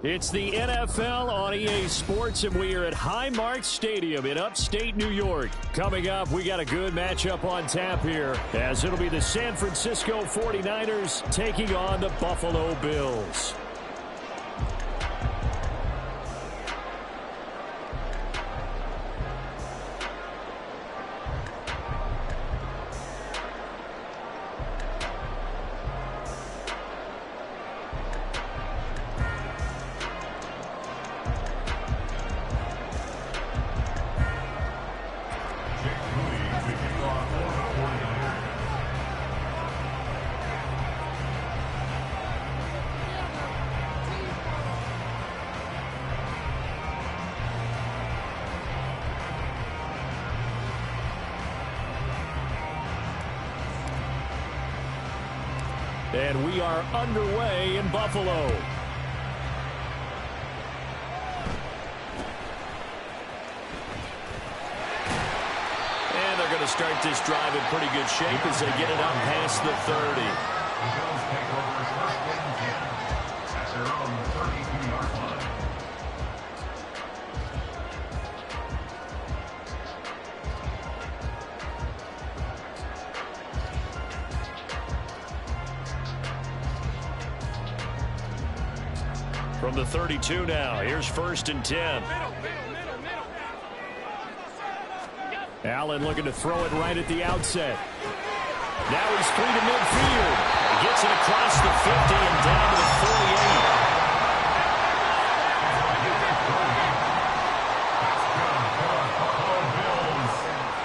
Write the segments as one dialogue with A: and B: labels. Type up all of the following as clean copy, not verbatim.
A: It's the NFL on EA Sports, and we are at Highmark Stadium in upstate New York. Coming up, we got a good matchup on tap here, as it'll be the San Francisco 49ers taking on the Buffalo Bills. And we are underway in Buffalo. And they're going to start this drive in pretty good shape as they get it up past the 30. From the 32 now, here's 1st and 10. Allen looking to throw it right at the outset. Now he's free to midfield. He gets it across the 50 and down to the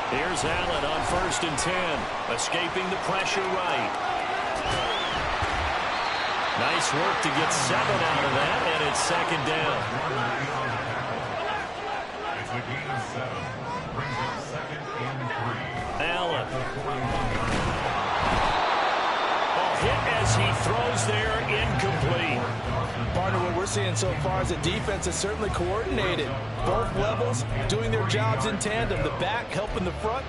A: 48. Here's Allen on 1st and 10, escaping the pressure right. Nice work to get 7 out of that, and it's 2nd down. It's a gain of 7. Brings up 2nd and 3. Allen. Hit as he throws there, incomplete.
B: Partner, what we're seeing so far is the defense is certainly coordinated. Both levels doing their jobs in tandem. The back helping the front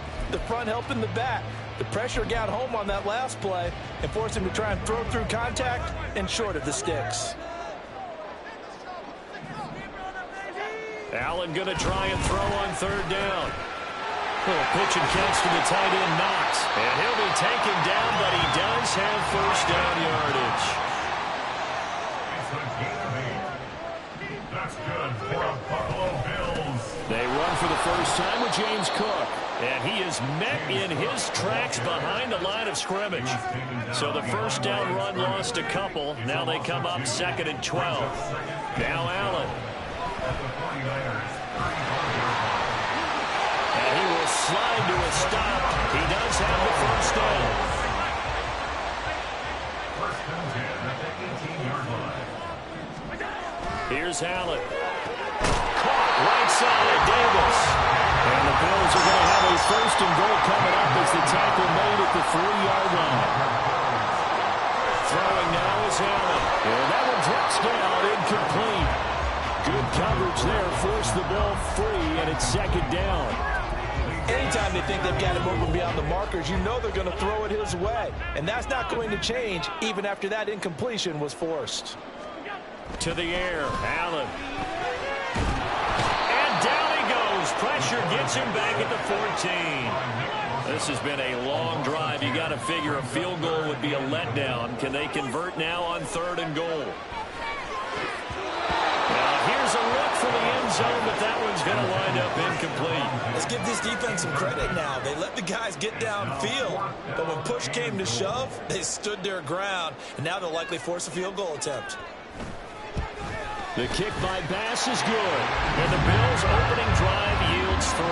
B: helping the back. The pressure got home on that last play and forced him to try and throw through contact and short of the sticks.
A: Allen going to try and throw on 3rd down. Little pitch and catch to the tight end, Knox. And he'll be taken down, but he does have 1st down yardage. That's good for the Buffalo Bills. They run for the first time with James Cook. And he is met in his tracks behind the line of scrimmage. So the 1st down run lost a couple. Now they come up 2nd and 12. Now Allen. And he will slide to a stop. He does have the 1st down. Here's Allen. Caught right side, Davis. And the Bills are going to have a 1st and goal coming up as the tackle made at the 3-yard line. Throwing now is Allen. And that one drops down, incomplete. Good coverage there, forced the ball free, and it's 2nd down.
B: Anytime they think they've got him over beyond the markers, you know they're going to throw it his way. And that's not going to change even after that incompletion was forced.
A: To the air, Allen. And down he goes. Pressure gets him back at the 14. This has been a long drive. You got to figure a field goal would be a letdown. Can they convert now on 3rd and goal? Here's a look for the end zone, but that one's going to wind up incomplete.
B: Let's give this defense some credit now. They let the guys get downfield, but when push came to shove, they stood their ground, and now they'll likely force a field goal attempt.
A: The kick by Bass is good, and the Bills' opening drive yields 3.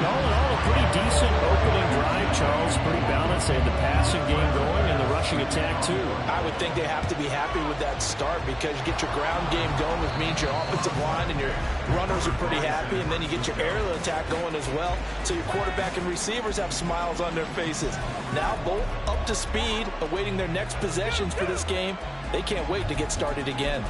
A: All in all, a pretty decent opening drive, Charles. Pretty balanced. They had the passing game going and the rushing attack, too.
B: I would think they have to be happy with that start because you get your ground game going, which means your offensive line and your runners are pretty happy, and then you get your aerial attack going as well, so your quarterback and receivers have smiles on their faces. Now both up to speed, awaiting their next possessions for this game. They can't wait to get started again.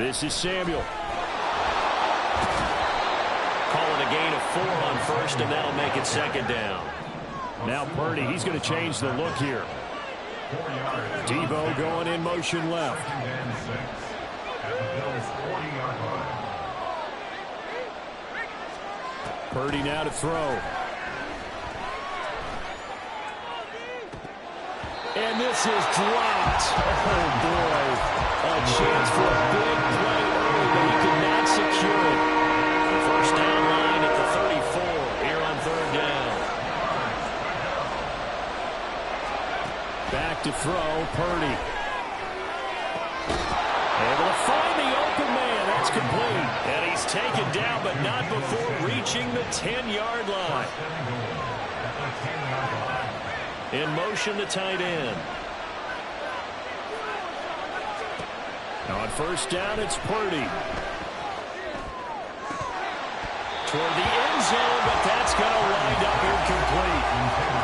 A: This is Samuel. Calling a gain of 4 on first, and that'll make it second down. Now Purdy, he's going to change the look here. Debo going in motion left. Purdy now to throw. And this is dropped. Oh, boy. A chance for a big play early, but he could not secure it. The first down line at the 34 here on third down. Back to throw, Purdy. Able to find the open man. That's complete. And he's taken down, but not before reaching the 10-yard line. In motion, the tight end. On first down, it's Purdy. Toward the end zone, but that's going to wind up incomplete.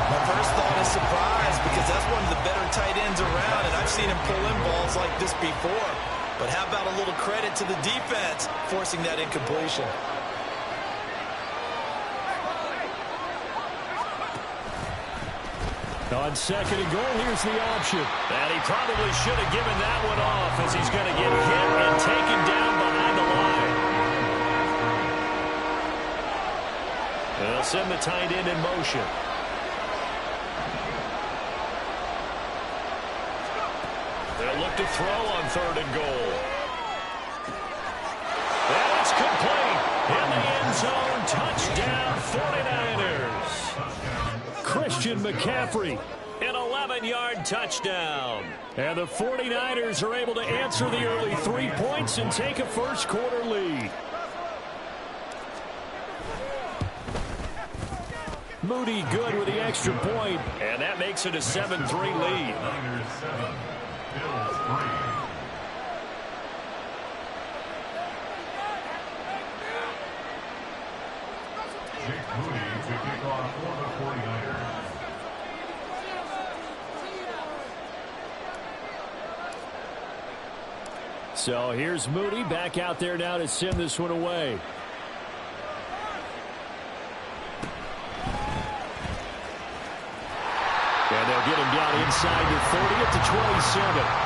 B: My first thought is surprise, because that's one of the better tight ends around, and I've seen him pull in balls like this before. But how about a little credit to the defense forcing that incompletion?
A: On second and goal, here's the option. And he probably should have given that one off, as he's going to get hit and taken down behind the line. They'll send the tight end in motion. They'll look to throw on third and goal. And it's complete. In the end zone, touchdown 49ers. Christian McCaffrey, an 11-yard touchdown. And the 49ers are able to answer the early 3 points and take a first-quarter lead. Moody good with the extra point, and that makes it a 7-3 lead.
C: Moody to kick off for the 49ers.
A: So here's Moody back out there now to send this one away. And they'll get him down inside the 30 at the 27.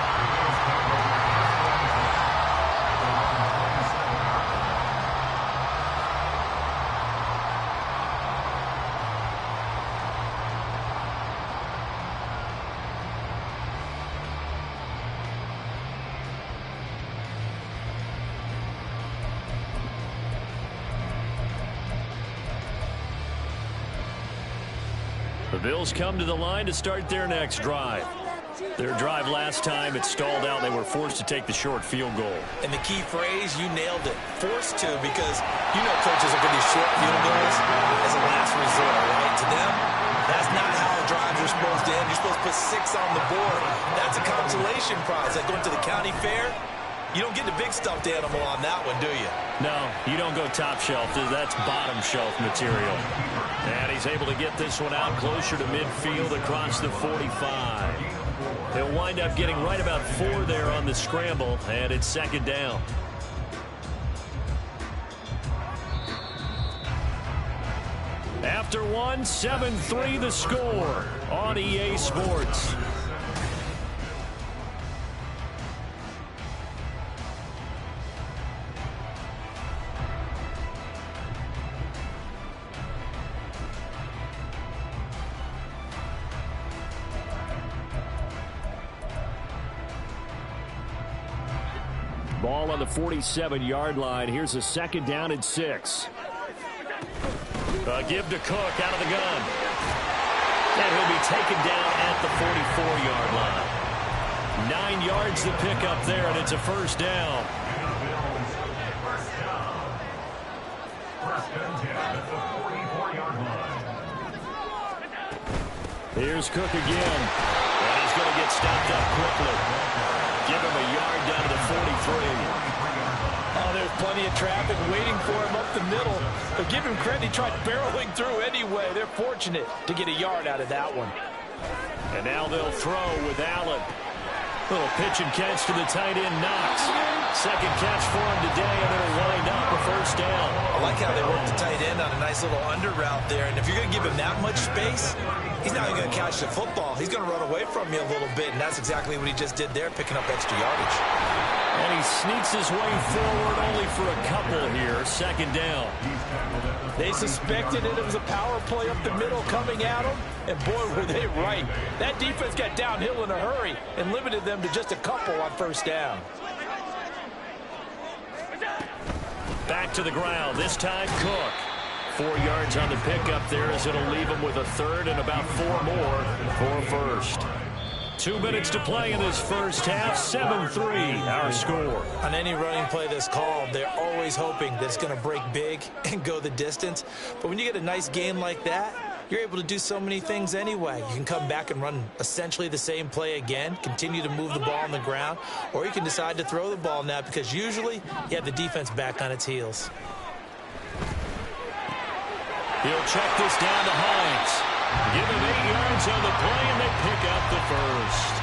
A: The Bills come to the line to start their next drive. Their drive last time, it stalled out. They were forced to take the short field goal.
B: And the key phrase, you nailed it. Forced to, because you know coaches are going to do short field goals as a last resort, right? To them, that's not how drives are supposed to end. You're supposed to put 6 on the board. That's a consolation prize. Like going to the county fair, you don't get the big stuffed animal on that one, do you?
A: No, you don't go top shelf. That's bottom shelf material. And he's able to get this one out closer to midfield across the 45. He'll wind up getting right about 4 there on the scramble, and it's second down. After one, 7-3 the score on EA Sports. Ball on the 47-yard line. Here's a second down and 6. Give to Cook out of the gun. And he'll be taken down at the 44-yard line. 9 yards to pick up there, and it's a first down. Here's Cook again. And he's going to get stopped up quickly. Give him a yard down to the 43.
B: Oh, there's plenty of traffic waiting for him up the middle. But give him credit, he tried barreling through anyway. They're fortunate to get a yard out of that one.
A: And now they'll throw with Allen. Little pitch and catch to the tight end, Knox. Second catch for him today, and it'll wind up a first down.
B: I like how they work the tight end on a nice little under route there. And if you're going to give him that much space, he's not going to catch the football. He's going to run away from you a little bit, and that's exactly what he just did there, picking up extra yardage.
A: And he sneaks his way forward only for a couple here. Second down.
B: They suspected it was a power play up the middle coming at them, and boy, were they right. That defense got downhill in a hurry and limited them to just a couple on first down.
A: Back to the ground, this time Cook. 4 yards on the pickup there as it'll leave him with a third and about 4 more for a first. 2 minutes to play in this first half, 7-3 our score.
B: On any running play that's called, they're always hoping that it's going to break big and go the distance. But when you get a nice gain like that, you're able to do so many things anyway. You can come back and run essentially the same play again, continue to move the ball on the ground, or you can decide to throw the ball now because usually you have the defense back on its heels.
A: He'll check this down to Hines. Give him 8 yards on the play, and they pick up the first.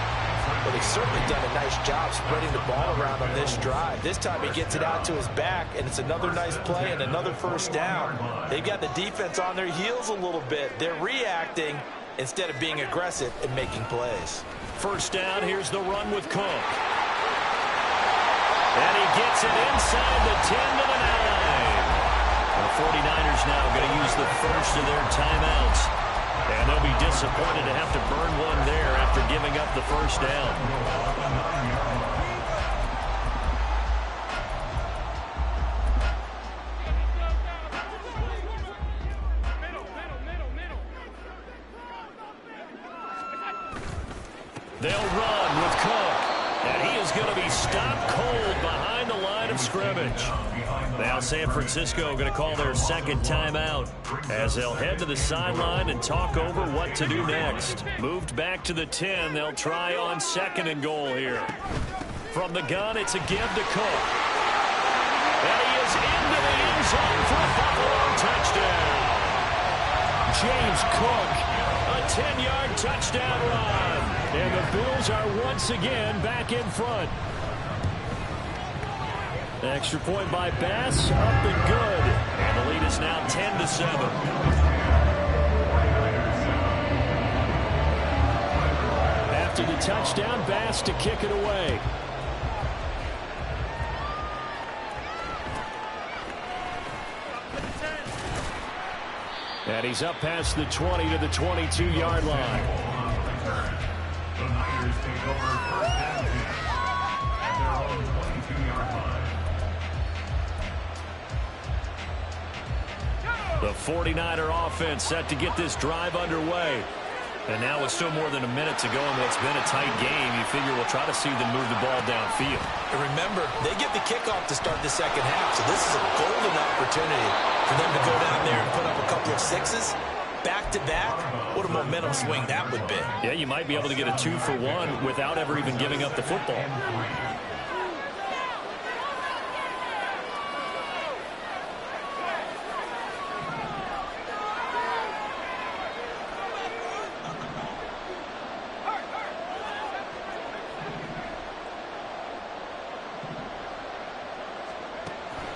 B: Well, they've certainly done a nice job spreading the ball around on this drive. This time he gets it out to his back, and it's another nice play and another first down. They've got the defense on their heels a little bit. They're reacting instead of being aggressive and making plays.
A: First down, here's the run with Cook. And he gets it inside the 10 to the 9. The 49ers now going to use the first of their timeouts. And they'll be disappointed to have to burn one there after giving up the first down. They'll run with Cook. And he is going to be stopped cold behind the line of scrimmage. Now San Francisco going to call their second timeout as they'll head to the sideline and talk over what to do next. Moved back to the 10. They'll try on second and goal here. From the gun, it's a give to Cook. And he is into the end zone for a Buffalo touchdown. James Cook, a 10-yard touchdown run. And the Bills are once again back in front. Extra point by Bass, up and good. And the lead is now 10-7. After the touchdown, Bass to kick it away. And he's up past the 20 to the 22-yard line.
C: The Niners take over first and 10 at their own 22-yard line.
A: The 49er offense set to get this drive underway. And now with still more than a minute to go in what's been a tight game, you figure we'll try to see them move the ball downfield.
B: And remember, they get the kickoff to start the second half, so this is a golden opportunity for them to go down there and put up a couple of sixes. Back-to-back, what a momentum swing that would be.
A: Yeah, you might be able to get a 2-for-1 without ever even giving up the football.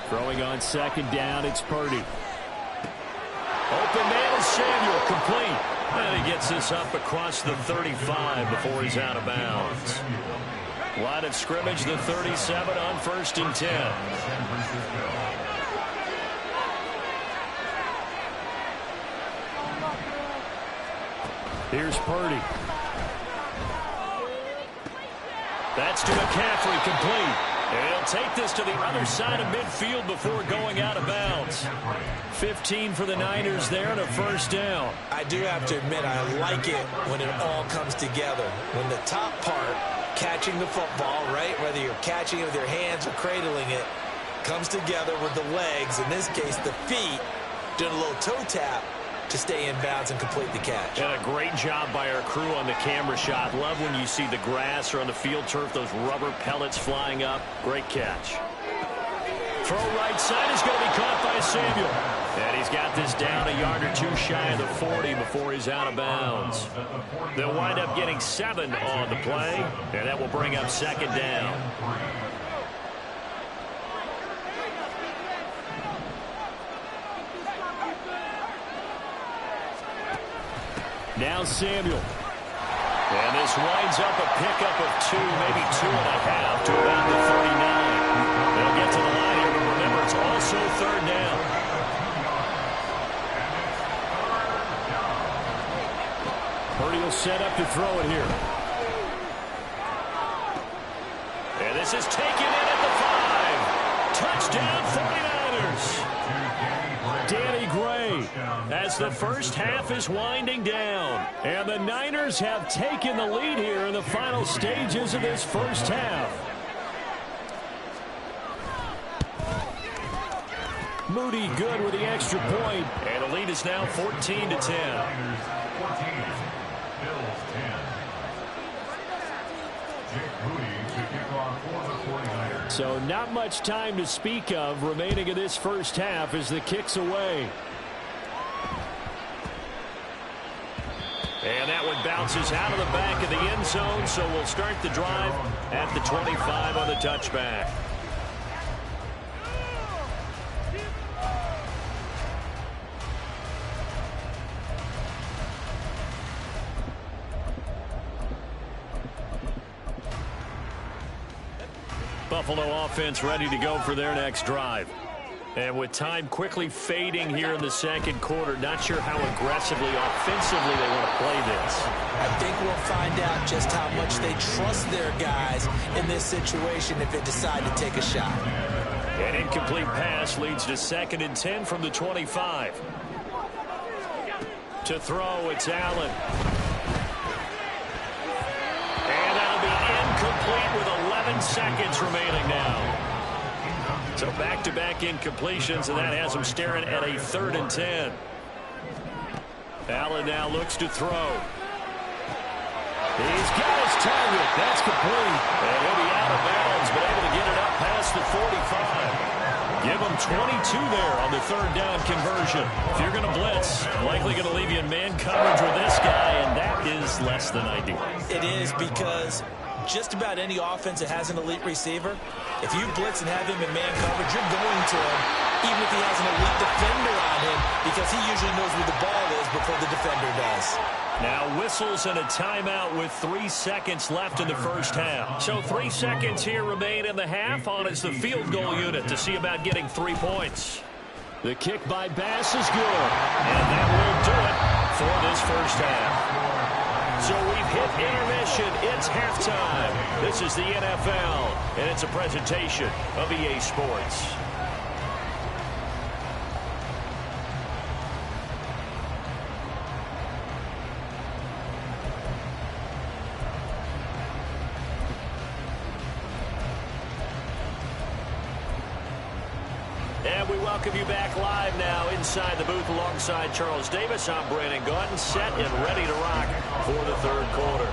A: Throwing on second down, it's Purdy. Open man is Samuel, complete. And he gets this up across the 35 before he's out of bounds. Line of scrimmage, the 37 on 1st and 10. Here's Purdy. That's to McCaffrey, complete. And he'll take this to the other side of midfield before going out of bounds. 15 for the Niners there and a first down.
B: I do have to admit, I like it when it all comes together. When the top part, catching the football, right, whether you're catching it with your hands or cradling it, comes together with the legs, in this case the feet, doing a little toe tap to stay in bounds and complete the catch.
A: And a great job by our crew on the camera shot. Love when you see the grass or on the field turf, those rubber pellets flying up. Great catch. Throw right side is going to be caught by Samuel. And he's got this down a yard or two shy of the 40 before he's out of bounds. They'll wind up getting 7 on the play, and that will bring up second down. Now Samuel. And this winds up a pickup of 2, maybe 2.5 to about the 39. They'll get to the line here, but remember, it's also third down. Purdy will set up to throw it here. And this is taken in at the 5. Touchdown 49ers. Danny Gray as the first half is winding down. And the Niners have taken the lead here in the final stages of this first half. Moody good with the extra point. And the lead is now 14-10. So not much time to speak of remaining in this first half as the kick's away. And that one bounces out of the back of the end zone, so we'll start the drive at the 25 on the touchback. Buffalo offense ready to go for their next drive. And with time quickly fading here in the second quarter, not sure how aggressively, offensively they want to play this.
B: I think we'll find out just how much they trust their guys in this situation if they decide to take a shot.
A: An incomplete pass leads to 2nd and 10 from the 25. To throw, it's Allen. And that'll be incomplete with 11 seconds remaining now. So back-to-back incompletions, and that has him staring at a 3rd and 10. Allen now looks to throw. He's got his target. That's complete. And he'll be out of bounds, but able to get it up past the 45. Give him 22 there on the 3rd down conversion. If you're going to blitz, likely going to leave you in man coverage with this guy, and that is less than ideal.
B: It is, because just about any offense that has an elite receiver, if you blitz and have him in man coverage, you're going to him, even if he has an elite defender on him, because he usually knows where the ball is before the defender does.
A: Now whistles and a timeout with 3 seconds left in the first half. So 3 seconds here remain in the half. On is the field goal unit to see about getting 3 points. The kick by Bass is good. And that will do it for this first half. So we've hit intermission. It's halftime. This is the NFL, and it's a presentation of EA Sports. And we welcome you back live now inside the booth alongside Charles Davis. I'm Brandon Gaudin, set and ready to rock for the 3rd quarter.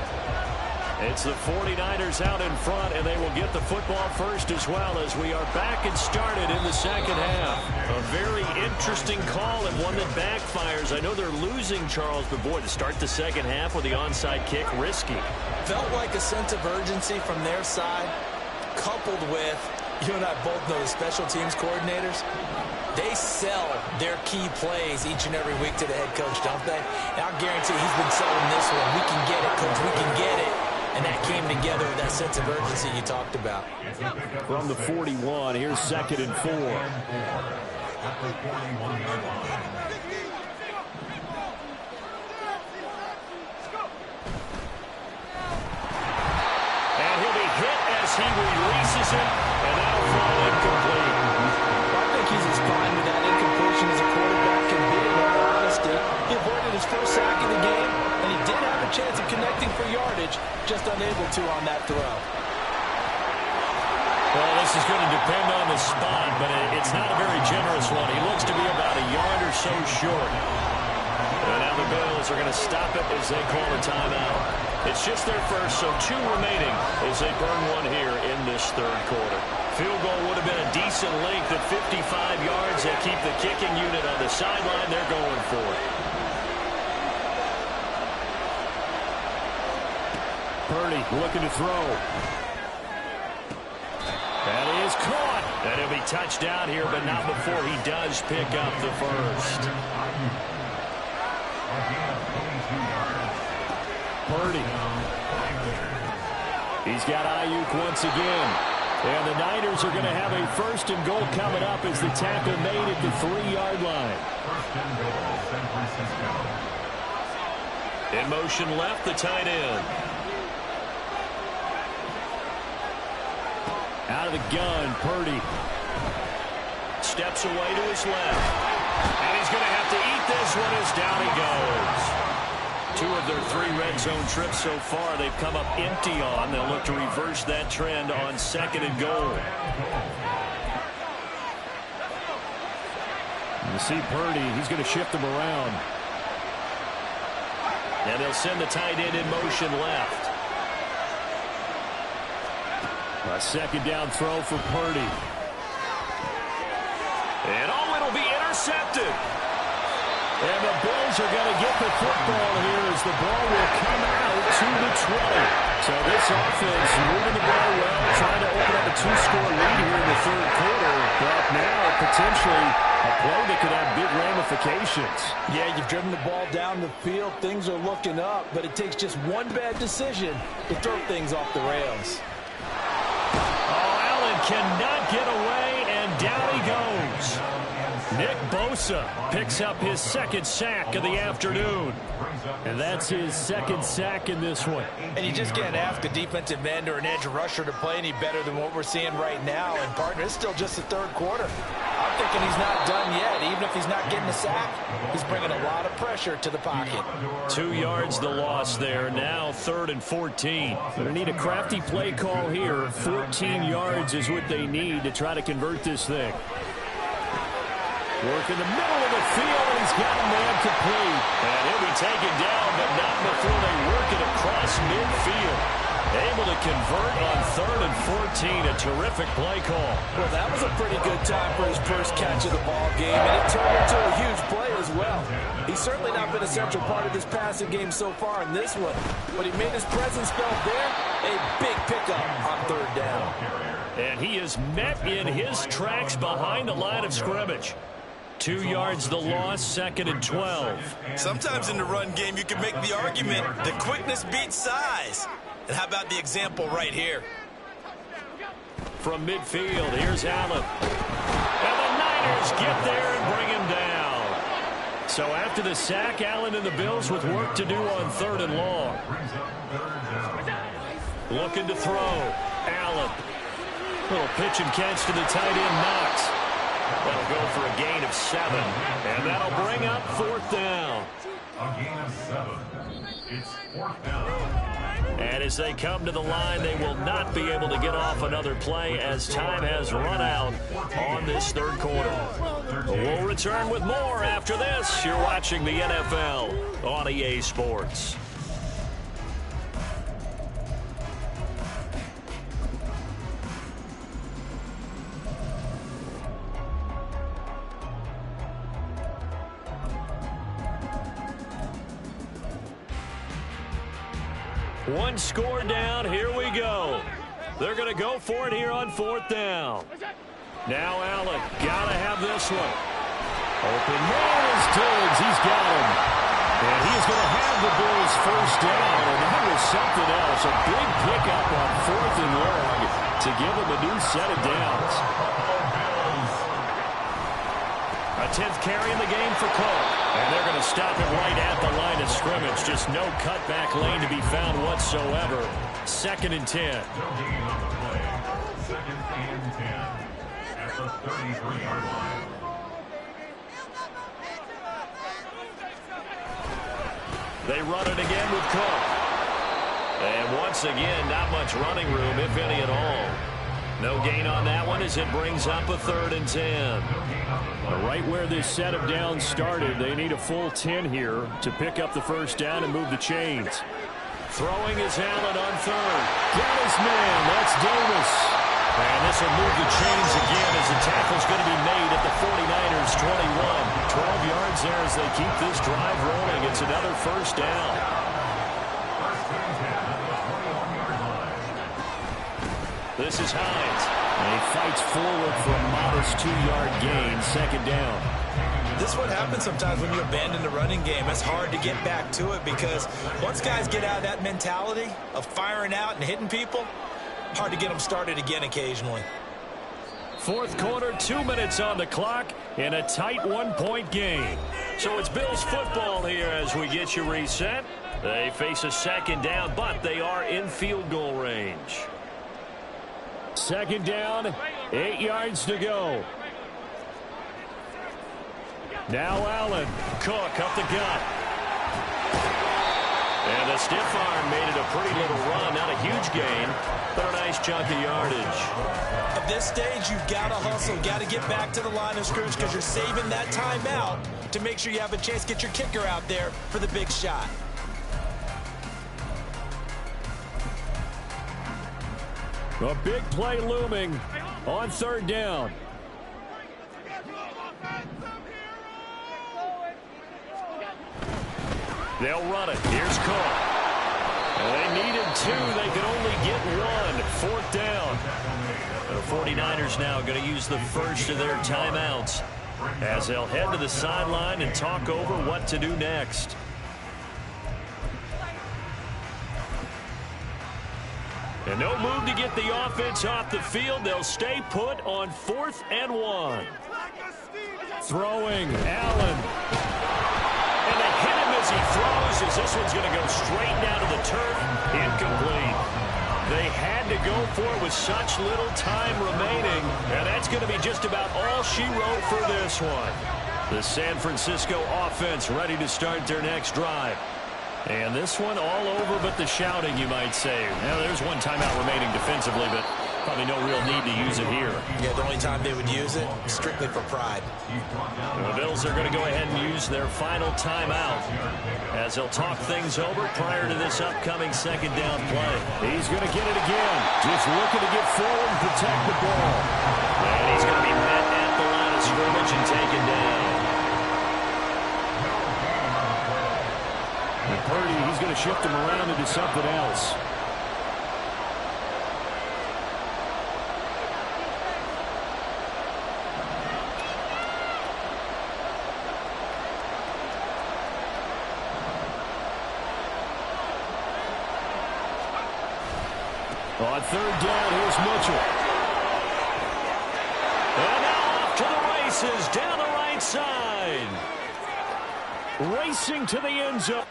A: It's the 49ers out in front, and they will get the football first as well as we are back and started in the second half. A very interesting call and one that backfires. I know they're losing, Charles, but boy, to start the second half with the onside kick, risky.
B: Felt like a sense of urgency from their side, coupled with, you and I both know the special teams coordinators, they sell their key plays each and every week to the head coach, don't they? And I guarantee he's been selling this one. We can get it, coach. We can get it. And that came together with that sense of urgency you talked about.
A: From the 41, here's 2nd and 4. And he'll be hit as he releases it, and that'll fall incomplete.
B: I think he's as fine with that incompletion as a quarterback can be, in all honesty. He avoided his first sack of the game, and he did have a chance of connecting for yardage, just unable to on that throw.
A: Well, this is going to depend on the spot, but it's not a very generous one. He looks to be about a yard or so short. And now the Bills are going to stop it as they call a timeout. It's just their first, so 2 remaining as they burn one here in this 3rd quarter. Field goal would have been a decent length at 55 yards. That keep the kicking unit on the sideline. They're going for it. Purdy looking to throw. That is caught. And he'll be touched down here, but not before he does pick up the first. Purdy. He's got Ayuk once again. And the Niners are going to have a first and goal coming up as the tackle made at the 3-yard line. In motion left, the tight end. Out of the gun, Purdy. Steps away to his left. And he's going to have to eat this one as down he goes. 2 of their 3 red zone trips so far they've come up empty on. They'll look to reverse that trend on 2nd and goal. You see Purdy, he's going to shift him around. And they'll send the tight end in motion left. A 2nd down throw for Purdy. And it'll be intercepted. And the Bills are going to get the football here as the ball will come out to the 20. So this offense moving the ball well, trying to open up a 2-score lead here in the 3rd quarter. But now potentially a play that could have big ramifications.
B: Yeah, you've driven the ball down the field. Things are looking up, but it takes just one bad decision to throw things off the rails.
A: Allen cannot get away, and down he goes. Nick Bosa picks up his 2nd sack of the afternoon. And that's his 2nd sack in this one.
B: And you just can't ask a defensive end or an edge rusher to play any better than what we're seeing right now. And, partner, it's still just the 3rd quarter. I'm thinking he's not done yet. Even if he's not getting a sack, he's bringing a lot of pressure to the pocket.
A: 2 yards the loss there. Now 3rd and 14. They need a crafty play call here. 14 yards is what they need to try to convert this thing. Work in the middle of the field, and he's got a man complete. And he'll be taken down, but not before they work it across midfield. Able to convert on 3rd and 14. A terrific play call.
B: Well, that was a pretty good time for his first catch of the ball game, and it turned into a huge play as well. He's certainly not been a central part of this passing game so far in this one, but he made his presence felt there. A big pickup on 3rd down.
A: And he is met in his tracks behind the line of scrimmage. 2 yards the loss, 2nd and 12.
D: Sometimes in the run game, you can make the argument that quickness beats size. And how about the example right here?
A: From midfield, here's Allen. And the Niners get there and bring him down. So after the sack, Allen and the Bills with work to do on 3rd and long. Looking to throw. Allen. Little pitch and catch to the tight end, Knox. That'll go for a gain of 7. And that'll bring up 4th down.
C: A gain of 7. It's 4th down.
A: And as they come to the line, they will not be able to get off another play as time has run out on this 3rd quarter. We'll return with more after this. You're watching the NFL on EA Sports. One score down. Here we go. They're going to go for it here on 4th down. Now Allen. Got to have this one. Open man is Diggs. He's got him. And he's going to have the Bills' first down. And that was something else. A big pickup on 4th and long to give them a new set of downs. A 10th carry in the game for Cook. And they're going to stop it right at the line of scrimmage. Just no cutback lane to be found whatsoever. 2nd and 10.
C: No gain on the play. 2nd and 10 at the 33-yard line.
A: They run it again with Cook. And once again, not much running room, if any at all. No gain on that one as it brings up a 3rd and 10. Right where this set of downs started, they need a full 10 here to pick up the first down and move the chains. Throwing is Allen on 3rd. Got his man. That's Davis. And this will move the chains again as the tackle's going to be made at the 49ers 21. 12 yards there as they keep this drive rolling. It's another first down. This is Hines. And he fights forward for a modest 2-yard gain, second down.
D: This is what happens sometimes when you abandon the running game. It's hard to get back to it because once guys get out of that mentality of firing out and hitting people, hard to get them started again occasionally.
A: Fourth quarter, 2 minutes on the clock in a tight 1-point game. So it's Bills football here as we get you reset. They face a second down, but they are in field goal range. Second down, 8 yards to go. Now Allen. Cook up the gut. And the stiff arm made it a pretty little run. Not a huge gain, but a nice chunk of yardage.
D: At this stage, you've got to hustle. Got to get back to the line of scrimmage because you're saving that timeout to make sure you have a chance to get your kicker out there for the big shot.
A: A big play looming on third down. They'll run it. Here's Cook. They needed 2. They could only get 1. Fourth down. The 49ers now going to use the first of their timeouts as they'll head to the sideline and talk over what to do next. And no move to get the offense off the field. They'll stay put on 4th and 1. Throwing, Allen. And they hit him as he throws, as this one's going to go straight down to the turf. Incomplete. They had to go for it with such little time remaining, and that's going to be just about all she wrote for this one. The San Francisco offense ready to start their next drive. And this one all over but the shouting, you might say. Now, there's one timeout remaining defensively, but probably no real need to use it here.
D: Yeah, the only time they would use it, strictly for pride.
A: The Bills are going to go ahead and use their final timeout as they'll talk things over prior to this upcoming second down play. He's going to get it again. Just looking to get forward and protect the ball. And he's going to be met at the line of scrimmage and taken down. And Purdy, he's going to shift him around into something else. On third down, here's Mitchell. And now off to the races down the right side. Racing to the end zone.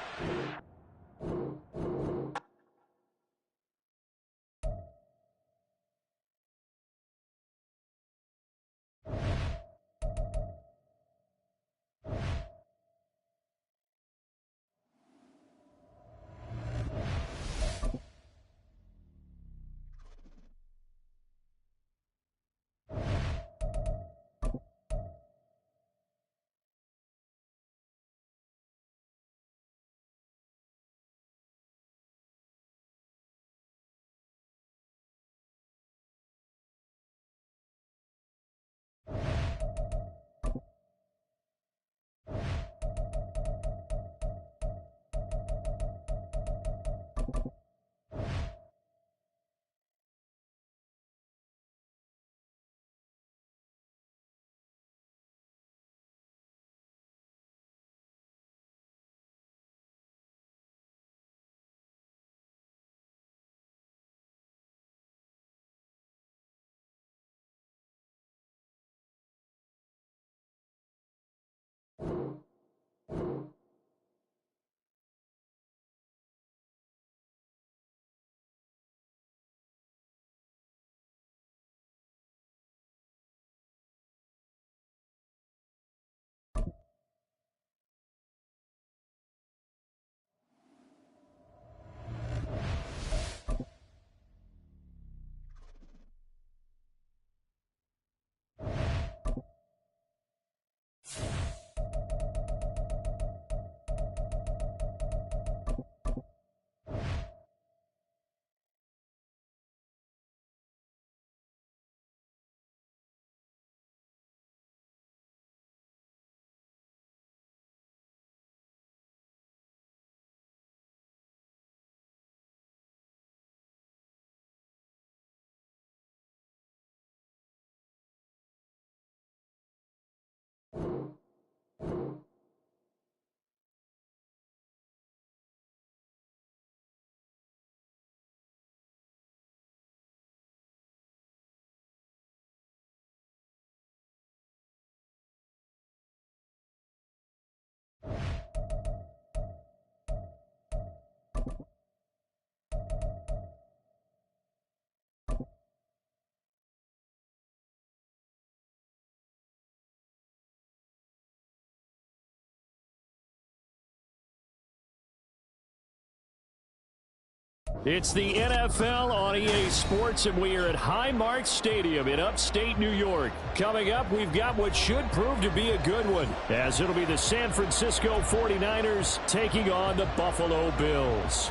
A: It's the NFL on EA Sports, and we are at Highmark Stadium in upstate New York. Coming up, we've got what should prove to be a good one, as it'll be the San Francisco 49ers taking on the Buffalo Bills.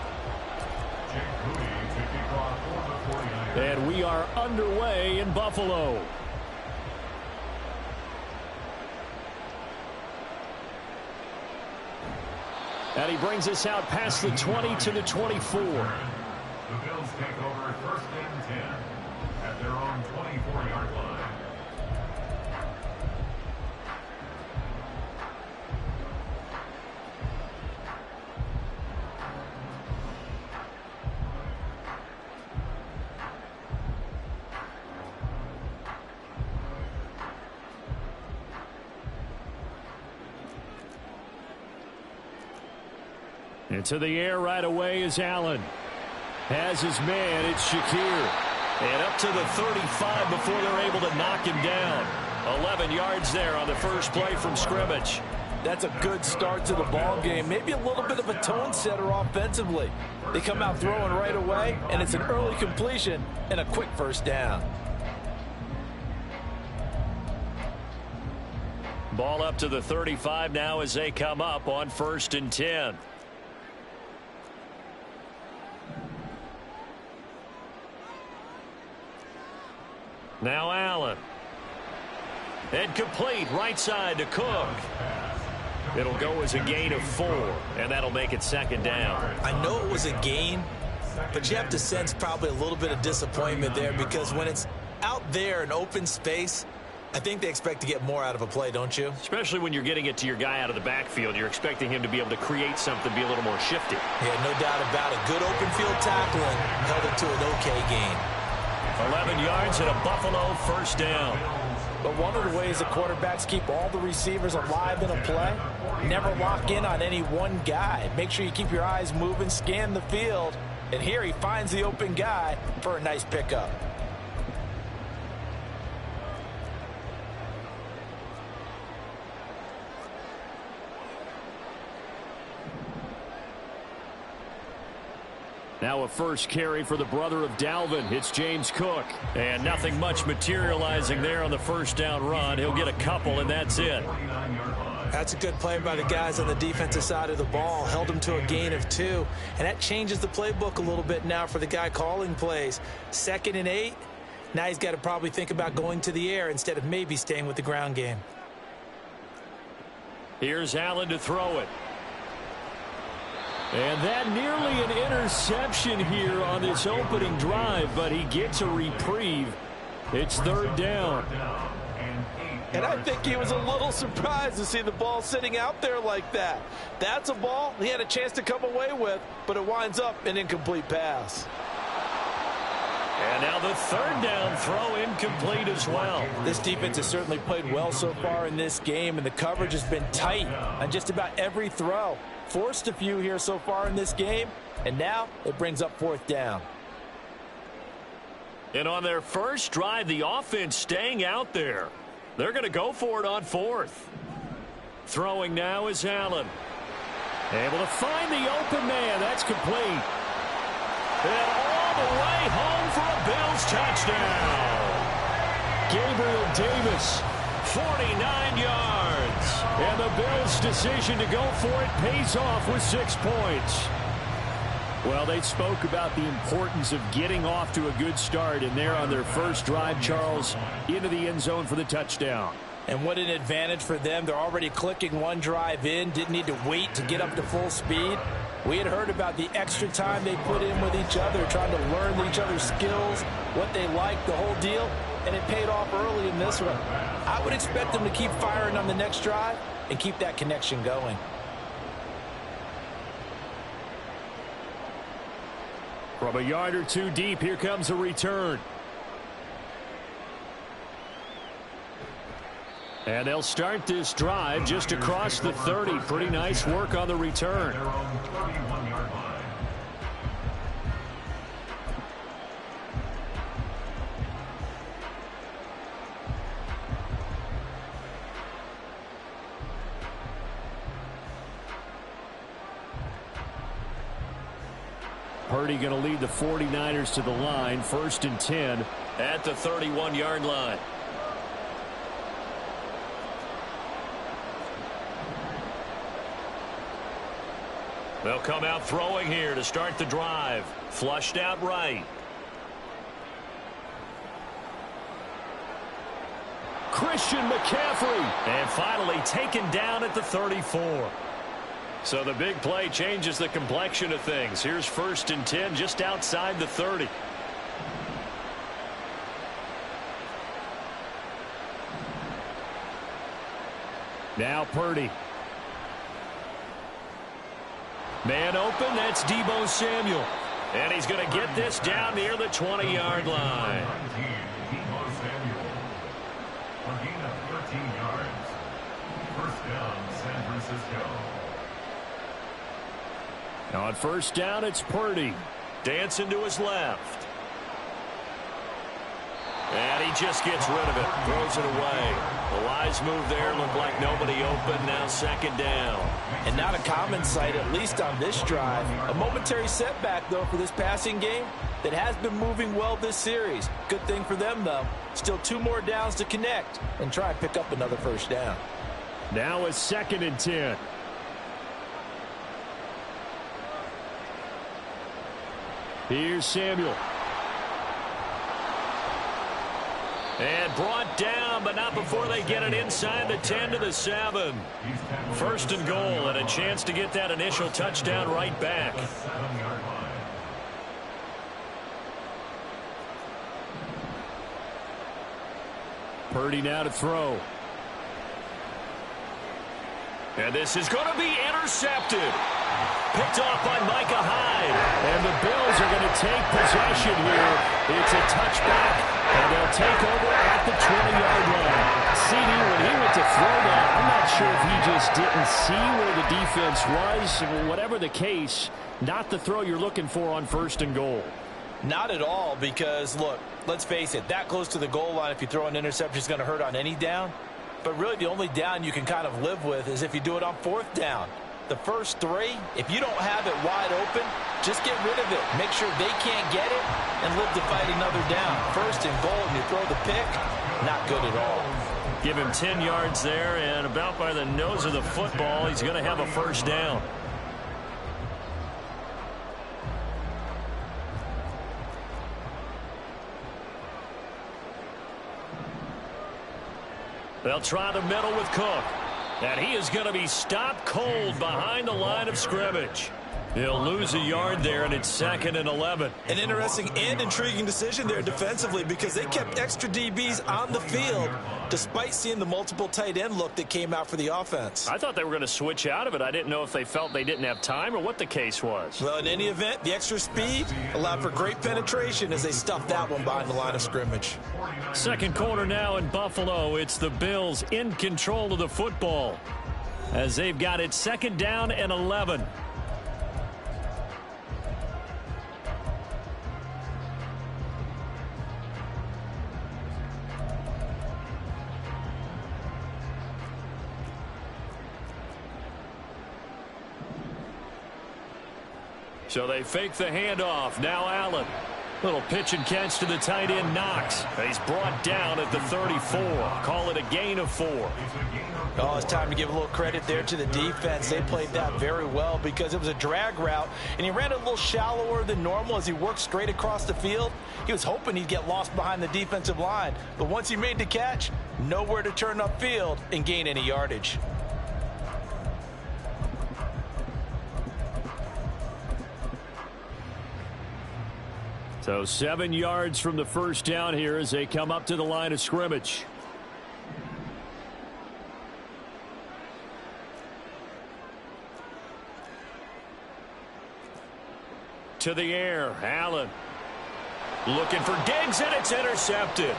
A: And we are underway in Buffalo. And he brings us out past the 20 to the 24.
C: The Bills take over 1st and 10 at their own 24-yard line.
A: Into the air right away is Allen. Has his man, it's Shakir. And up to the 35 before they're able to knock him down. 11 yards there on the first play from scrimmage.
B: That's a good start to the ball game. Maybe a little bit of a tone setter offensively. They come out throwing right away, and it's an early completion and a quick first down.
A: Ball up to the 35 now as they come up on 1st and 10. Now Allen. And complete right side to Cook. It'll go as a gain of 4, and that'll make it 2nd down.
D: I know it was a gain, but you have to sense probably a little bit of disappointment there, because when it's out there in open space, I think they expect to get more out of a play, don't you?
A: Especially when you're getting it to your guy out of the backfield. You're expecting him to be able to create something, be a little more shifty.
D: Yeah, no doubt about it. Good open field tackling held it to an okay gain.
A: 11 yards and a Buffalo 1st down.
B: But one of the ways the quarterbacks keep all the receivers alive in a play, never lock in on any one guy. Make sure you keep your eyes moving, scan the field, and here he finds the open guy for a nice pickup.
A: Now a first carry for the brother of Dalvin. It's James Cook. And nothing much materializing there on the first down run. He'll get a couple, and that's it.
D: That's a good play by the guys on the defensive side of the ball. Held him to a gain of 2. And that changes the playbook a little bit now for the guy calling plays. 2nd and 8. Now he's got to probably think about going to the air instead of maybe staying with the ground game.
A: Here's Allen to throw it. And that nearly an interception here on this opening drive, but he gets a reprieve. It's 3rd down.
B: And I think he was a little surprised to see the ball sitting out there like that. That's a ball he had a chance to come away with, but it winds up an incomplete pass.
A: And now the 3rd down throw incomplete as well.
B: This defense has certainly played well so far in this game, and the coverage has been tight on just about every throw. Forced a few here so far in this game, and now it brings up 4th down.
A: And on their first drive, the offense staying out there. They're going to go for it on 4th. Throwing now is Allen. Able to find the open man. That's complete. And all the way home for a Bills touchdown. Gabriel Davis, 49 yards. And the Bills' decision to go for it pays off with 6 points. Well, they spoke about the importance of getting off to a good start, and they're on their first drive, Charles, into the end zone for the touchdown.
B: And what an advantage for them. They're already clicking one drive in, didn't need to wait to get up to full speed. We had heard about the extra time they put in with each other, trying to learn each other's skills, what they like, the whole deal, and it paid off early in this one. I would expect them to keep firing on the next drive and keep that connection going.
A: From a yard or 2 deep, here comes a return. And they'll start this drive just across the 30. Pretty nice work on the return. Purdy going to lead the 49ers to the line, 1st and 10 at the 31-yard line. They'll come out throwing here to start the drive. Flushed out right. Christian McCaffrey. And finally taken down at the 34. So the big play changes the complexion of things. Here's 1st and 10 just outside the 30. Now Purdy. Man open, that's Deebo Samuel. And he's going to get this down near the 20-yard line.
C: Deebo Samuel. A gain of 13 yards. 1st down, San Francisco.
A: On 1st down, it's Purdy. Dancing to his left. And he just gets rid of it. Throws it away. The wise move there. Looked like nobody open. Now 2nd down.
B: And not a common sight, at least on this drive. A momentary setback, though, for this passing game that has been moving well this series. Good thing for them, though. Still 2 more downs to connect and try and pick up another 1st down.
A: Now it's 2nd and 10. Here's Samuel. And brought down, but not before they get it inside the 10 to the 7. 1st and goal, and a chance to get that initial touchdown right back. Purdy now to throw. And this is going to be intercepted. Picked off by Micah Hyde. And the Bills are going to take possession here. It's a touchback, and they'll take over at the 20-yard line. CD, when he went to throw that, I'm not sure if he just didn't see where the defense was. Whatever the case, not the throw you're looking for on 1st and goal.
B: Not at all, because, look, let's face it, that close to the goal line, if you throw an interception, is going to hurt on any down. But really, the only down you can kind of live with is if you do it on 4th down. The first 3, if you don't have it wide open, just get rid of it. Make sure they can't get it and live to fight another down. 1st and goal, and you throw the pick, not good at all.
A: Give him 10 yards there, and about by the nose of the football, he's going to have a 1st down. They'll try the middle with Cook. And he is going to be stopped cold behind the line of scrimmage. He'll lose a yard there, and it's 2nd and 11.
D: An interesting and intriguing decision there defensively, because they kept extra DBs on the field despite seeing the multiple tight end look that came out for the offense.
A: I thought they were going to switch out of it. I didn't know if they felt they didn't have time or what the case was.
D: Well, in any event, the extra speed allowed for great penetration as they stuffed that one behind the line of scrimmage.
A: 2nd quarter now in Buffalo. It's the Bills in control of the football as they've got it 2nd down and 11. So they fake the handoff. Now Allen. Little pitch and catch to the tight end, Knox. He's brought down at the 34. Call it a gain of 4.
B: Oh, it's time to give a little credit there to the defense. They played that very well because it was a drag route, and he ran it a little shallower than normal as he worked straight across the field. He was hoping he'd get lost behind the defensive line, but once he made the catch, nowhere to turn upfield and gain any yardage.
A: So 7 yards from the 1st down here as they come up to the line of scrimmage. To the air, Allen. Looking for Diggs, and it's intercepted.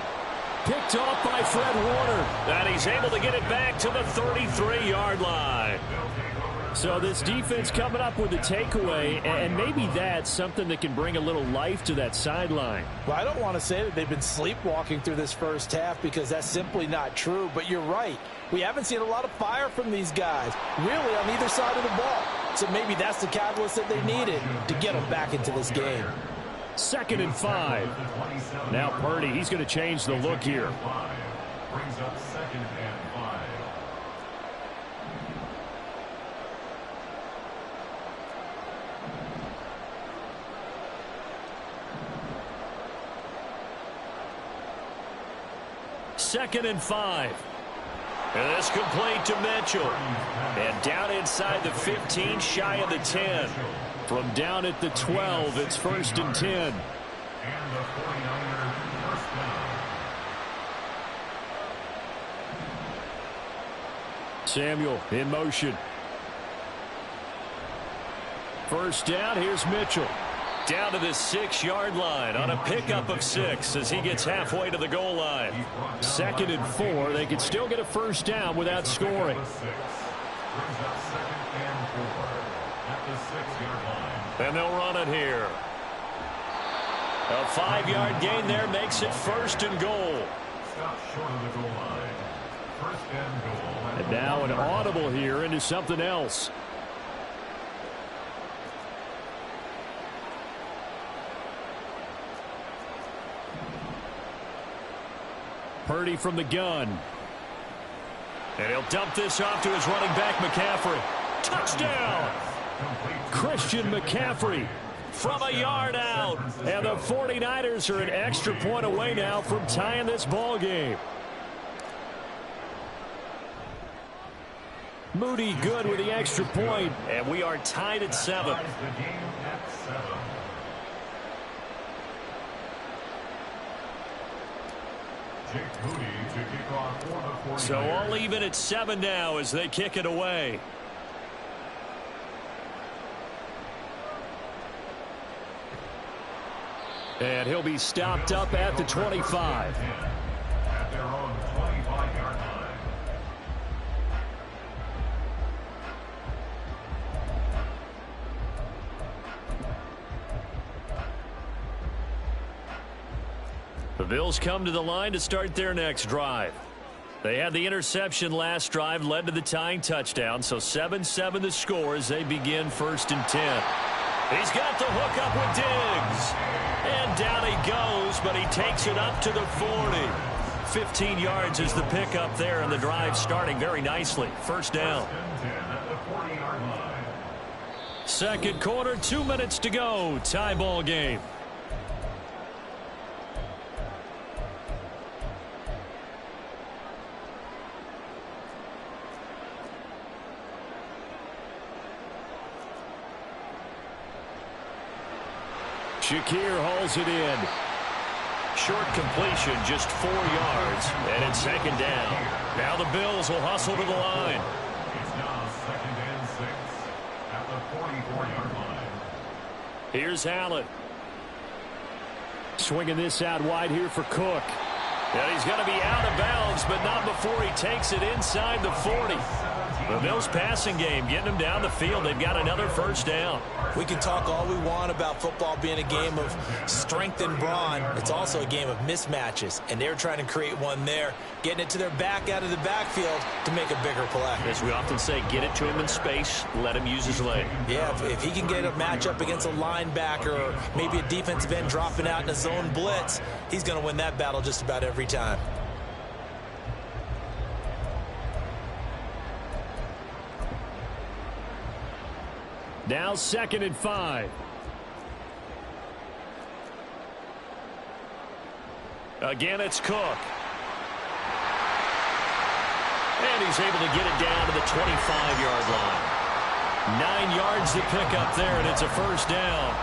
A: Picked off by Fred Warner. And he's able to get it back to the 33-yard line. So this defense coming up with a takeaway, and maybe that's something that can bring a little life to that sideline.
B: Well, I don't want to say that they've been sleepwalking through this 1st half because that's simply not true, but you're right. We haven't seen a lot of fire from these guys, really, on either side of the ball. So maybe that's the catalyst that they needed to get them back into this game.
A: 2nd and 5. Now Purdy, he's going to change the look here.
C: Brings up 2nd and 5.
A: Second and 5. And that's complete to Mitchell. And down inside the 15, shy of the 10. From down at the 12, it's 1st and 10.
C: And the 49ers first down.
A: Samuel in motion. First down, here's Mitchell. Down to the 6-yard line on a pickup of 6 as he gets halfway to the goal line. 2nd and 4. They can still get a first down without scoring.
C: Brings up 2nd and 4 at the 6-yard line.
A: And they'll run it here. A 5-yard gain there makes it 1st and goal.
C: Stop short of the goal line. 1st and goal.
A: And now an audible here into something else. Purdy from the gun. And he'll dump this off to his running back, McCaffrey. Touchdown! Christian McCaffrey from a yard out. And the 49ers are an extra point away now from tying this ball game. Moody good with the extra point. And we are tied at 7.
C: The game at 7. Jake Moody to kick off for the 49ers.
A: So all even at 7 now as they kick it away. And he'll be stopped up at the 25.
C: At their own 25-yard line.
A: The Bills come to the line to start their next drive. They had the interception last drive, led to the tying touchdown, so 7-7 the score as they begin 1st and 10. He's got the hook up with Diggs. And down he goes, but he takes it up to the 40. 15 yards is the pickup there, and the drive starting very nicely. 1st down.
C: 10 at the 40-yard line.
A: 2nd quarter, 2 minutes to go. Tie ball game. Shakir hauls it in. Short completion, just 4 yards, and it's 2nd down. Now the Bills will hustle to the line.
C: It's now 2nd and 6 at the 44-yard line.
A: Here's Allen. Swinging this out wide here for Cook. And he's going to be out of bounds, but not before he takes it inside the 40. The Bills passing game getting them down the field. They've got another 1st down.
B: We can talk all we want about football being a game of strength and brawn. It's also a game of mismatches, and they're trying to create one there, getting it to their back out of the backfield to make a bigger play.
A: As we often say, get it to him in space, let him use his leg.
B: Yeah, if he can get a matchup against a linebacker or maybe a defensive end dropping out in a zone blitz, he's going to win that battle just about every time.
A: Now 2nd and 5. Again, it's Cook. And he's able to get it down to the 25-yard line. 9 yards to pick up there, and it's a 1st down.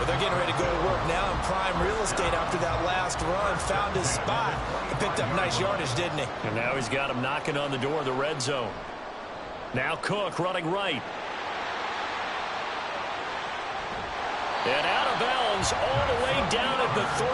B: But they're getting ready to go to work now in prime real estate after that last run. Found his spot. He picked up nice yardage, didn't he?
A: And now he's got him knocking on the door of the red zone. Now Cook running right. And out of bounds all the way down at the 3.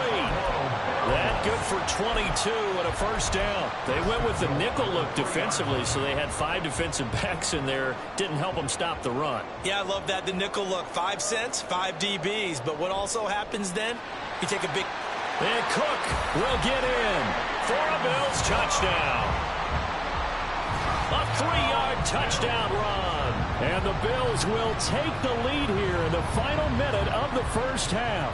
A: That good for 22 and a 1st down. They went with the nickel look defensively, so they had 5 defensive backs in there. Didn't help them stop the run.
B: Yeah, I love that, the nickel look. 5 cents, 5 DBs. But what also happens then? You take a big...
A: And Cook will get in for a Bills touchdown. A 3-yard touchdown run. And the Bills will take the lead here in the final minute of the first half.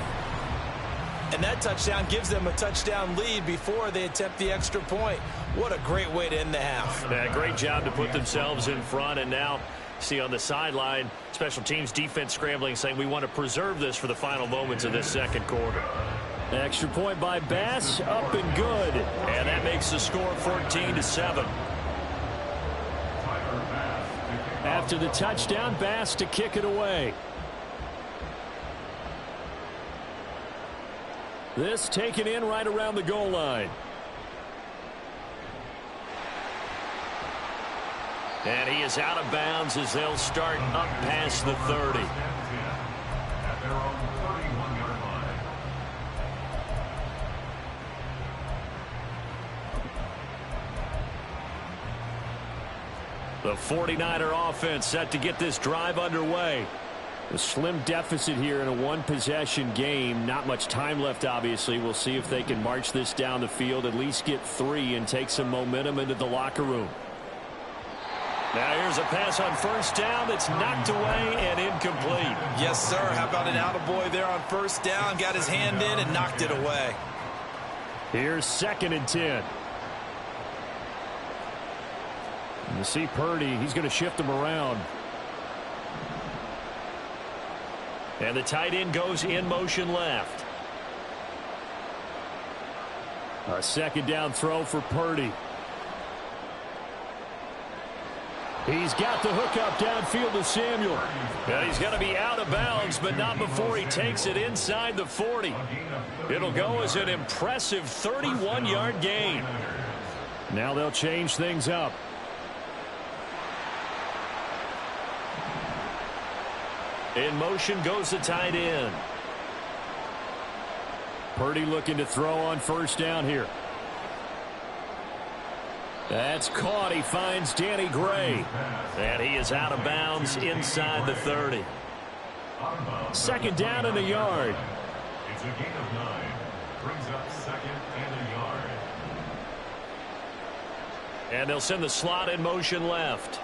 D: And that touchdown gives them a touchdown lead before they attempt the extra point. What a great way to end the half.
A: Yeah, great job to put themselves in front. And now, see on the sideline, special teams defense scrambling, saying we want to preserve this for the final moments of this second quarter. Extra point by Bass, up and good. And that makes the score 14-7. After the touchdown, Bass to kick it away. This taken in right around the goal line. And he is out of bounds as they'll start up past the 30.
C: At their own 31-yard line.
A: The 49er offense set to get this drive underway. A slim deficit here in a one-possession game. Not much time left, obviously. We'll see if they can march this down the field, at least get 3, and take some momentum into the locker room. Now here's a pass on first down that's knocked away and incomplete.
D: Yes, sir. How about an attaboy there on first down? Got his hand in and knocked it away.
A: Here's 2nd and 10. And you see Purdy, he's going to shift him around. And the tight end goes in motion left. A 2nd down throw for Purdy. He's got the hook up downfield to Samuel. And he's going to be out of bounds, but not before he takes it inside the 40. It'll go as an impressive 31-yard gain. Now they'll change things up. In motion goes the tight end. Purdy looking to throw on first down here. That's caught. He finds Danny Gray. And he is out of bounds inside the 30. 2nd down and a yard.
C: It's a gain of 9. Brings up 2nd and a yard.
A: And they'll send the slot in motion left.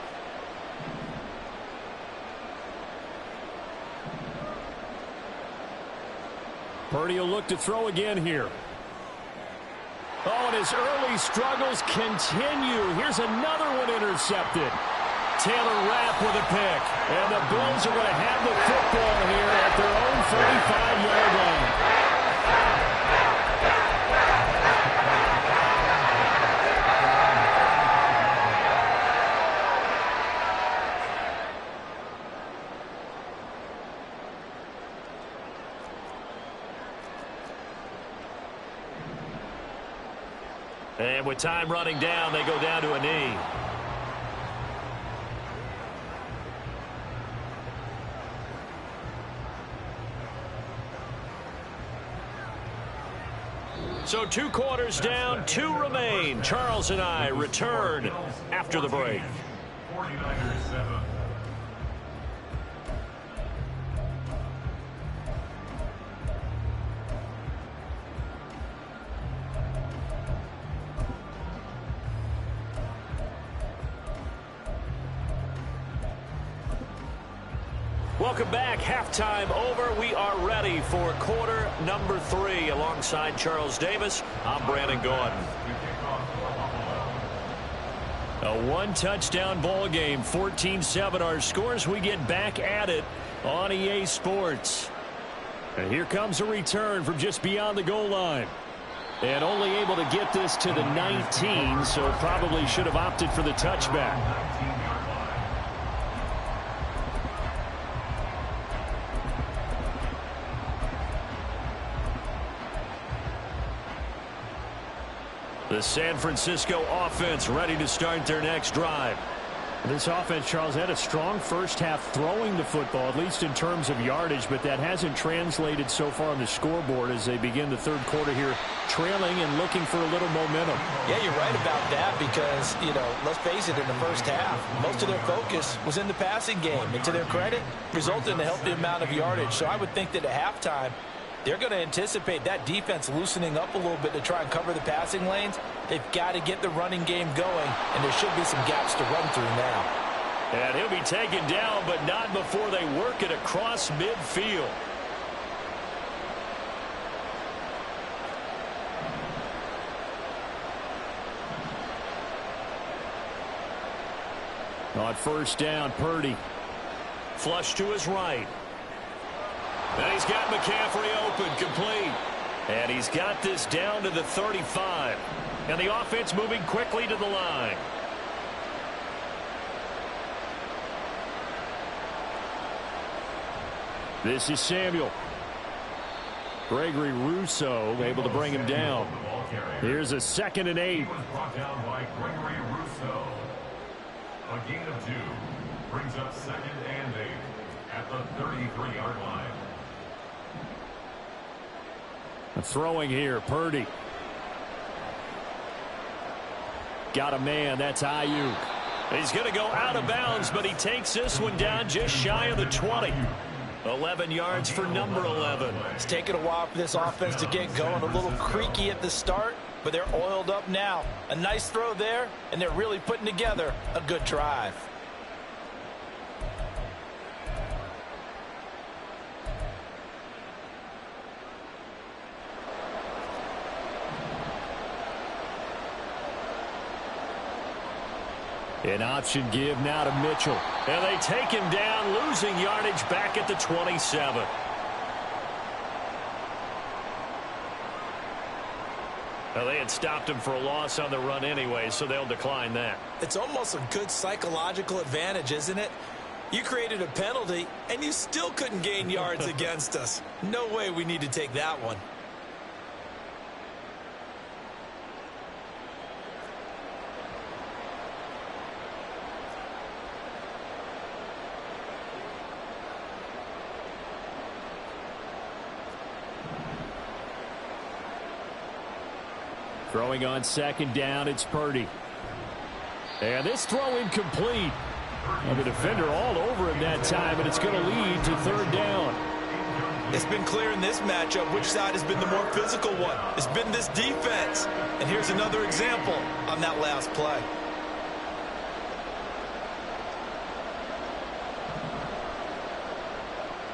A: Purdy will look to throw again here. Oh, and his early struggles continue. Here's another one intercepted. Taylor Rapp with a pick. And the Bills are going to have the football here at their own 45-yard line. And with time running down, they go down to a knee. So 2 quarters down, 2 remain. Charles and I return after the break.
C: 49ers 7.
A: Welcome back. Halftime over. We are ready for quarter number 3. Alongside Charles Davis, I'm Brandon Gaudin. A one-touchdown ball game, 14-7 our scores. We get back at it on EA Sports. And here comes a return from just beyond the goal line. And only able to get this to the 19, so probably should have opted for the touchback. The San Francisco offense ready to start their next drive. This offense, Charles, had a strong first half throwing the football, at least in terms of yardage, but that hasn't translated so far on the scoreboard as they begin the third quarter here, trailing and looking for a little momentum.
B: Yeah, you're right about that because, let's face it, in the first half, most of their focus was in the passing game. And to their credit, resulted in a healthy amount of yardage. So I would think that at halftime, they're going to anticipate that defense loosening up a little bit to try and cover the passing lanes. They've got to get the running game going, and there should be some gaps to run through now.
A: And he'll be taken down, but not before they work it across midfield. On first down, Purdy. Flush to his right. And he's got McCaffrey open, complete. And he's got this down to the 35. And the offense moving quickly to the line. This is Samuel. Gregory Rousseau able to bring him down. Here's a 2nd and 8.
C: Brought down by Gregory Rousseau. A gain of 2 brings up 2nd and 8 at the 33-yard line.
A: Throwing here, Purdy. Got a man, that's Ayuk. He's going to go out of bounds, but he takes this one down just shy of the 20. 11 yards for number 11.
B: It's taken a while for this offense to get going. A little creaky at the start, but they're oiled up now. A nice throw there, and they're really putting together a good drive.
A: An option give now to Mitchell. And they take him down, losing yardage back at the 27. Well, they had stopped him for a loss on the run anyway, so they'll decline that.
D: It's almost a good psychological advantage, isn't it? You created a penalty, and you still couldn't gain yards against us. No way we need to take that one.
A: Throwing on 2nd down, it's Purdy. And this throw incomplete. And the defender all over him that time, and it's going to lead to 3rd down.
D: It's been clear in this matchup which side has been the more physical one. It's been this defense. And here's another example on that last play.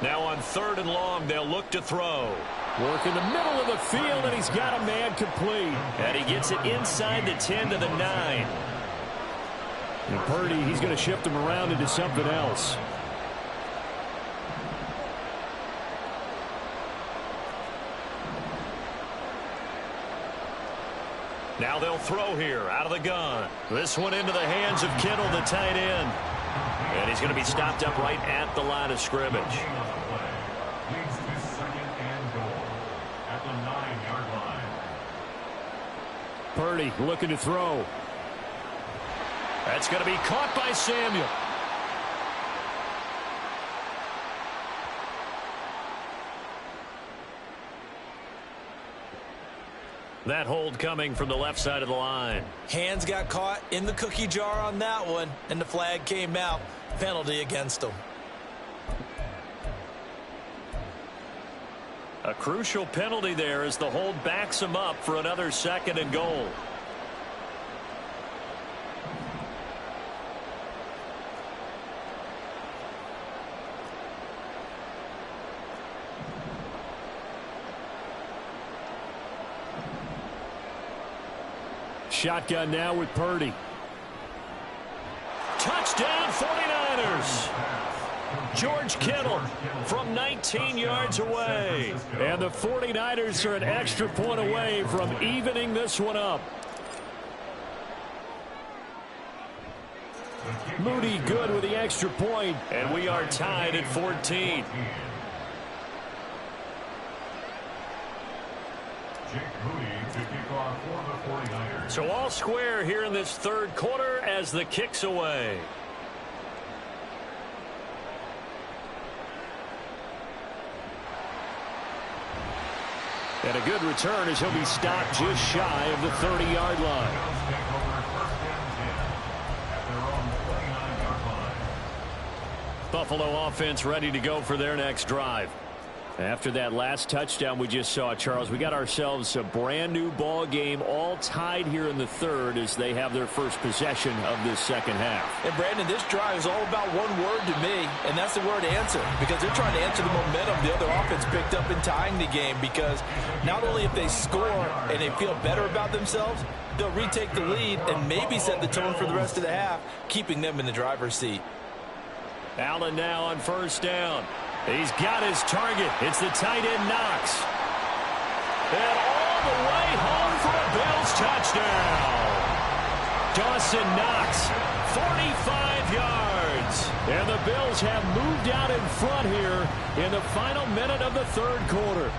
A: Now on 3rd and long, they'll look to throw. Work in the middle of the field, and he's got a man complete. And he gets it inside the 10 to the 9. And Purdy, he's going to shift him around into something else. Now they'll throw here out of the gun. This one into the hands of Kittle, the tight end. And he's going to be stopped up right at the line of scrimmage.
C: Leads to 2nd and goal at the 9-yard line.
A: Purdy looking to throw. That's going to be caught by Samuel. That hold coming from the left side of the line.
D: Hands got caught in the cookie jar on that one, and the flag came out. Penalty against them.
A: A crucial penalty there as the hold backs him up for another 2nd and goal. Shotgun now with Purdy. Touchdown 49ers. George Kittle from 19 yards away. And the 49ers are an extra point away from evening this one up. Moody good with the extra point. And we are tied at 14.
C: Jake Moody to kick off for the 49ers.
A: So all square here in this 3rd quarter as the kick's away. And a good return as he'll be stopped just shy of the 30-yard line. Buffalo offense ready to go for their next drive. After that last touchdown we just saw, Charles, we got ourselves a brand new ball game, all tied here in the third as they have their first possession of this second half.
B: And Brandon, this drive is all about one word to me, and that's the word answer, because they're trying to answer the momentum the other offense picked up in tying the game, because not only if they score and they feel better about themselves, they'll retake the lead and maybe set the tone for the rest of the half, keeping them in the driver's seat.
A: Allen now on first down. He's got his target. It's the tight end, Knox. And all the way home for a Bills touchdown. Dawson Knox, 45 yards. And the Bills have moved out in front here in the final minute of the third quarter.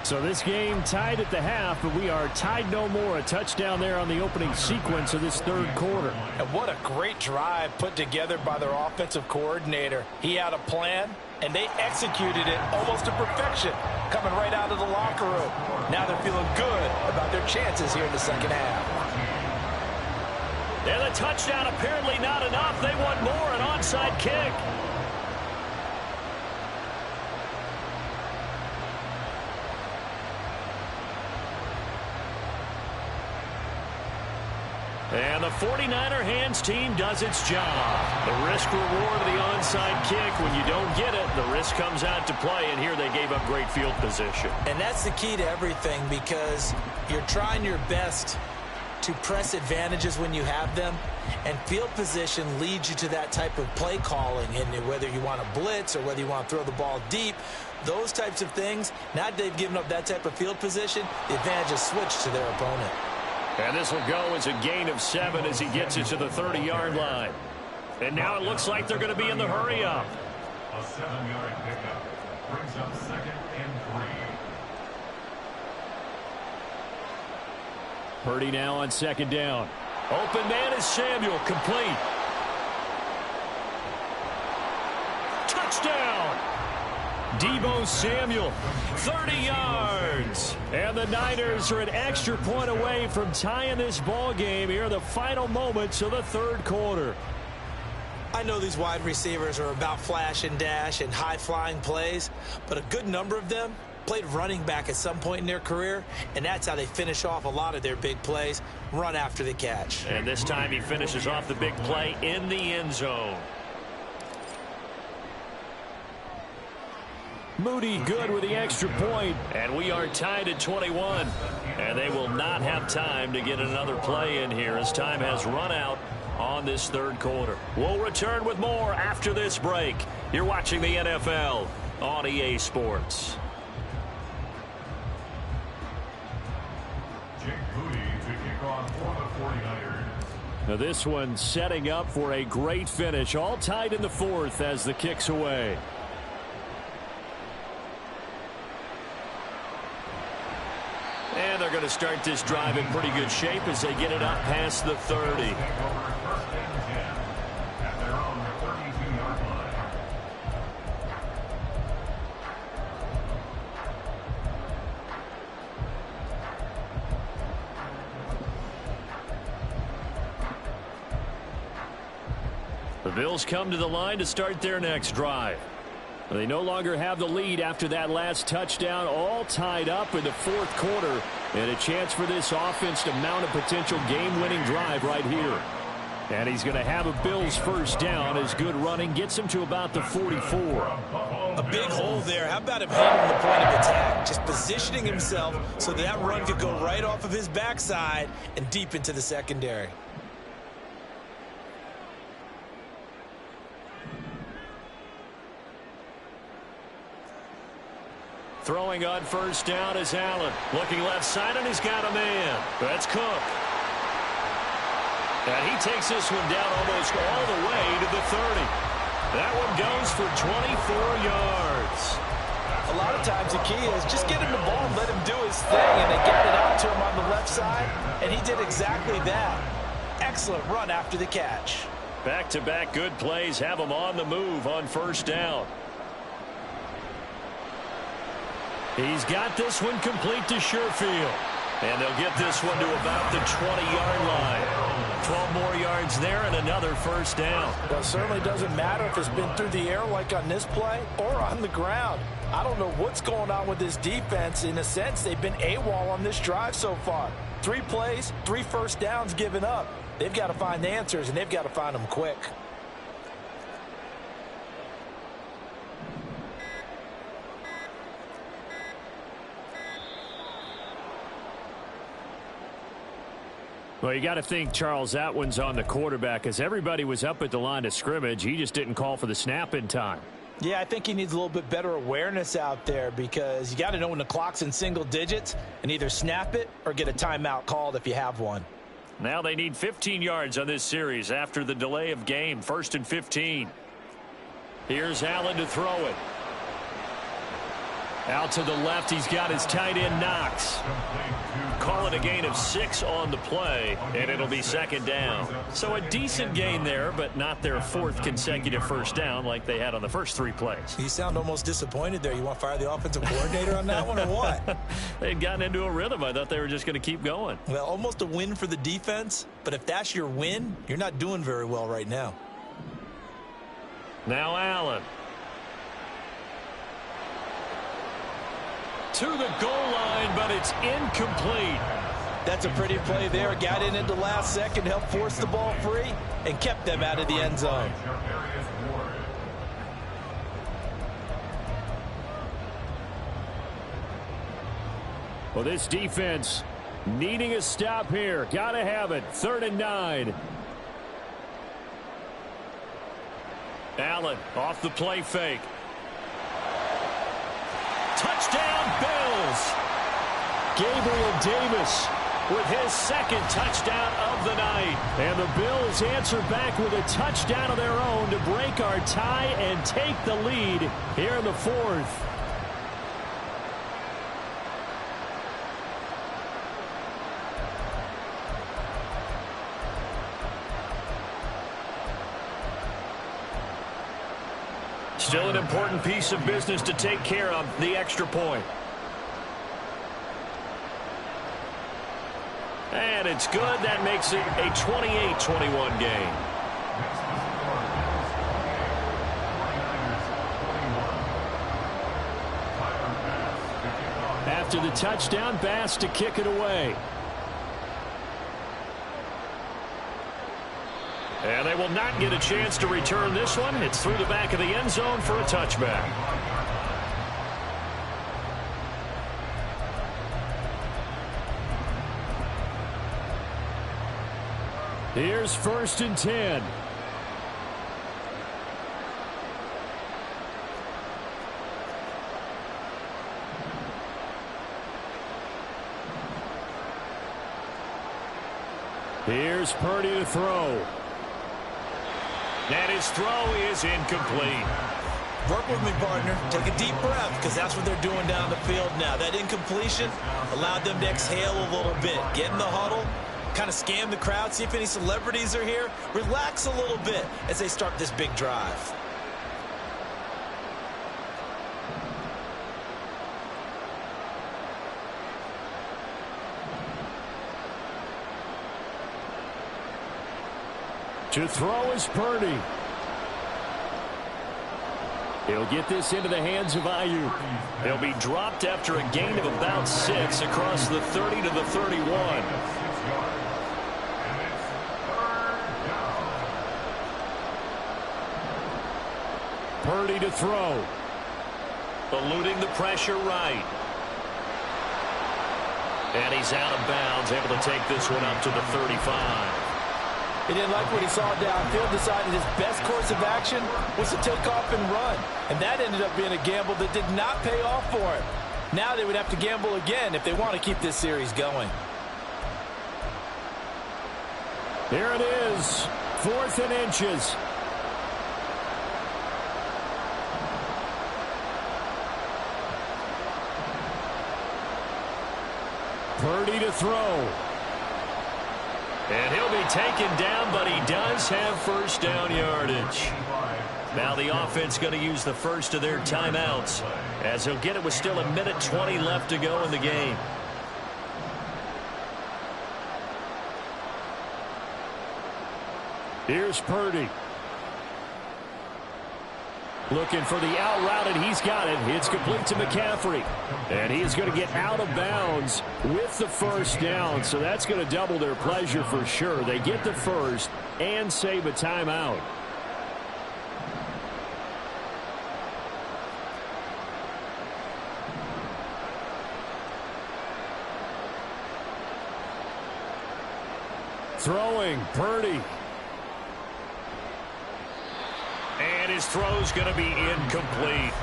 A: So this game tied at the half, but we are tied no more. A touchdown there on the opening sequence of this third quarter.
B: And what a great drive put together by their offensive coordinator. He had a plan, and they executed it almost to perfection, coming right out of the locker room. Now they're feeling good about their chances here in the second half.
A: And the touchdown apparently not enough. They want more, an onside kick. And the 49er hands team does its job. The risk-reward of the onside kick. When you don't get it, the risk comes out to play, and here they gave up great field position.
B: And that's the key to everything, because you're trying your best to press advantages when you have them, and field position leads you to that type of play calling. And whether you want to blitz or whether you want to throw the ball deep, those types of things, now that they've given up that type of field position, the advantage is switched to their opponent.
A: And this will go as a gain of 7 as he gets it to the 30-yard line. And now it looks like they're going to be in the hurry-up.
C: A 7-yard pickup brings up 2nd and 3.
A: Purdy now on second down. Open man is Samuel, complete. Touchdown! Deebo Samuel, 30 yards. And the Niners are an extra point away from tying this ball game here in the final moments of the third quarter.
B: I know these wide receivers are about flash and dash and high-flying plays, but a good number of them played running back at some point in their career, and that's how they finish off a lot of their big plays, run after the catch.
A: And this time he finishes off the big play in the end zone. Moody good with the extra point, and we are tied at 21. And they will not have time to get another play in here as time has run out on this third quarter. We'll return with more after this break. You're watching the NFL on EA Sports.
C: Jake Moody to kick off for the 49ers.
A: Now this one setting up for a great finish. All tied in the fourth as the kick's away. And they're going to start this drive in pretty good shape as they get it up past the 30.
C: At their own 32-yard line.
A: The Bills come to the line to start their next drive. They no longer have the lead after that last touchdown, all tied up in the fourth quarter, and a chance for this offense to mount a potential game-winning drive right here. And he's going to have a Bills first down as good running gets him to about the 44.
B: A big hole there. How about him handling the point of attack? Just positioning himself so that run could go right off of his backside and deep into the secondary.
A: Throwing on first down is Allen. Looking left side, and he's got a man. That's Cook. And he takes this one down almost all the way to the 30. That one goes for 24 yards.
B: A lot of times the key is just get him the ball and let him do his thing, and they got it out to him on the left side, and he did exactly that. Excellent run after the catch.
A: Back-to-back good plays have him on the move on first down. He's got this one complete to Sherfield. And they'll get this one to about the 20-yard line. 12 more yards there and another first down.
B: Well, it certainly doesn't matter if it's been through the air like on this play or on the ground. I don't know what's going on with this defense. In a sense, they've been AWOL on this drive so far. 3 plays, 3 first downs given up. They've got to find the answers, and they've got to find them quick.
A: Well, you got to think Charles Atwin's on the quarterback as everybody was up at the line of scrimmage. He just didn't call for the snap in time.
B: Yeah, I think he needs a little bit better awareness out there because you got to know when the clock's in single digits and either snap it or get a timeout called if you have one.
A: Now they need 15 yards on this series after the delay of game. 1st and 15. Here's Allen to throw it. Out to the left, he's got his tight end Knox. Call it a gain of 6 on the play, and it'll be 2nd down. So a decent gain there, but not their 4th consecutive first down like they had on the first 3 plays.
D: You sound almost disappointed there. You want to fire the offensive coordinator on that one or what?
A: They'd gotten into a rhythm. I thought they were just going to keep going.
D: Well, almost a win for the defense, but if that's your win, you're not doing very well right now.
A: Now Allen. To the goal line, but it's incomplete.
B: That's a pretty play there. Got in at the last second, helped force the ball free, and kept them out of the end zone.
A: Well, this defense needing a stop here. Got to have it. 3rd and 9. Allen off the play fake. Touchdown, Bills. Gabriel Davis with his 2nd touchdown of the night. And the Bills answer back with a touchdown of their own to break our tie and take the lead here in the 4th. Still an important piece of business to take care of, the extra point. And it's good. That makes it a 28-21 game. After the touchdown, Bass to kick it away. And they will not get a chance to return this one. It's through the back of the end zone for a touchback. Here's 1st and 10. Here's Purdy to throw. And his throw is incomplete.
D: Work with me, partner. Take a deep breath because that's what they're doing down the field now. That incompletion allowed them to exhale a little bit. Get in the huddle, kind of scan the crowd, see if any celebrities are here. Relax a little bit as they start this big drive.
A: To throw is Purdy. He'll get this into the hands of Ayuk. He'll be dropped after a gain of about 6 across the 30 to the 31. Purdy to throw. Eluding the pressure right. And he's out of bounds, able to take this one up to the 35.
B: He didn't like what he saw downfield, decided his best course of action was to take off and run. And that ended up being a gamble that did not pay off for him. Now they would have to gamble again if they want to keep this series going.
A: Here it is, 4th and inches. Purdy to throw. And he'll be taken down, but he does have first down yardage. Now the offense going to use the first of their timeouts as he'll get it with still 1:20 left to go in the game. Here's Purdy. Looking for the out route, and he's got it. It's complete to McCaffrey. And he is going to get out of bounds with the first down. So that's going to double their pleasure for sure. They get the first and save a timeout. Throwing, Purdy. And his throw's going to be incomplete.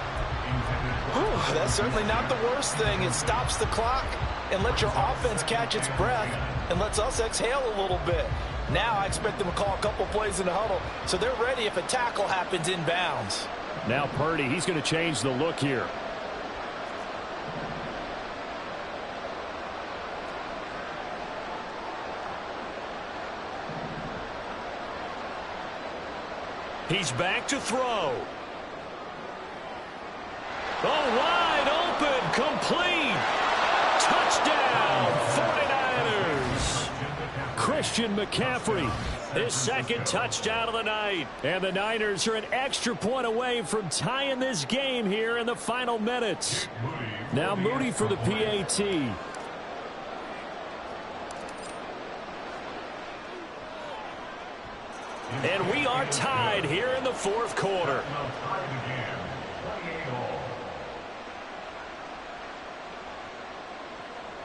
B: Whew, that's certainly not the worst thing. It stops the clock and lets your offense catch its breath and lets us exhale a little bit. Now I expect them to call a couple plays in the huddle so they're ready if a tackle happens inbounds.
A: Now Purdy, he's going to change the look here. He's back to throw. Oh, wide open, complete. Touchdown, 49ers. Christian McCaffrey, his second touchdown of the night. And the Niners are an extra point away from tying this game here in the final minutes. Now Moody for the PAT. And we are tied here in the fourth quarter.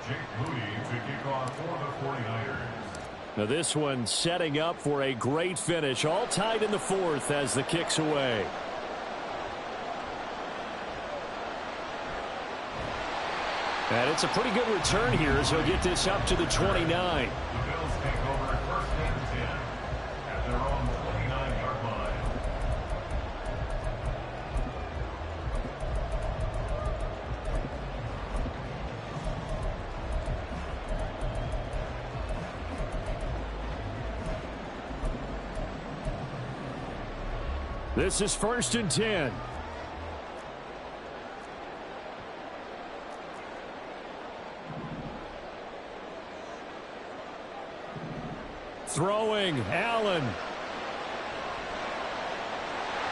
C: Jake Moody to kick off for the 49ers.
A: Now this one setting up for a great finish. All tied in the fourth as the kick's away. And it's a pretty good return here as he'll get this up to the 29.
C: The Bills take over first and 10 at their own 29-yard line.
A: This is first and 10. Throwing, Allen.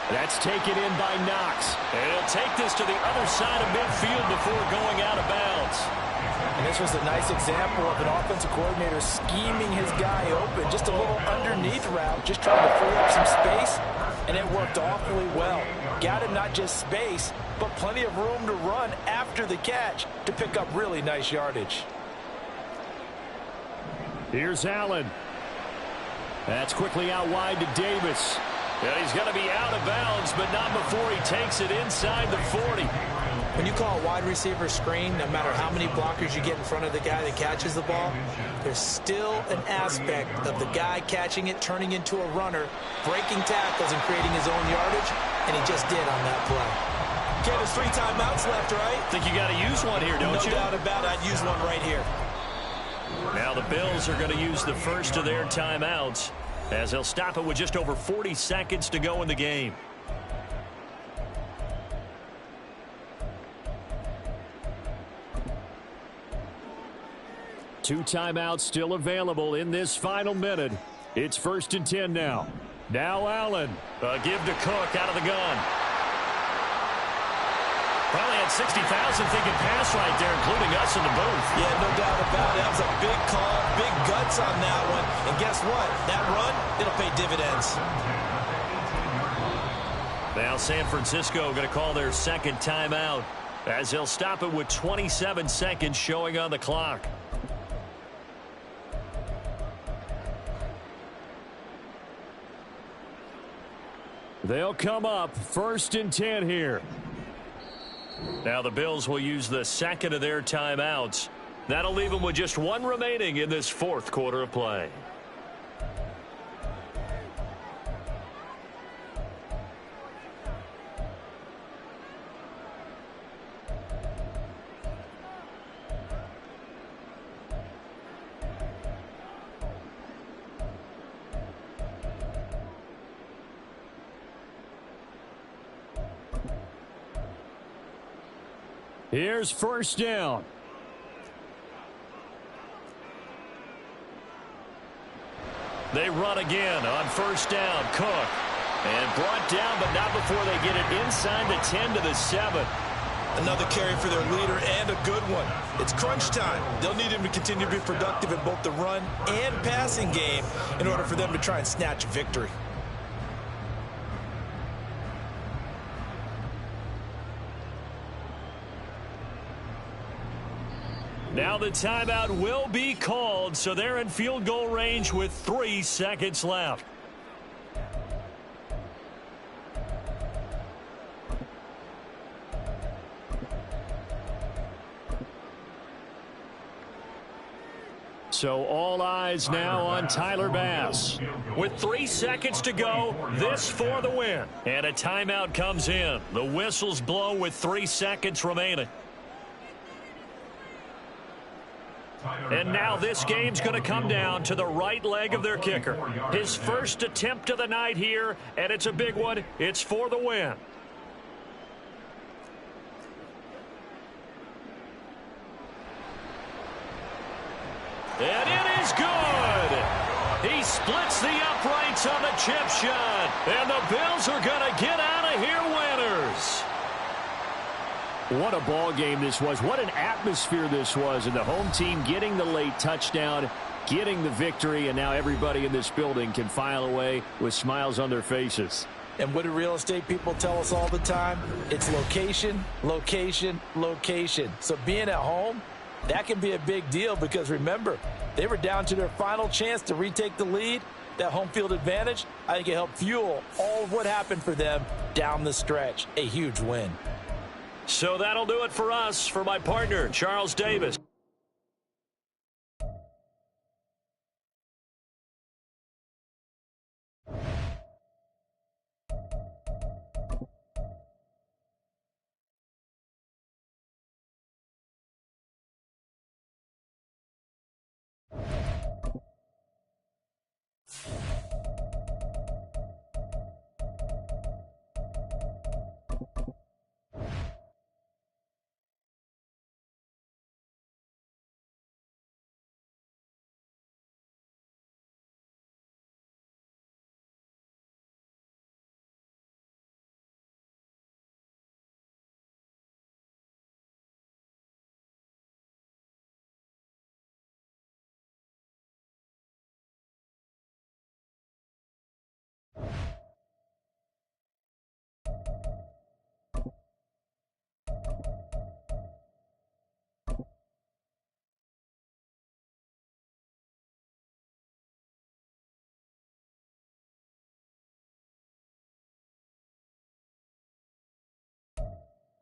A: That's taken in by Knox. And he'll take this to the other side of midfield before going out of bounds.
B: And this was a nice example of an offensive coordinator scheming his guy open. Just a little underneath route, just trying to free up some space. And it worked awfully well. Got him not just space, but plenty of room to run after the catch to pick up really nice yardage.
A: Here's Allen. That's quickly out wide to Davis. Yeah, he's going to be out of bounds, but not before he takes it inside the 40.
D: When you call a wide receiver screen, no matter how many blockers you get in front of the guy that catches the ball, there's still an aspect of the guy catching it, turning into a runner, breaking tackles and creating his own yardage, and he just did on that play. Okay, there's 3 timeouts left, right?
A: Think you got to use one here, don't you?
D: No doubt about it. I'd use one right here.
A: Now the Bills are going to use the first of their timeouts as they'll stop it with just over 40 seconds to go in the game. Two timeouts still available in this final minute. It's first and 10 now. Now Allen. Give to Cook out of the gun. Probably had 60,000 thinking pass right there, including us in the booth.
D: Yeah, no doubt about it. That was a big call, big guts on that one. And guess what? That run, it'll pay dividends.
A: Now San Francisco going to call their second timeout as they'll stop it with 27 seconds showing on the clock. They'll come up first and 10 here. Now the Bills will use the second of their timeouts. That'll leave them with just one remaining in this fourth quarter of play. Here's first down. They run again on first down. Cook. And brought down, but not before they get it inside the 10 to the 7.
D: Another carry for their leader and a good one. It's crunch time. They'll need him to continue to be productive in both the run and passing game in order for them to try and snatch victory.
A: Now the timeout will be called, so they're in field goal range with 3 seconds left. So all eyes now on Tyler Bass. With 3 seconds to go, this for the win. And a timeout comes in. The whistles blow with 3 seconds remaining. And now this game's going to come down to the right leg of their kicker. His first attempt of the night here, and it's a big one. It's for the win. And it is good. He splits the uprights on the chip shot. And the Bills are going to get out of here winners. What a ball game this was. What an atmosphere this was. And the home team getting the late touchdown, getting the victory, and now everybody in this building can file away with smiles on their faces.
B: And what do real estate people tell us all the time? It's location, location, location. So being at home, that can be a big deal because, remember, they were down to their final chance to retake the lead. That home field advantage, I think it helped fuel all of what happened for them down the stretch. A huge win.
A: So that'll do it for us. For my partner, Charles Davis.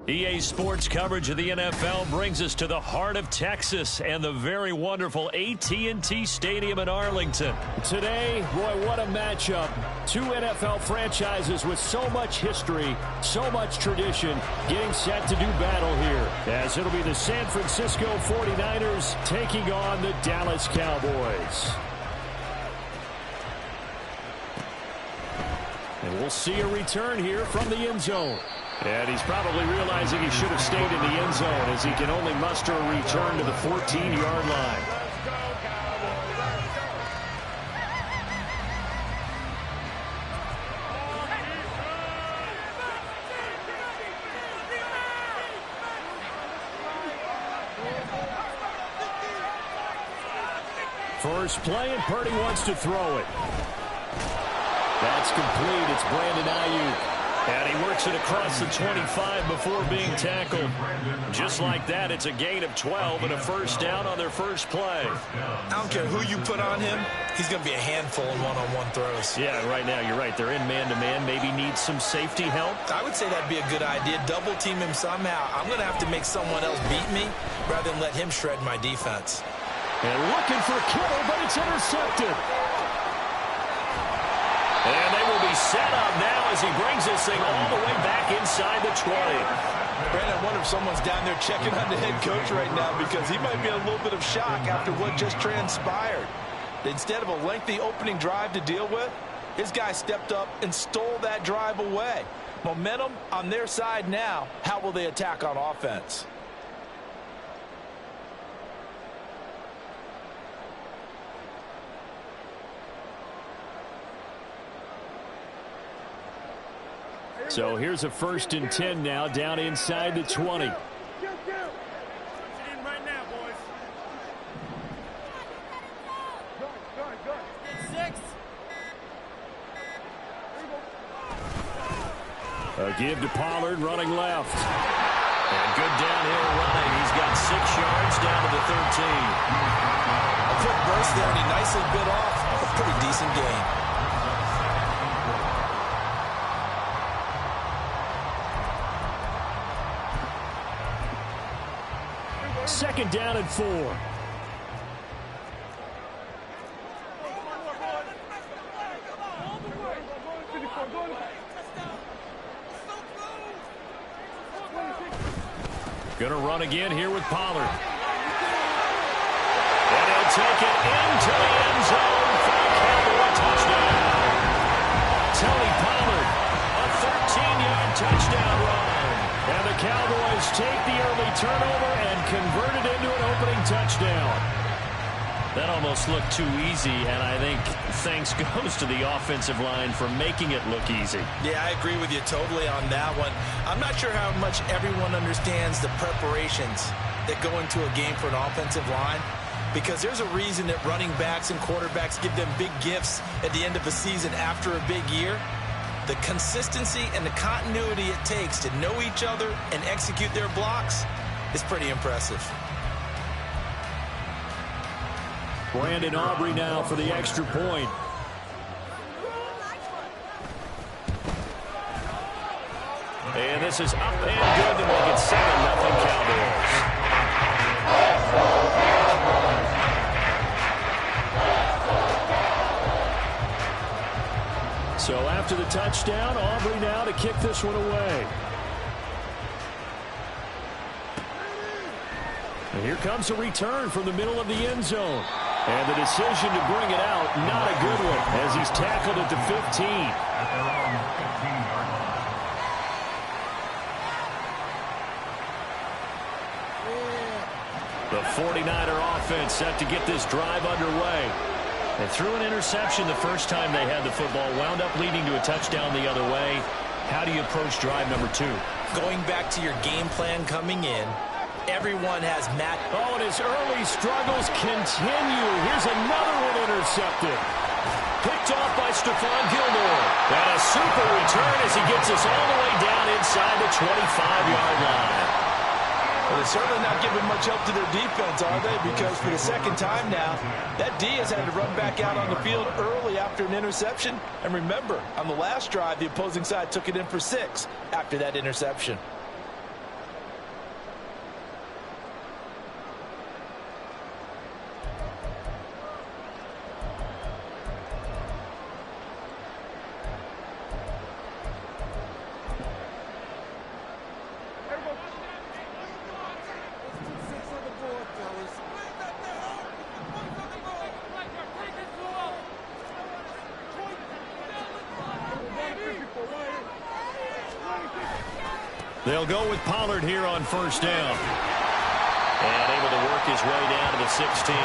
A: EA Sports coverage of the NFL brings us to the heart of Texas and the very wonderful AT&T Stadium in Arlington. Today, boy, what a matchup. Two NFL franchises with so much history, so much tradition, getting set to do battle here, as it'll be the San Francisco 49ers taking on the Dallas Cowboys. And we'll see a return here from the end zone. And he's probably realizing he should have stayed in the end zone as he can only muster a return to the 14-yard line. First play, and Purdy wants to throw it. That's complete. It's Brandon Ayuk. And he works it across the 25 before being tackled. Just like that, it's a gain of 12 and a first down on their first play.
D: I don't care who you put on him, he's going to be a handful in one-on-one throws.
A: Yeah, right now, you're right. They're in man-to-man. Maybe needs some safety help.
D: I would say that'd be a good idea. Double team him somehow. I'm going to have to make someone else beat me rather than let him shred my defense.
A: And looking for Kittle, but it's intercepted. And they will be set up now as he brings this thing all the way back inside the 20.
B: Brandon, I wonder if someone's down there checking on the head coach right now because he might be in a little bit of shock after what just transpired. Instead of a lengthy opening drive to deal with, his guy stepped up and stole that drive away. Momentum on their side now. How will they attack on offense?
A: So here's a 1st and 10 now, down inside the 20. A give to Pollard, running left. And good downhill running. He's got 6 yards down to the 13.
B: A quick burst there, and he nicely bit off a pretty decent gain.
A: Second down and 4. Going to run again here with Pollard. And he'll take it into the end zone for a Cowboy touchdown. Tony Pollard, a 13-yard touchdown run. And the Cowboys take the early turnover and convert it into an opening touchdown. That almost looked too easy, and I think thanks goes to the offensive line for making it look easy.
B: Yeah, I agree with you totally on that one. I'm not sure how much everyone understands the preparations that go into a game for an offensive line, because there's a reason that running backs and quarterbacks give them big gifts at the end of the season after a big year. The consistency and the continuity it takes to know each other and execute their blocks is pretty impressive.
A: Brandon Aubrey now for the extra point. And this is up and good to make it 7-0 Cowboys. So after the touchdown, Aubrey now to kick this one away. And here comes a return from the middle of the end zone. And the decision to bring it out, not a good one, as he's tackled at the 15.
C: At their own 15-yard line.
A: The 49er offense set to get this drive underway. They threw an interception the first time they had the football, wound up leading to a touchdown the other way. How do you approach drive number 2?
B: Going back to your game plan coming in, everyone has
A: Oh, and his early struggles continue. Here's another one intercepted. Picked off by Stephon Gilmore. And a super return as he gets us all the way down inside the 25-yard line.
B: Well, they're certainly not giving much help to their defense, are they? Because for the second time now, that D has had to run back out on the field early after an interception. And remember, on the last drive, the opposing side took it in for 6 after that interception.
A: They'll go with Pollard here on first down. And able to work his way down to the 16.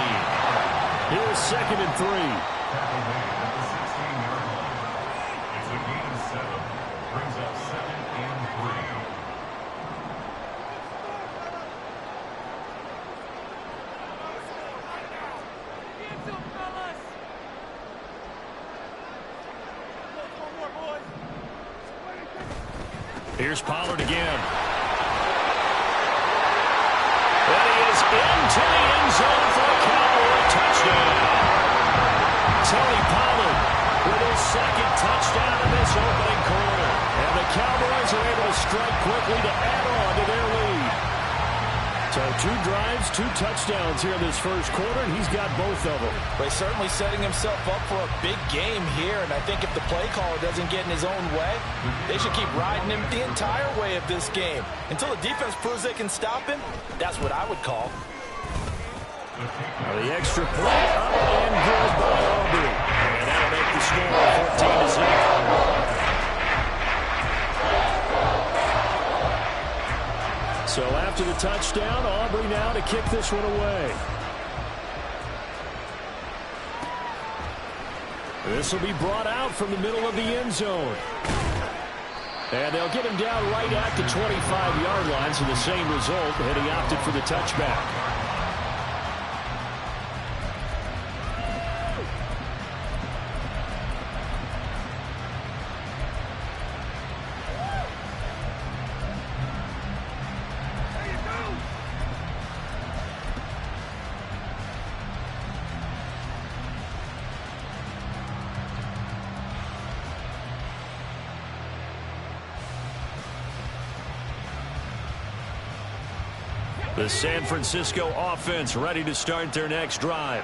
A: Here's 2nd and 3.
C: Tackle made at the 16-yard line. It's a gain of 7. Brings up 2nd and 3.
A: Here's Pollard again. And he is into the end zone for a Cowboy touchdown. Tony Pollard with his 2nd touchdown in this opening quarter. And the Cowboys are able to strike quickly to add on to their lead. So 2 drives, 2 touchdowns here in this first quarter, and he's got both of them.
B: But he's certainly setting himself up for a big game here, and I think if the play caller doesn't get in his own way, they should keep riding him the entire way of this game. Until the defense proves they can stop him, that's what I would call.
A: The extra point up and good by Aubrey. And that'll make the score 14-0. So after the touchdown, Aubrey now to kick this one away. This will be brought out from the middle of the end zone. And they'll get him down right at the 25-yard line, so the same result, and he opted for the touchback. The San Francisco offense ready to start their next drive.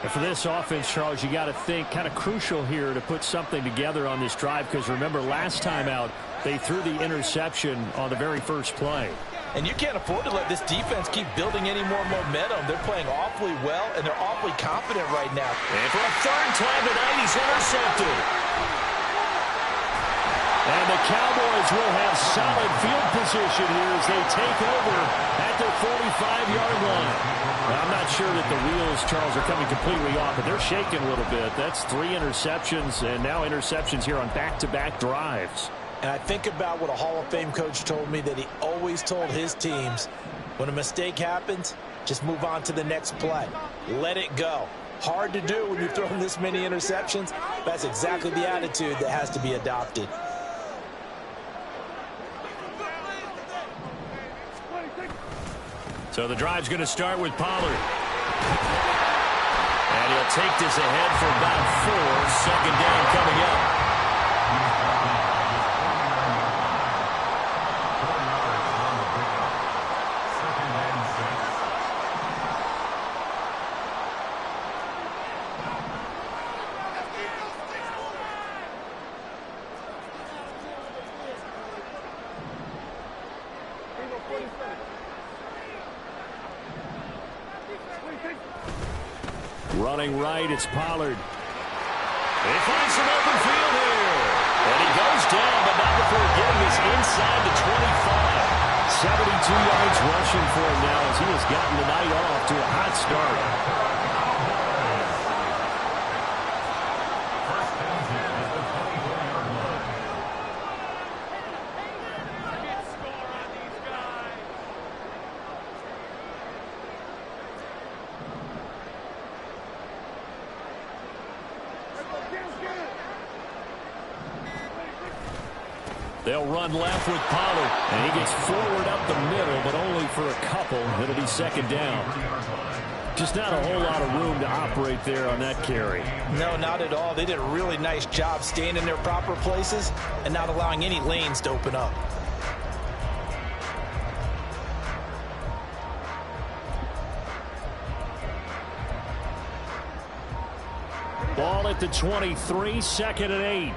A: And for this offense, Charles, you got to think kind of crucial here to put something together on this drive, because remember last time out they threw the interception on the very first play.
B: And you can't afford to let this defense keep building any more momentum. They're playing awfully well, and they're awfully confident right now.
A: And for a third time tonight, he's intercepted. And the Cowboys will have solid field position here as they take over at their 45-yard line. I'm not sure that the wheels, Charles, are coming completely off, but they're shaking a little bit. That's 3 interceptions, and now interceptions here on back-to-back drives.
B: And I think about what a Hall of Fame coach told me, that he always told his teams, when a mistake happens, just move on to the next play. Let it go. Hard to do when you've thrown this many interceptions. That's exactly the attitude that has to be adopted.
A: So the drive's going to start with Pollard. And he'll take this ahead for about 4. Second down coming up. Running right, it's Pollard. They find some open field here. And he goes down, but not before getting this inside the 25. 72 yards rushing for him now as he has gotten the night off to a hot start. They'll run left with Pollard, and he gets forward up the middle, but only for a couple. It'll be second down. Just not a whole lot of room to operate there on that carry.
B: No, not at all. They did a really nice job staying in their proper places and not allowing any lanes to open up.
A: Ball at the 23, second and 8.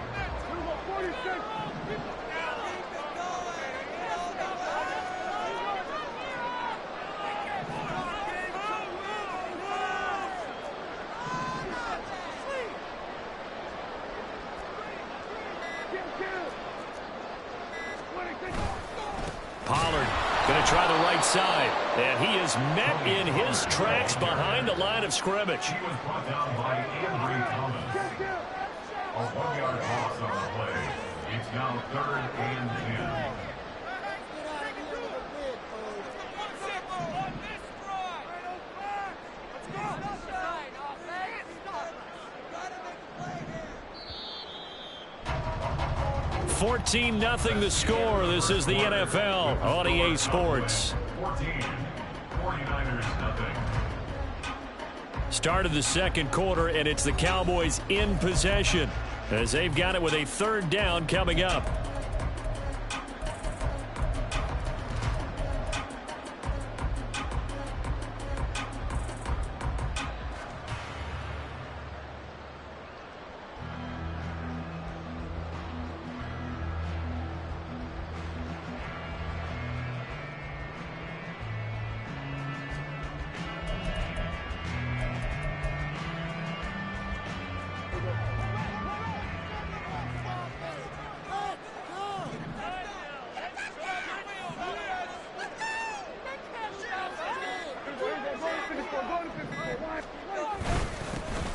A: Pollard going to try the right side, and he is met in his tracks behind the line of scrimmage.
C: He was brought down by Ambry Thomas. A 1-yard loss on the play. It's now 3rd and 10.
A: 14-0 the score. This is the NFL on EA Sports.
C: 14. 49ers nothing.
A: Start of the second quarter, and it's the Cowboys in possession as they've got it with a third down coming up.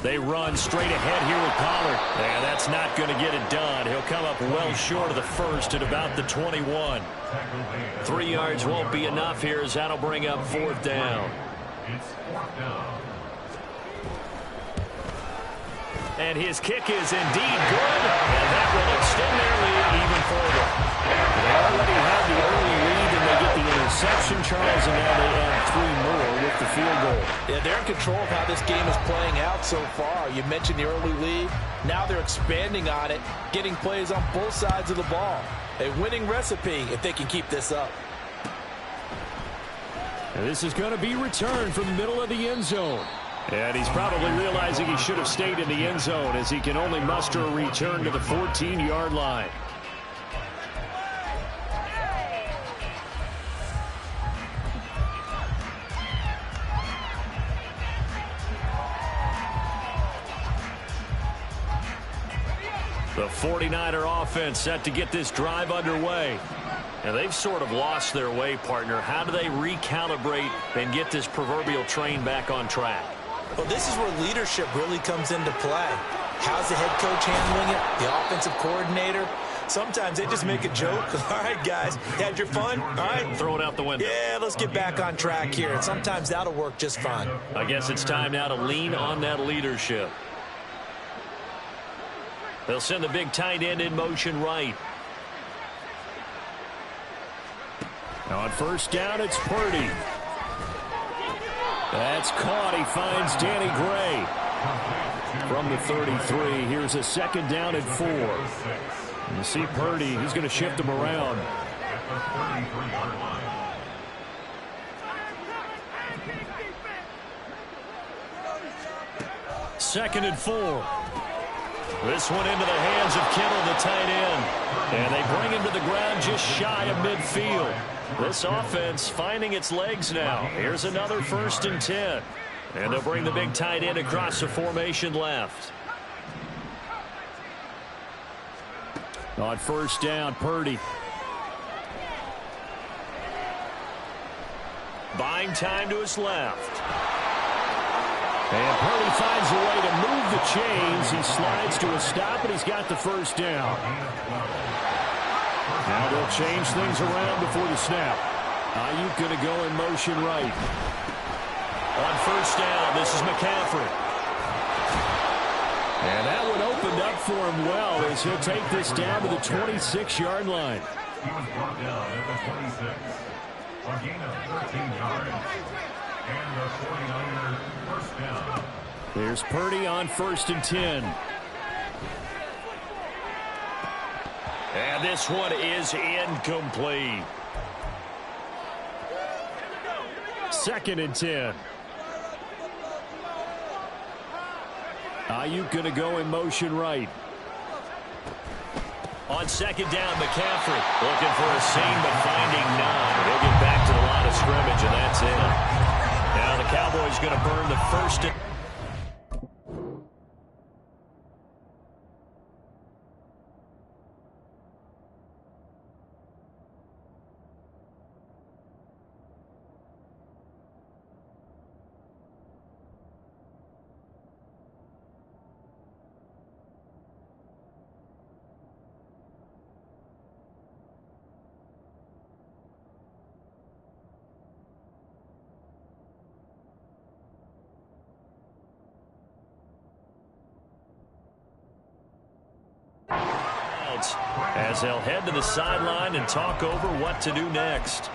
A: They run straight ahead here with Pollard. And that's not going to get it done. He'll come up well short of the first at about the 21. 3 yards won't be enough here as that'll bring up 4th down.
C: It's 4th down.
A: And his kick is indeed good, and that will extend their lead even further. They already have the early lead, and they get the interception, Charles, and now they add 3 more with the field goal.
B: Yeah, they're in control of how this game is playing out so far. You mentioned the early lead. Now they're expanding on it, getting plays on both sides of the ball. A winning recipe if they can keep this up.
A: And this is going to be returned from the middle of the end zone. And he's probably realizing he should have stayed in the end zone as he can only muster a return to the 14-yard line. The 49er offense set to get this drive underway. And they've sort of lost their way, partner. How do they recalibrate and get this proverbial train back on track?
D: Well, this is where leadership really comes into play. How's the head coach handling it? The offensive coordinator? Sometimes they just make a joke. All right, guys, had your fun? All right.
A: Throw it out the window.
D: Yeah, let's get back on track here. And sometimes that'll work just fine.
A: I guess it's time now to lean on that leadership. They'll send the big tight end in motion right. Now on 1st down, it's Purdy. That's caught. He finds Danny Gray. From the 33, here's a 2nd down and 4. You see Purdy, he's going to shift him around. Second and 4. This one into the hands of Kittle, the tight end. And they bring him to the ground just shy of midfield. This offense finding its legs now. Here's another 1st and 10. And they'll bring the big tight end across the formation left. On 1st down, Purdy. Buying time to his left. And Purdy finds a way to move the chains. He slides to a stop, and he's got the 1st down. Now they'll change things around before the snap. Ayuk going to go in motion right. On 1st down, this is McCaffrey. And that one opened up for him well as he'll take this down to the 26-yard line.
C: He was brought down at the 26. A gain of 13 yards. And the 49ers 1st down.
A: There's Purdy on 1st and 10. And this one is incomplete. 2nd and 10. Ayuk going to go in motion right. On 2nd down, McCaffrey looking for a seam but finding none. They'll get back to the line of scrimmage, and that's it. Now the Cowboys going to burn the 1st. As they'll head to the sideline and talk over what to do next.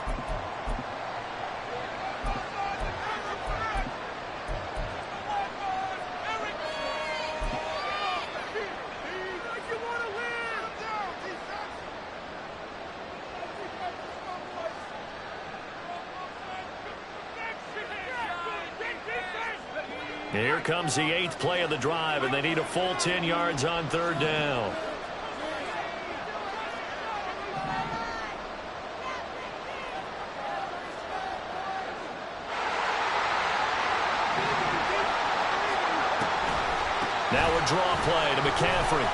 A: Here comes the 8th play of the drive, and they need a full 10 yards on 3rd down. Now a draw play to McCaffrey.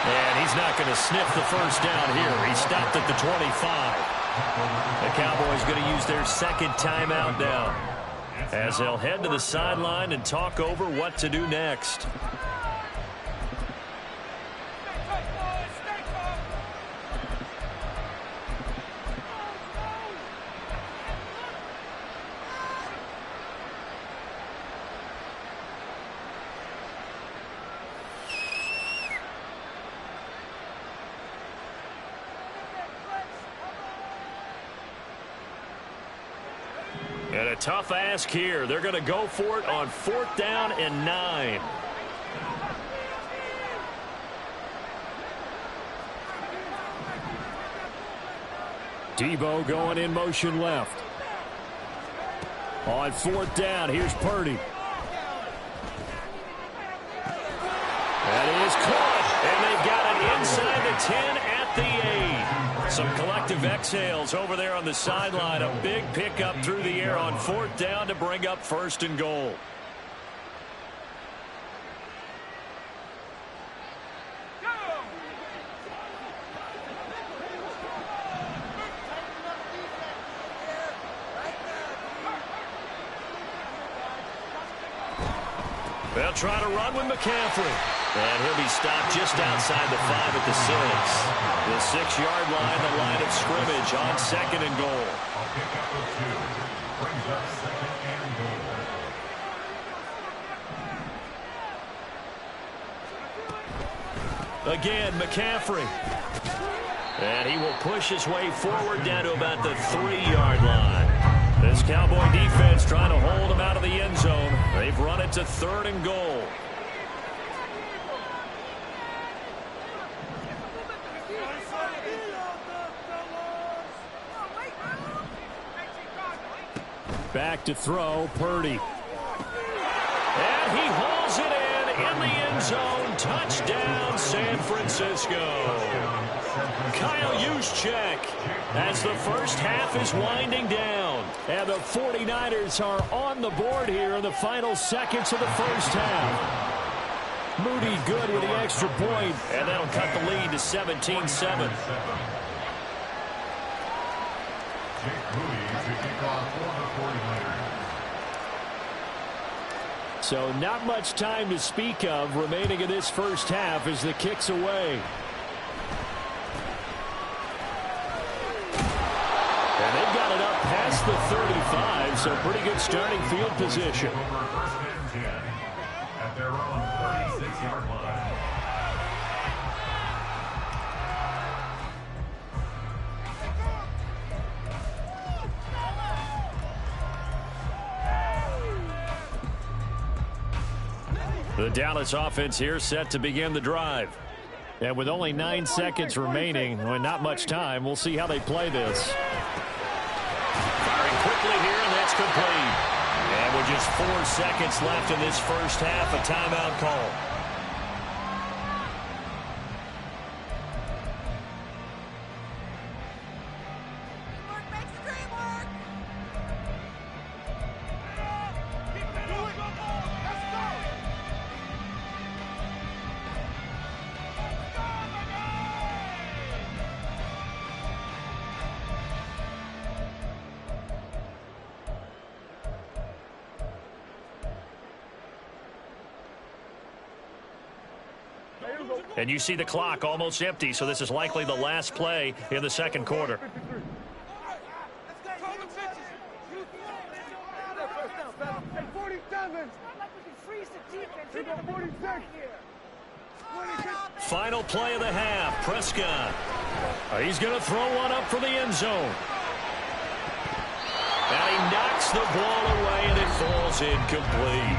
A: And he's not going to sniff the 1st down here. He stopped at the 25. The Cowboys going to use their 2nd timeout now. as they'll head to the sideline and talk over what to do next. And a tough ask here. They're going to go for it on 4th down and 9. Debo going in motion left. On 4th down, here's Purdy. That is caught, and they've got it inside the 10 at the 8. Some collective exhales over there on the sideline. A big pickup through the air on 4th down to bring up 1st and goal. They'll try to run with McCaffrey. And he'll be stopped just outside the 5 at the 6. The 6-yard line, the line of scrimmage on 2nd and goal.
C: A pickup of 2 brings up 2nd and goal.
A: Again, McCaffrey. And he will push his way forward down to about the 3-yard line. This Cowboy defense trying to hold him out of the end zone. They've run it to 3rd and goal. Back to throw, Purdy. And he hauls it in the end zone. Touchdown, San Francisco. Kyle Juszczyk as the first half is winding down. And the 49ers are on the board here in the final seconds of the first half. Moody good with the extra point, and that'll cut the lead to 17-7. So not much time to speak of remaining in this first half as the kick's away. And they've got it up past the 35, so pretty good starting field position.
C: At their own 36-yard line.
A: The Dallas offense here set to begin the drive. And with only 9 seconds remaining, well, not much time, we'll see how they play this. Firing quickly here, and that's complete. And with just 4 seconds left in this first half, a timeout call. And you see the clock almost empty, so this is likely the last play in the second quarter. Final play of the half, Prescott. He's going to throw one up for the end zone. And he knocks the ball away, and it falls incomplete.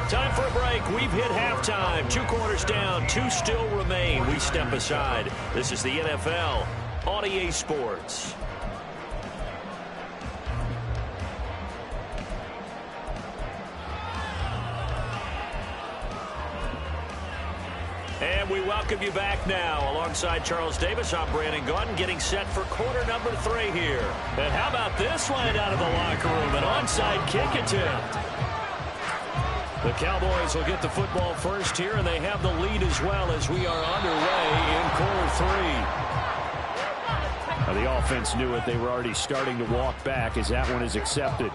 A: Time for a break. We've hit halftime. 2 quarters down. 2 still remain. We step aside. This is the NFL on EA Sports. And we welcome you back now. Alongside Charles Davis, I'm Brandon Gaudin, getting set for quarter number 3 here. And how about this one out of the locker room? An onside kick attempt. The Cowboys will get the football first here, and they have the lead as well as we are underway in quarter 3. Now, the offense knew it. They were already starting to walk back as that one is accepted.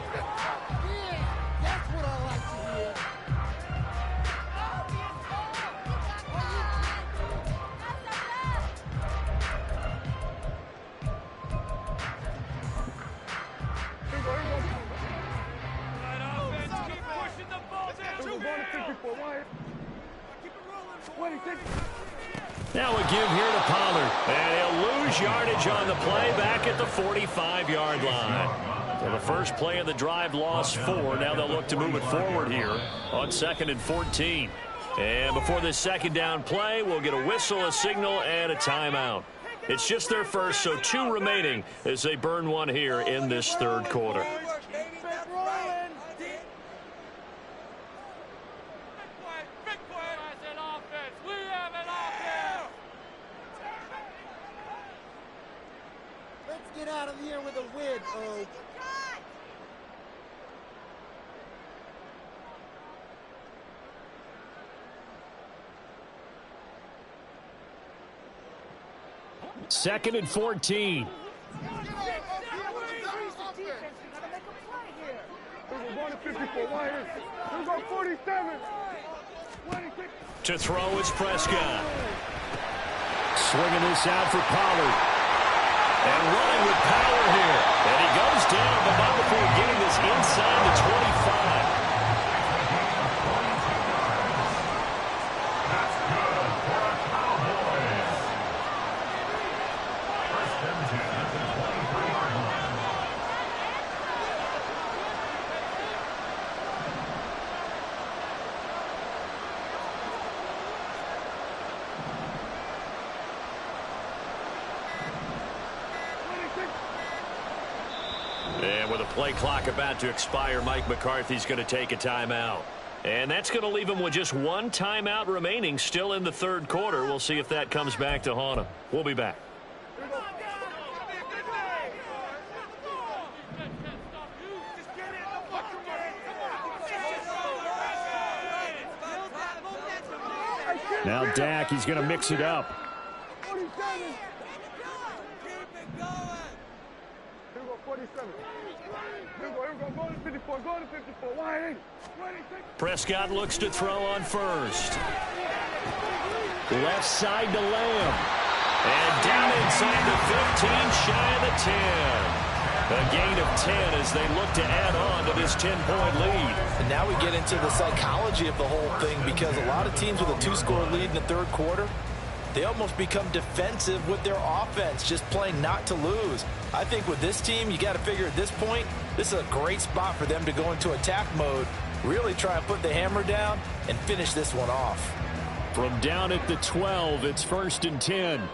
A: Now a give here to Pollard. And he'll lose yardage on the play back at the 45-yard line. So the first play of the drive lost 4. Now they'll look to move it forward here on 2nd and 14. And before this second down play, we'll get a whistle, a signal, and a timeout. It's just their first, so 2 remaining as they burn one here in this third quarter.
E: Get out of here with a win, oh.
A: Second and 14. To throw is Prescott. Swinging this out for Pollard. And running with power here. And he goes down, but not before getting this inside the 25.
C: That's good for a Cowboys. First and 10 at the 23-yard line.
A: And with a play clock about to expire, Mike McCarthy's going to take a timeout. And that's going to leave him with just 1 timeout remaining still in the third quarter. We'll see if that comes back to haunt him. We'll be back. Now Dak, he's going to mix it up. Prescott looks to throw on first. Left side to Lamb. And down inside the 15, shy of the 10. A gain of 10 as they look to add on to this 10-point lead.
B: And now we get into the psychology of the whole thing, because a lot of teams with a 2-score lead in the third quarter, they almost become defensive with their offense, just playing not to lose. I think with this team, you got to figure at this point, this is a great spot for them to go into attack mode, really try and put the hammer down and finish this one off.
A: From down at the 12, it's 1st and 10.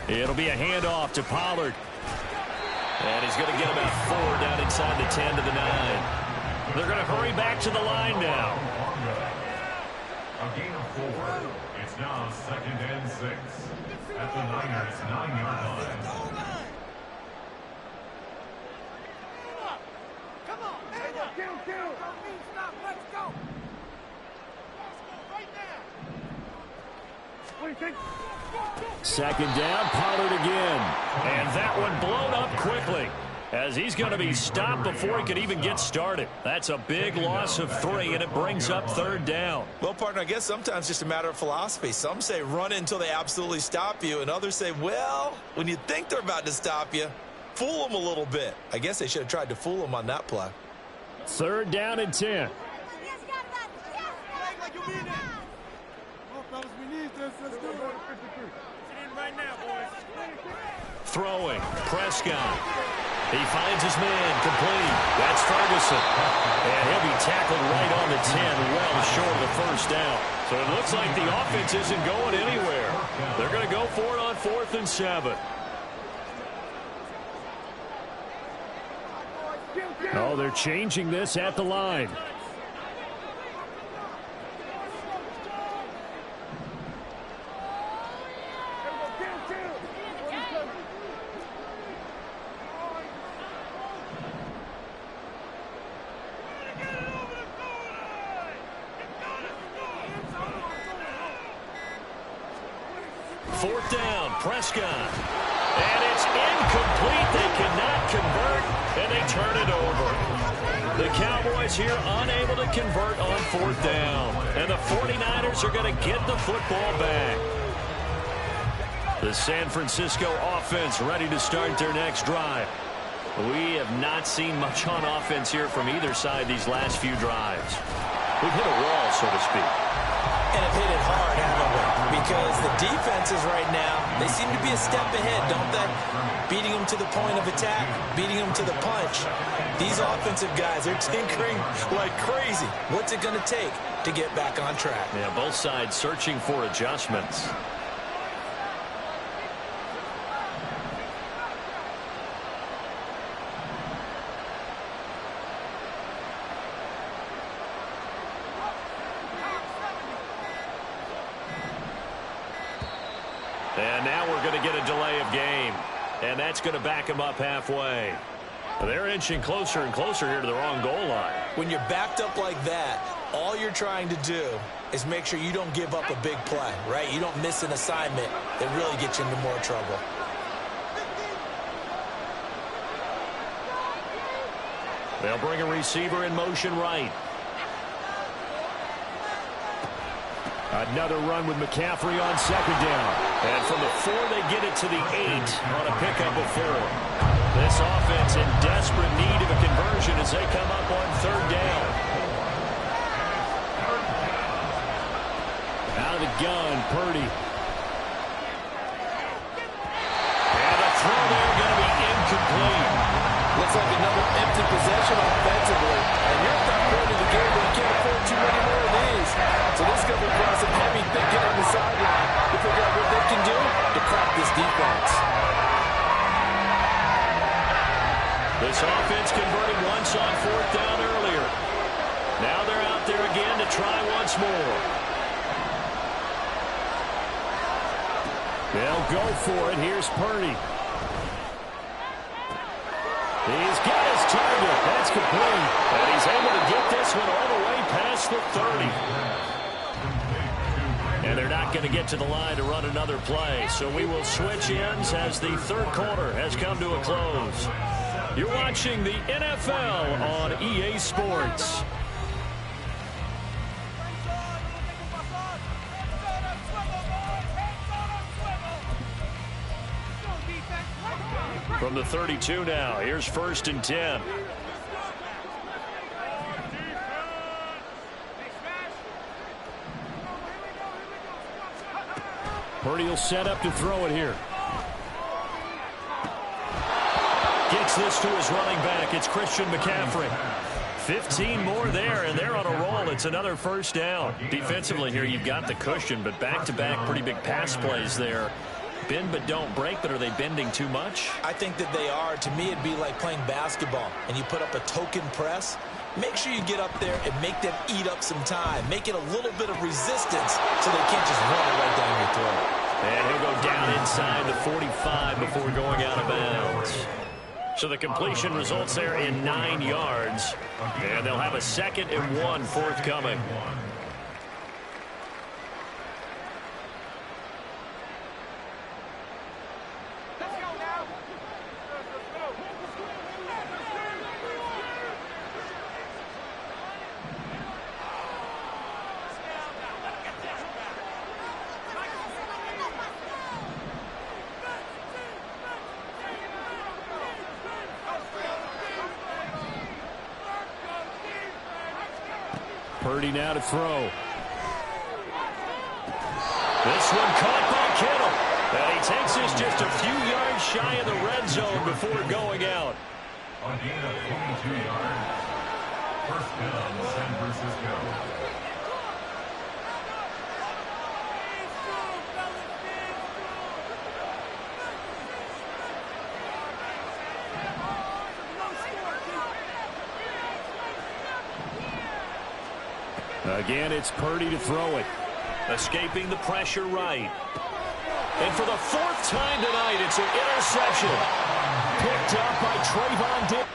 A: It'll be a handoff to Pollard. And he's going to get about 4 down inside the 10 to the 9. They're going to hurry back to the line now.
C: A gain of 4. It's now 2nd and 6 at the Niners' 9-yard line.
E: Come on, kill. Stop, let's go. Right now.
A: 2nd down, Pollard again. And that one blown up quickly as he's going to be stopped before he could even get started. That's a big loss of 3, and it brings up 3rd down.
D: Well, partner, I guess sometimes it's just a matter of philosophy. Some say run until they absolutely stop you, and others say, well, when you think they're about to stop you, fool them a little bit. I guess they should have tried to fool them on that play.
A: 3rd down and 10. Throwing, Prescott. He finds his man, complete. That's Ferguson. And he'll be tackled right on the 10, well short of the 1st down. So it looks like the offense isn't going anywhere. They're going to go for it on 4th and 7. Oh, they're changing this at the line. Fourth down, Prescott. And it's incomplete. They cannot convert, and they turn it over. The Cowboys here unable to convert on 4th down. And the 49ers are going to get the football back. The San Francisco offense ready to start their next drive. We have not seen much on offense here from either side these last few drives. We've hit a wall, so to speak.
D: And have hit it hard, haven't we? Because the defenses right now, they seem to be a step ahead, don't they? Beating them to the point of attack, beating them to the punch. These offensive guys are tinkering like crazy. What's it going to take to get back on track?
A: Yeah, both sides searching for adjustments. And now we're going to get a delay of game. And that's going to back them up halfway. They're inching closer and closer here to the wrong goal line.
D: When you're backed up like that, all you're trying to do is make sure you don't give up a big play, right? You don't miss an assignment that really gets you into more trouble.
A: They'll bring a receiver in motion right. Another run with McCaffrey on second down. And from the 4, they get it to the 8 on a pickup of 4. This offense in desperate need of a conversion as they come up on third down. Out of the gun, Purdy. And a throw there going to be incomplete.
B: Looks like another empty possession offensively. And you're at that point of the game where you can't afford too many more of these. So this is going to require some heavy thinking on the sideline to figure out what they can do to crack this defense.
A: This offense converted once on fourth down earlier. Now they're out there again to try once more. They'll go for it. Here's Purdy. He's got his target. That's complete. And he's able to get this one all the way past the 30. And they're not going to get to the line to run another play. So we will switch ends as the third quarter has come to a close. You're watching the NFL on EA Sports. From the 32 now, here's 1st and 10. Purdy will set up to throw it here. Gets this to his running back. It's Christian McCaffrey. 15 more there, and they're on a roll. It's another first down. Defensively here, you've got the cushion, but back-to-back pretty big pass plays there. Bend but don't break, but are they bending too much?
D: I think that they are. To me, it'd be like playing basketball, and you put up a token press. Make sure you get up there and make them eat up some time. Make it a little bit of resistance so they can't just run it right down your throat.
A: And he'll go down inside the 45 before going out of bounds. So the completion results there in 9 yards. And they'll have a 2nd and 1 forthcoming. Purdy now to throw. This one caught by Kittle. And he takes this just a few yards shy of the red zone before going out.
C: A gain of 22 yards. First down, San Francisco.
A: Again, it's Purdy to throw it. Escaping the pressure right. And for the 4th time tonight, it's an interception. Picked up by Trayvon Diggs.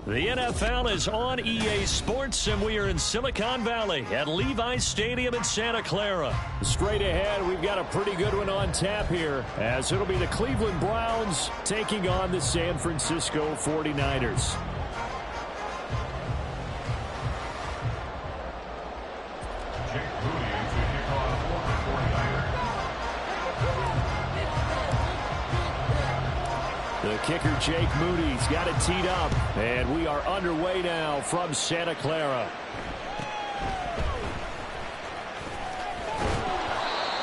A: The NFL is on EA Sports, and we are in Silicon Valley at Levi's Stadium in Santa Clara. Straight ahead, we've got a pretty good one on tap here, as it'll be the Cleveland Browns taking on the San Francisco 49ers. The kicker, Jake Moody's got it teed up, and we are underway now from Santa Clara.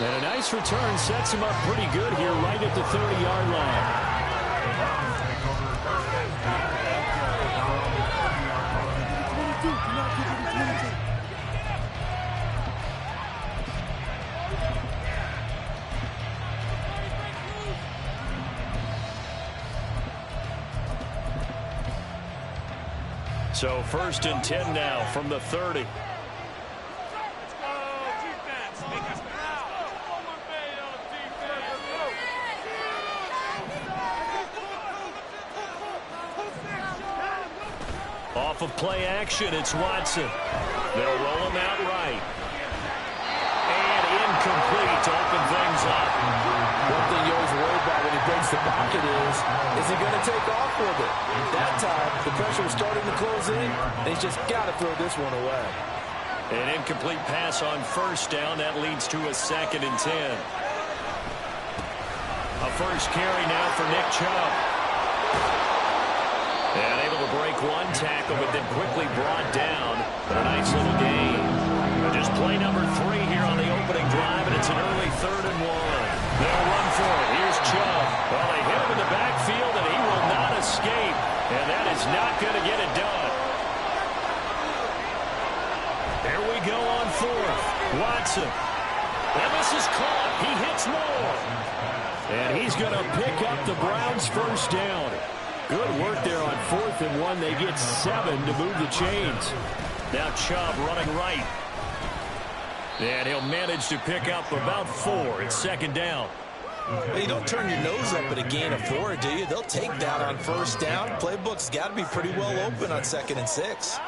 A: And a nice return sets him up pretty good here right at the 30-yard line. So 1st and 10 now from the 30. Off of play action, it's Watson. They'll roll him out right. And incomplete to open things up.
B: One thing you always worry about when he breaks the pocket is he going to take off with it? That time, the pressure was starting to close in, and he's just got to throw this one away.
A: An incomplete pass on 1st down. That leads to a 2nd and 10. A first carry now for Nick Chubb. And able to break one tackle, but then quickly brought down. But a nice little gain. Just play number 3 here on the opening drive, and it's an early 3rd and 1. They'll run for it. Here's Chubb. Well, they hit him in the backfield, and he will not escape. And that is not going to get it done. There we go on 4th. Watson. And this is caught. He hits Moore. And he's going to pick up the Browns' 1st down. Good work there on 4th and 1. They get 7 to move the chains. Now Chubb running right. And he'll manage to pick up about 4. It's 2nd down.
B: Well, you don't turn your nose up at a gain of 4, do you? They'll take that on 1st down. Playbook's got to be pretty well open on 2nd and 6.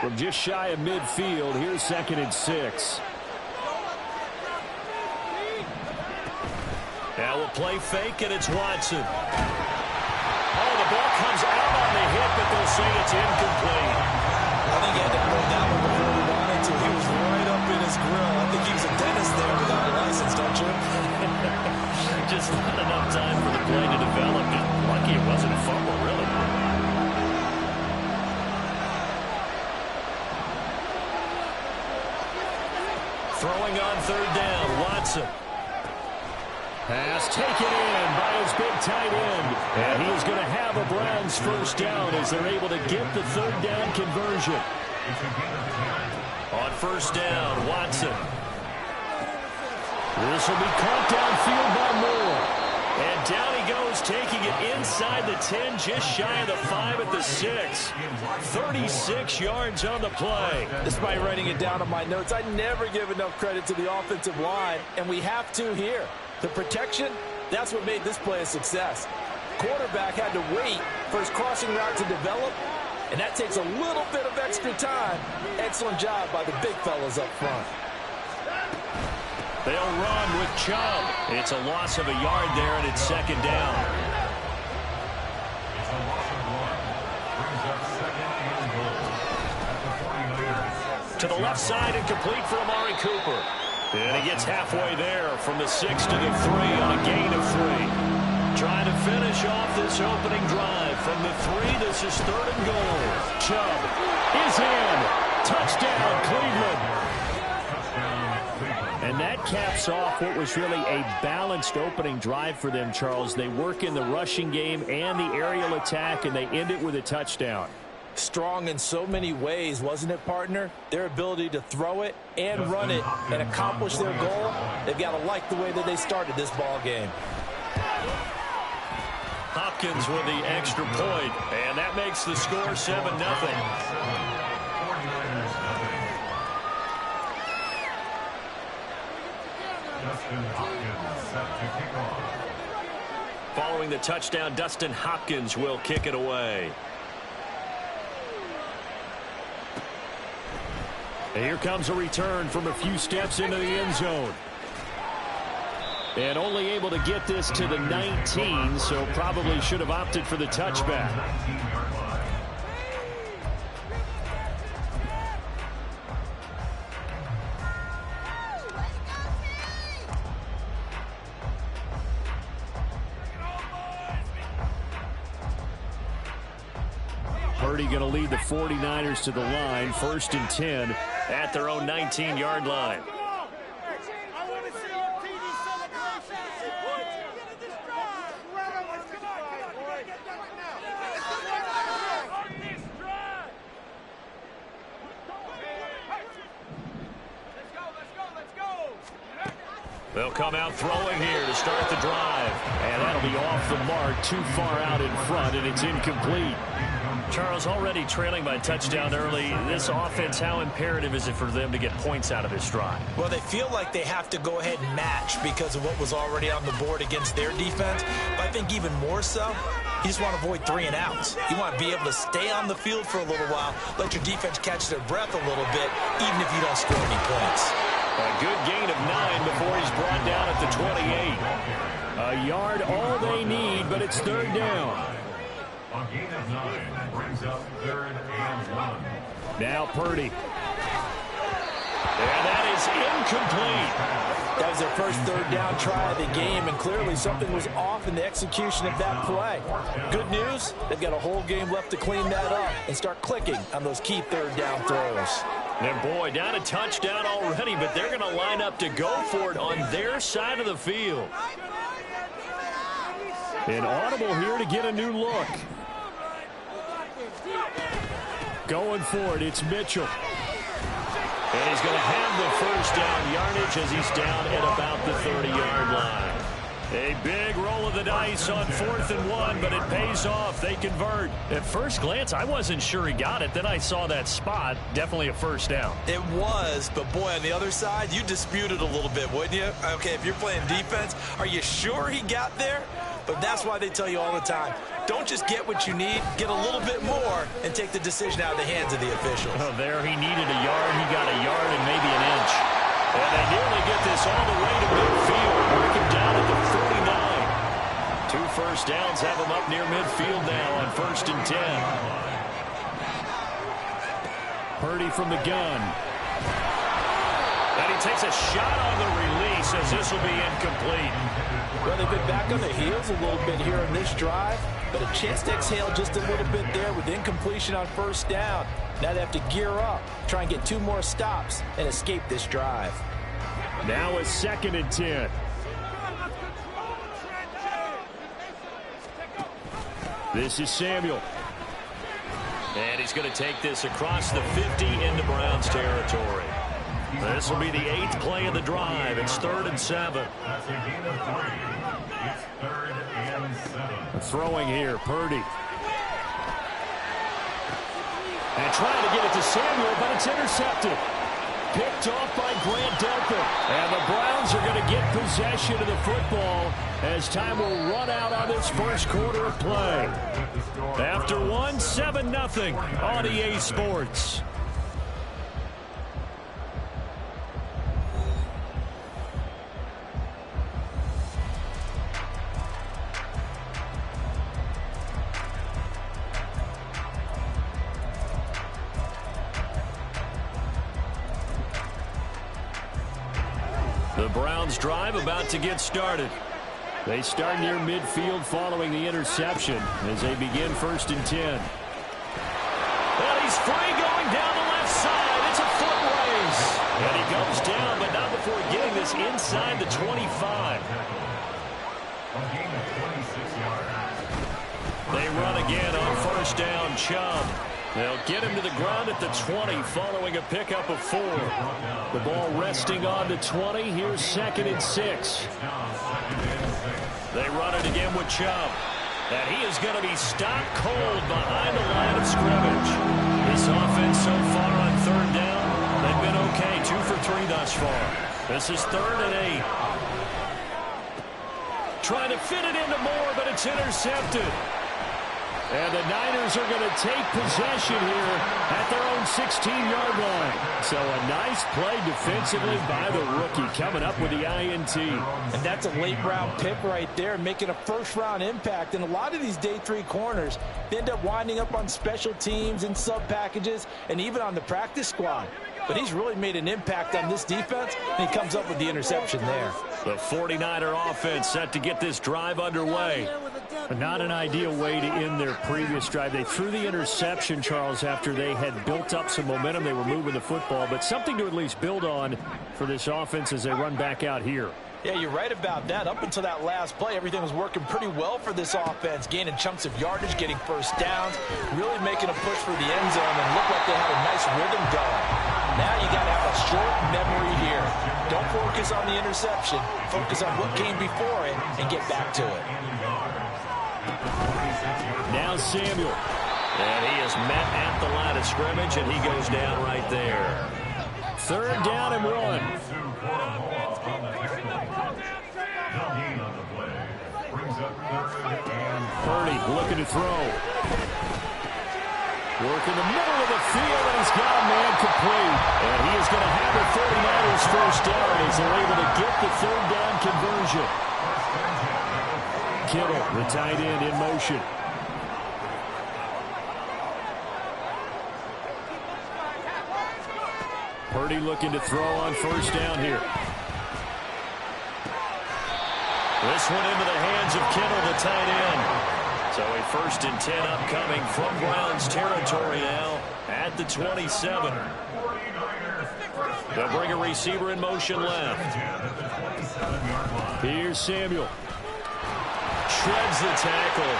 A: From just shy of midfield, here's 2nd and 6. Now we'll play fake, and it's Watson. Oh, the ball comes out on the hit, but they'll say it's incomplete.
B: I think he had to blow that one before he wanted to. He was right up in his grill. I think he was a dentist there without a license, don't you?
A: Just not enough time for the play to develop. Lucky it wasn't a fumble, really. Throwing on 3rd down, Watson. Pass taken in by his big tight end. And he is going to have a Browns 1st down as they're able to get the 3rd down conversion. On 1st down, Watson. This will be caught downfield by Moore. And down he goes, taking it inside the 10, just shy of the 5 at the 6. 36 yards on the play.
B: Despite writing it down on my notes, I never give enough credit to the offensive line, and we have to here. The protection, that's what made this play a success. Quarterback had to wait for his crossing route to develop, and that takes a little bit of extra time. Excellent job by the big fellas up front.
A: They'll run with Chubb. It's a loss of a yard there, and it's 2nd down.
C: It's a loss of 1. Brings up 2nd and goal at the 49ers.
A: To the left side and complete for Amari Cooper. And he gets halfway there from the 6 to the 3 on a gain of 3. Trying to finish off this opening drive. From the 3, this is 3rd and goal. Chubb is in. Touchdown, Cleveland. And that caps off what was really a balanced opening drive for them, Charles. They work in the rushing game and the aerial attack, and they end it with a touchdown.
B: Strong in so many ways, wasn't it, partner? Their ability to throw it and run it and accomplish their goal, they've got to like the way that they started this ball game.
A: Hopkins with the extra point, and that makes the score 7-0.
C: Justin Hopkins set to kick off.
A: Following the touchdown, Dustin Hopkins will kick it away. And here comes a return from a few steps into the end zone. And only able to get this to the 19, so probably should have opted for the touchback. Purdy going to lead the 49ers to the line, 1st and 10 at their own 19-yard line. They'll come out throwing here to start the drive. And that'll be off the mark, too far out in front, and it's incomplete. Charles, already trailing by touchdown early. This offense, how imperative is it for them to get points out of this drive?
D: Well, they feel like they have to go ahead and match because of what was already on the board against their defense. But I think even more so, you just want to avoid 3 and outs. You want to be able to stay on the field for a little while, let your defense catch their breath a little bit, even if you don't score any points.
A: A good gain of 9 before he's brought down at the 28. A yard all they need, but it's 3rd down.
C: A gain of 9 brings up 3rd and 1.
A: Now Purdy. And that is incomplete.
B: That was their first 3rd down try of the game, and clearly something was off in the execution of that play. Good news, they've got a whole game left to clean that up and start clicking on those key 3rd down throws.
A: And boy, down a touchdown already, but they're going to line up to go for it on their side of the field. An audible here to get a new look. Going for it, it's Mitchell. And he's going to have the 1st down yardage as he's down at about the 30-yard line. A big roll of the dice on 4th and 1, but it pays off. They convert. At first glance, I wasn't sure he got it. Then I saw that spot. Definitely a 1st down.
D: It was, but boy, on the other side, you disputed a little bit, wouldn't you? Okay, if you're playing defense, are you sure he got there? But that's why they tell you all the time, don't just get what you need, get a little bit more, and take the decision out of the hands of the officials.
A: Oh, there he needed a yard. He got a yard and maybe an inch. And they nearly get this all the way to midfield. Working down at the 49. 2 first downs have him up near midfield now on 1st and 10. Purdy from the gun. And he takes a shot on the release as this will be incomplete.
B: Well, they've been back on the heels a little bit here in this drive, but a chance to exhale just a little bit there with incompletion on 1st down. Now they have to gear up, try and get 2 more stops, and escape this drive.
A: Now a 2nd and 10. This is Samuel. And he's going to take this across the 50 into Browns territory. This will be the 8th play of the drive. It's 3rd and 7.
C: That's a gain of 3. It's 3rd and 7.
A: Throwing here, Purdy. And trying to get it to Samuel, but it's intercepted. Picked off by Grant Delpit. And the Browns are going to get possession of the football as time will run out on this 1st quarter of play. After 1, 7-0 on EA Sports. The Browns drive about to get started. They start near midfield following the interception as they begin 1st and 10. And he's free going down the left side. It's a foot race. And he goes down, but not before getting this inside the 25.
C: A gain of 26 yards.
A: They run again on 1st down, Chubb. They'll get him to the ground at the 20 following a pickup of 4. The ball resting on the 20. Here's 2nd and 6. They run it again with Chubb. And he is going to be stopped cold behind the line of scrimmage. This offense so far on 3rd down, they've been okay. 2 for 3 thus far. This is 3rd and 8. trying to fit it into Moore, but it's intercepted. And the Niners are going to take possession here at their own 16-yard line. So a nice play defensively by the rookie, coming up with the INT.
B: And that's a late-round pick right there, making a first-round impact. And a lot of these day 3 corners, they end up winding up on special teams and sub-packages and even on the practice squad. But he's really made an impact on this defense, and he comes up with the interception there.
A: The 49er offense set to get this drive underway. But not an ideal way to end their previous drive. They threw the interception, Charles, after they had built up some momentum. They were moving the football, but something to at least build on for this offense as they run back out here.
B: Yeah, you're right about that. Up until that last play, everything was working pretty well for this offense, gaining chunks of yardage, getting first downs, really making a push for the end zone, and looked like they had a nice rhythm going. Now you got to have a short memory here. Don't focus on the interception. Focus on what came before it and get back to it.
A: Now Samuel. And he is met at the line of scrimmage, and he goes down right there. 3rd down and 1. Purdy looking to throw. Work in the middle of the field, and he's got a man complete. And he is going to have the 49ers first down as they're able to get the 3rd down conversion. Kittle, the tight end, in motion. Purdy looking to throw on first down here. This one into the hands of Kittle, the tight end. So a 1st and 10 upcoming from Browns territory now at the 27. They'll bring a receiver in motion left. Here's Samuel. Shreds the tackle.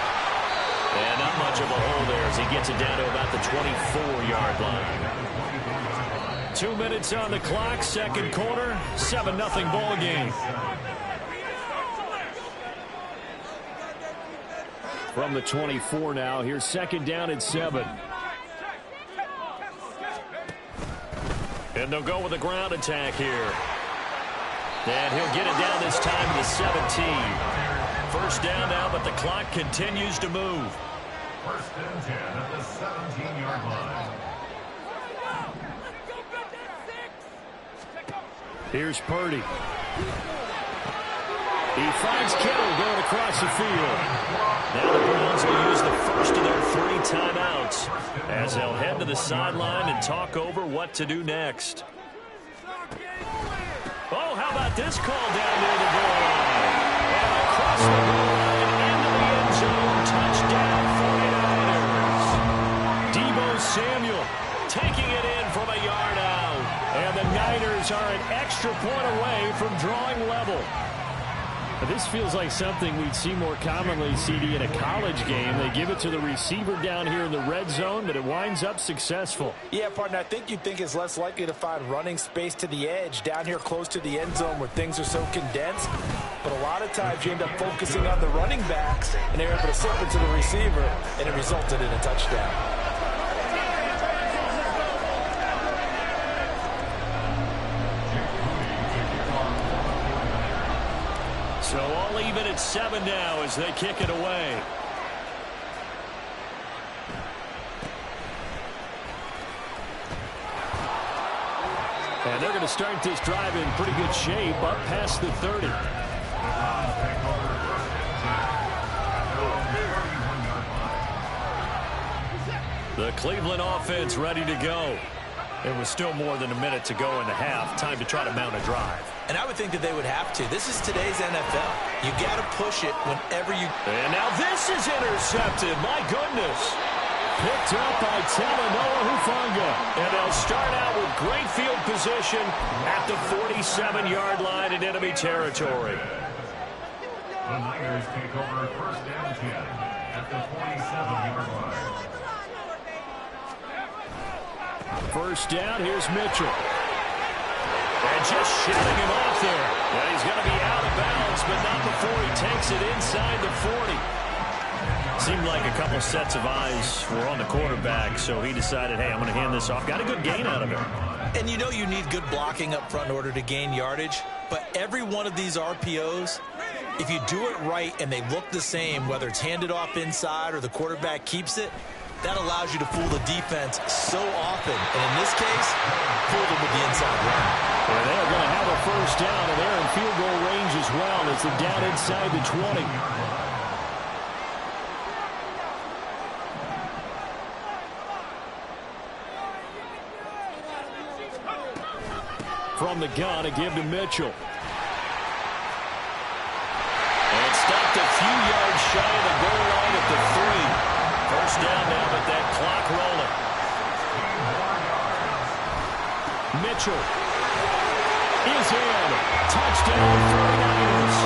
A: And not much of a hole there as he gets it down to about the 24-yard line. 2 minutes on the clock, 2nd quarter, 7-0 ball game. From the 24 now, here's 2nd down and 7. And they'll go with a ground attack here. And he'll get it down this time to the 17. 1st down now, but the clock continues to move.
C: 1st and 10 at the 17-yard line.
A: Here's Purdy. He finds Kittle going across the field. Now the Browns will use the first of their 3 timeouts as they'll head to the sideline and talk over what to do next. Oh, how about this call down near the goal line? And across the goal line into the end zone. Touchdown 49ers. Deebo Samuel taking it in from a yard out. And the Niners are an extra point away from drawing level. This feels like something we'd see more commonly, CD, in a college game. They give it to the receiver down here in the red zone, but it winds up successful.
B: Yeah, partner, I think you'd think it's less likely to find running space to the edge down here close to the end zone where things are so condensed. But a lot of times you end up focusing on the running backs, and they're able to slip it to the receiver, and it resulted in a touchdown.
A: So all even at 7 now as they kick it away. And they're going to start this drive in pretty good shape up past the 30. The Cleveland offense ready to go. There was still more than a minute to go in the half. Time to try to mount a drive.
B: And I would think that they would have to. This is today's NFL. You got to push it whenever you...
A: And now this is intercepted. My goodness. Picked up by Talanoa Hufanga. And they'll start out with great field position at the 47-yard line in enemy territory.
C: The Niners take over 1st and 10 at the 47-yard line.
A: 1st down, here's Mitchell. And just shutting him off there. And he's going to be out of bounds, but not before he takes it inside the 40. Seemed like a couple sets of eyes were on the quarterback, so he decided, hey, I'm going to hand this off. Got a good gain out of it.
B: And you know you need good blocking up front in order to gain yardage, but every one of these RPOs
D: If you do it right and they look the same, whether it's handed off inside or the quarterback keeps it, that allows you to fool the defense so often. And in this case, fool them with the inside run.
A: And they're going to have a first down, and they're in field goal range as well as they're down inside the 20. From the gun, a give to Mitchell. And stopped a few yards shy of the goal line at the 3. First down now with that clock rolling. Mitchell is in. Touchdown 49ers.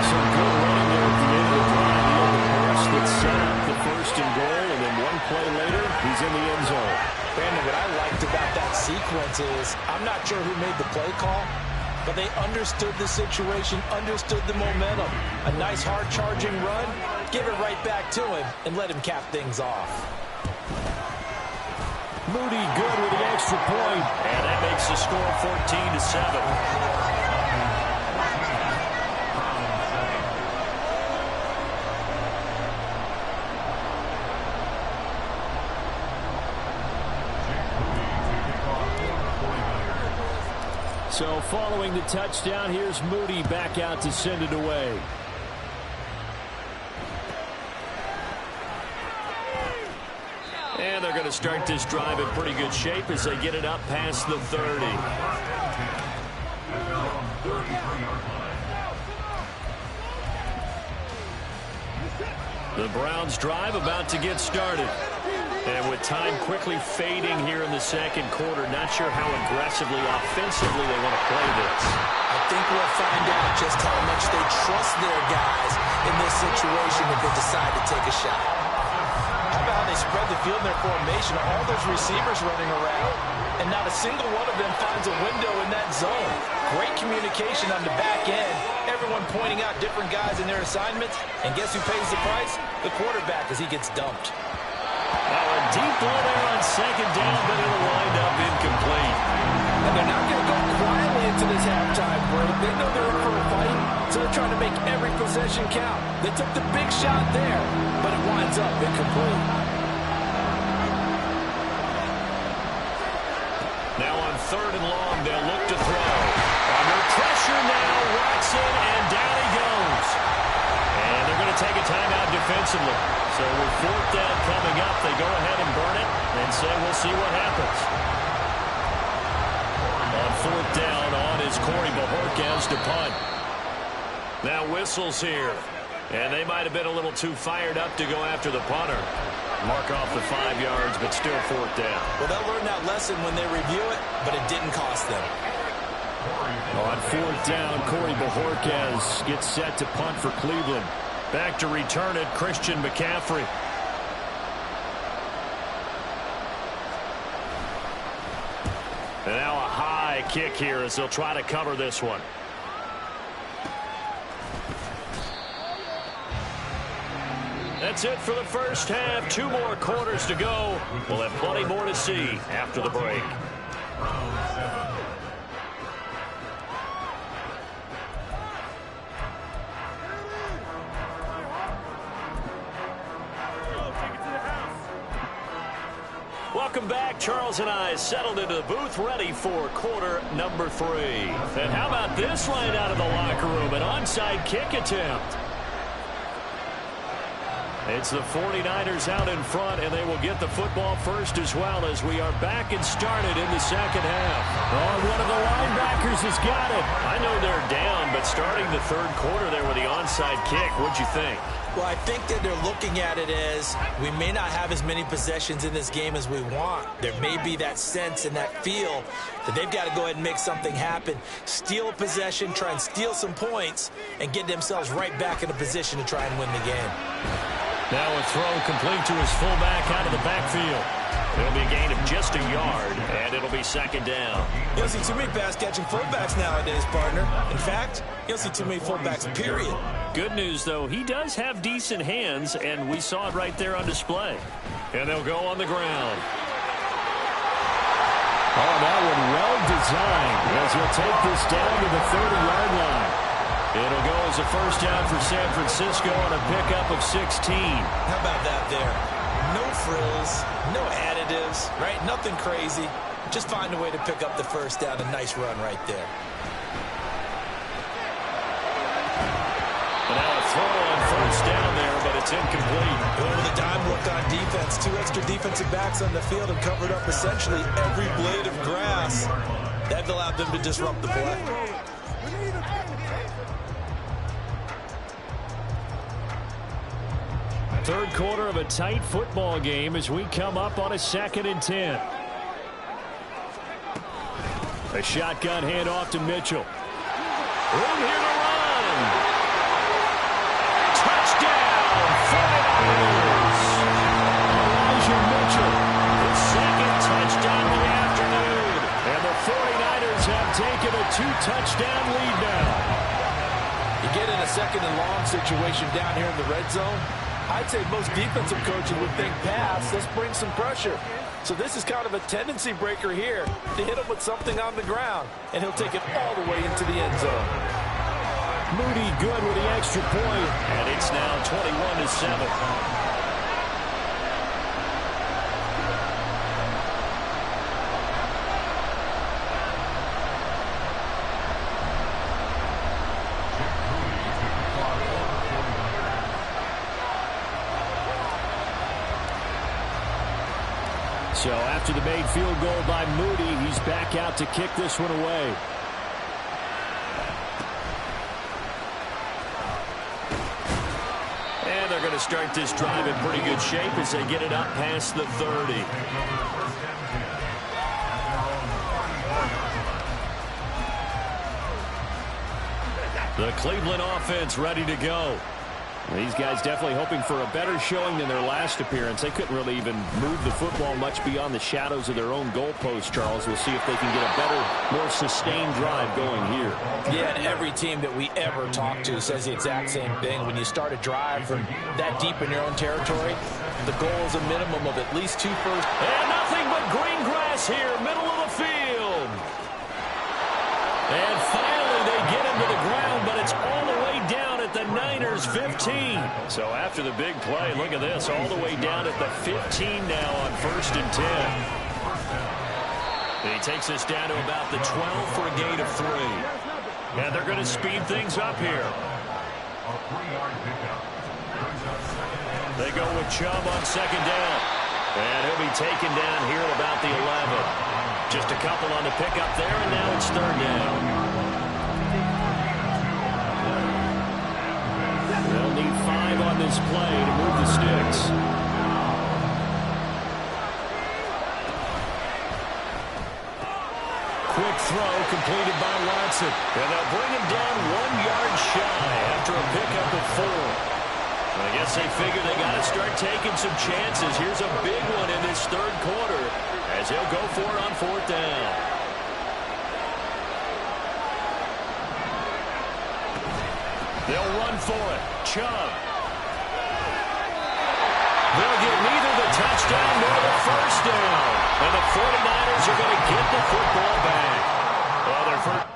A: Some good running there at the end of the drive. The open pass that set up the first and goal, and then one play later, he's in the end zone.
B: Brandon, what I liked about that sequence is I'm not sure who made the play call, but they understood the situation, understood the momentum. A nice hard-charging run, give it right back to him, and let him cap things off.
A: Moody good with the extra point, and that makes the score 14-7. So following the touchdown, here's Moody back out to send it away. And they're going to start this drive in pretty good shape as they get it up past the 30. The Browns drive about to get started. And with time quickly fading here in the second quarter, not sure how aggressively, offensively they want to play this.
B: I think we'll find out just how much they trust their guys in this situation if they decide to take a shot. How about they spread the field in their formation, all those receivers running around, and not a single one of them finds a window in that zone. Great communication on the back end. Everyone pointing out different guys in their assignments, and guess who pays the price? The quarterback as he gets dumped.
A: Now a deep ball there on second down, but it'll wind up incomplete.
B: And they're not going to go quietly into this halftime break. They know they're in for a fight, so they're trying to make every possession count. They took the big shot there, but it winds up incomplete.
A: Now on third and long, they'll look to throw. Under pressure now, Watson, and down he goes. And they're going to take a timeout defensively. So with fourth down coming up, they go ahead and burn it and say we'll see what happens. On fourth down, on is Corey Bojorquez to punt. Now whistles here. And they might have been a little too fired up to go after the punter. Mark off the 5 yards, but still fourth down.
B: Well, they'll learn that lesson when they review it, but it didn't cost them.
A: On fourth down, Corey Bojorquez gets set to punt for Cleveland. Back to return it, Christian McCaffrey. And now a high kick here as they'll try to cover this one. That's it for the first half. 2 more quarters to go. We'll have plenty more to see after the break. Welcome back. Charles and I settled into the booth ready for quarter number 3. And how about this line out of the locker room? An onside kick attempt. It's the 49ers out in front, and they will get the football first as well as we are back and started in the second half. Oh, one of the linebackers has got it. I know they're down, but starting the third quarter there with the onside kick, what'd you think?
B: Well, I think that they're looking at it as we may not have as many possessions in this game as we want. There may be that sense and that feel that they've got to go ahead and make something happen, steal a possession, try and steal some points, and get themselves right back in a position to try and win the game.
A: Now a throw complete to his fullback out of the backfield. It'll be a gain of just a yard, and it'll be second down.
B: You don't see too many pass-catching fullbacks nowadays, partner. In fact, you don't see too many fullbacks, period.
A: Good news, though, he does have decent hands, and we saw it right there on display. And they'll go on the ground. Oh, that one well designed as he'll take this down to the 30-yard line. It'll go as a first down for San Francisco on a pickup of 16.
D: How about that there? No frills, no additives, right? Nothing crazy. Just find a way to pick up the first down. A nice run right there.
A: And now a throw on first down there, but it's incomplete.
D: Over the dime look on defense. 2 extra defensive backs on the field and covered up essentially every blade of grass. That allowed them to disrupt the play.
A: Third quarter of a tight football game as we come up on a 2nd and 10. A shotgun handoff to Mitchell. Room here to run. Touchdown, 49ers. Elijah Mitchell, his 2nd touchdown of the afternoon. And the 49ers have taken a 2-touchdown lead now.
B: You get in a 2nd and long situation down here in the red zone. I'd say most defensive coaches would think pass, let's bring some pressure. So this is kind of a tendency breaker here to hit him with something on the ground, and he'll take it all the way into the end zone.
A: Moody good with the extra point, and it's now 21-7. So after the made field goal by Moody, he's back out to kick this one away. And they're going to start this drive in pretty good shape as they get it up past the 30. The Cleveland offense ready to go. These guys definitely hoping for a better showing than their last appearance. They couldn't really even move the football much beyond the shadows of their own goalpost, Charles. We'll see if they can get a better, more sustained drive going here.
B: Yeah, and every team that we ever talk to says the exact same thing. When you start a drive from that deep in your own territory, the goal is a minimum of at least 2 first.
A: And nothing but green grass here, middle of the field. And finally they get him to the ground, but it's all the way down at the Niners' 15. So after the big play, look at this, all the way down at the 15 now on 1st and 10. He takes us down to about the 12 for a gain of 3. And they're going to speed things up here. They go with Chubb on 2nd down. And he'll be taken down here at about the 11. Just a couple on the pickup there, and now it's 3rd down. They'll need 5 on this play to move the sticks. Quick throw completed by Watson. And they'll bring him down 1 yard shy after a pickup of 4. I guess they figure they got to start taking some chances. Here's a big one in this 3rd quarter as he'll go for it on 4th down. They'll run for it. Chubb. They'll get neither the touchdown nor the 1st down. And the 49ers are going to get the football back. Well, their first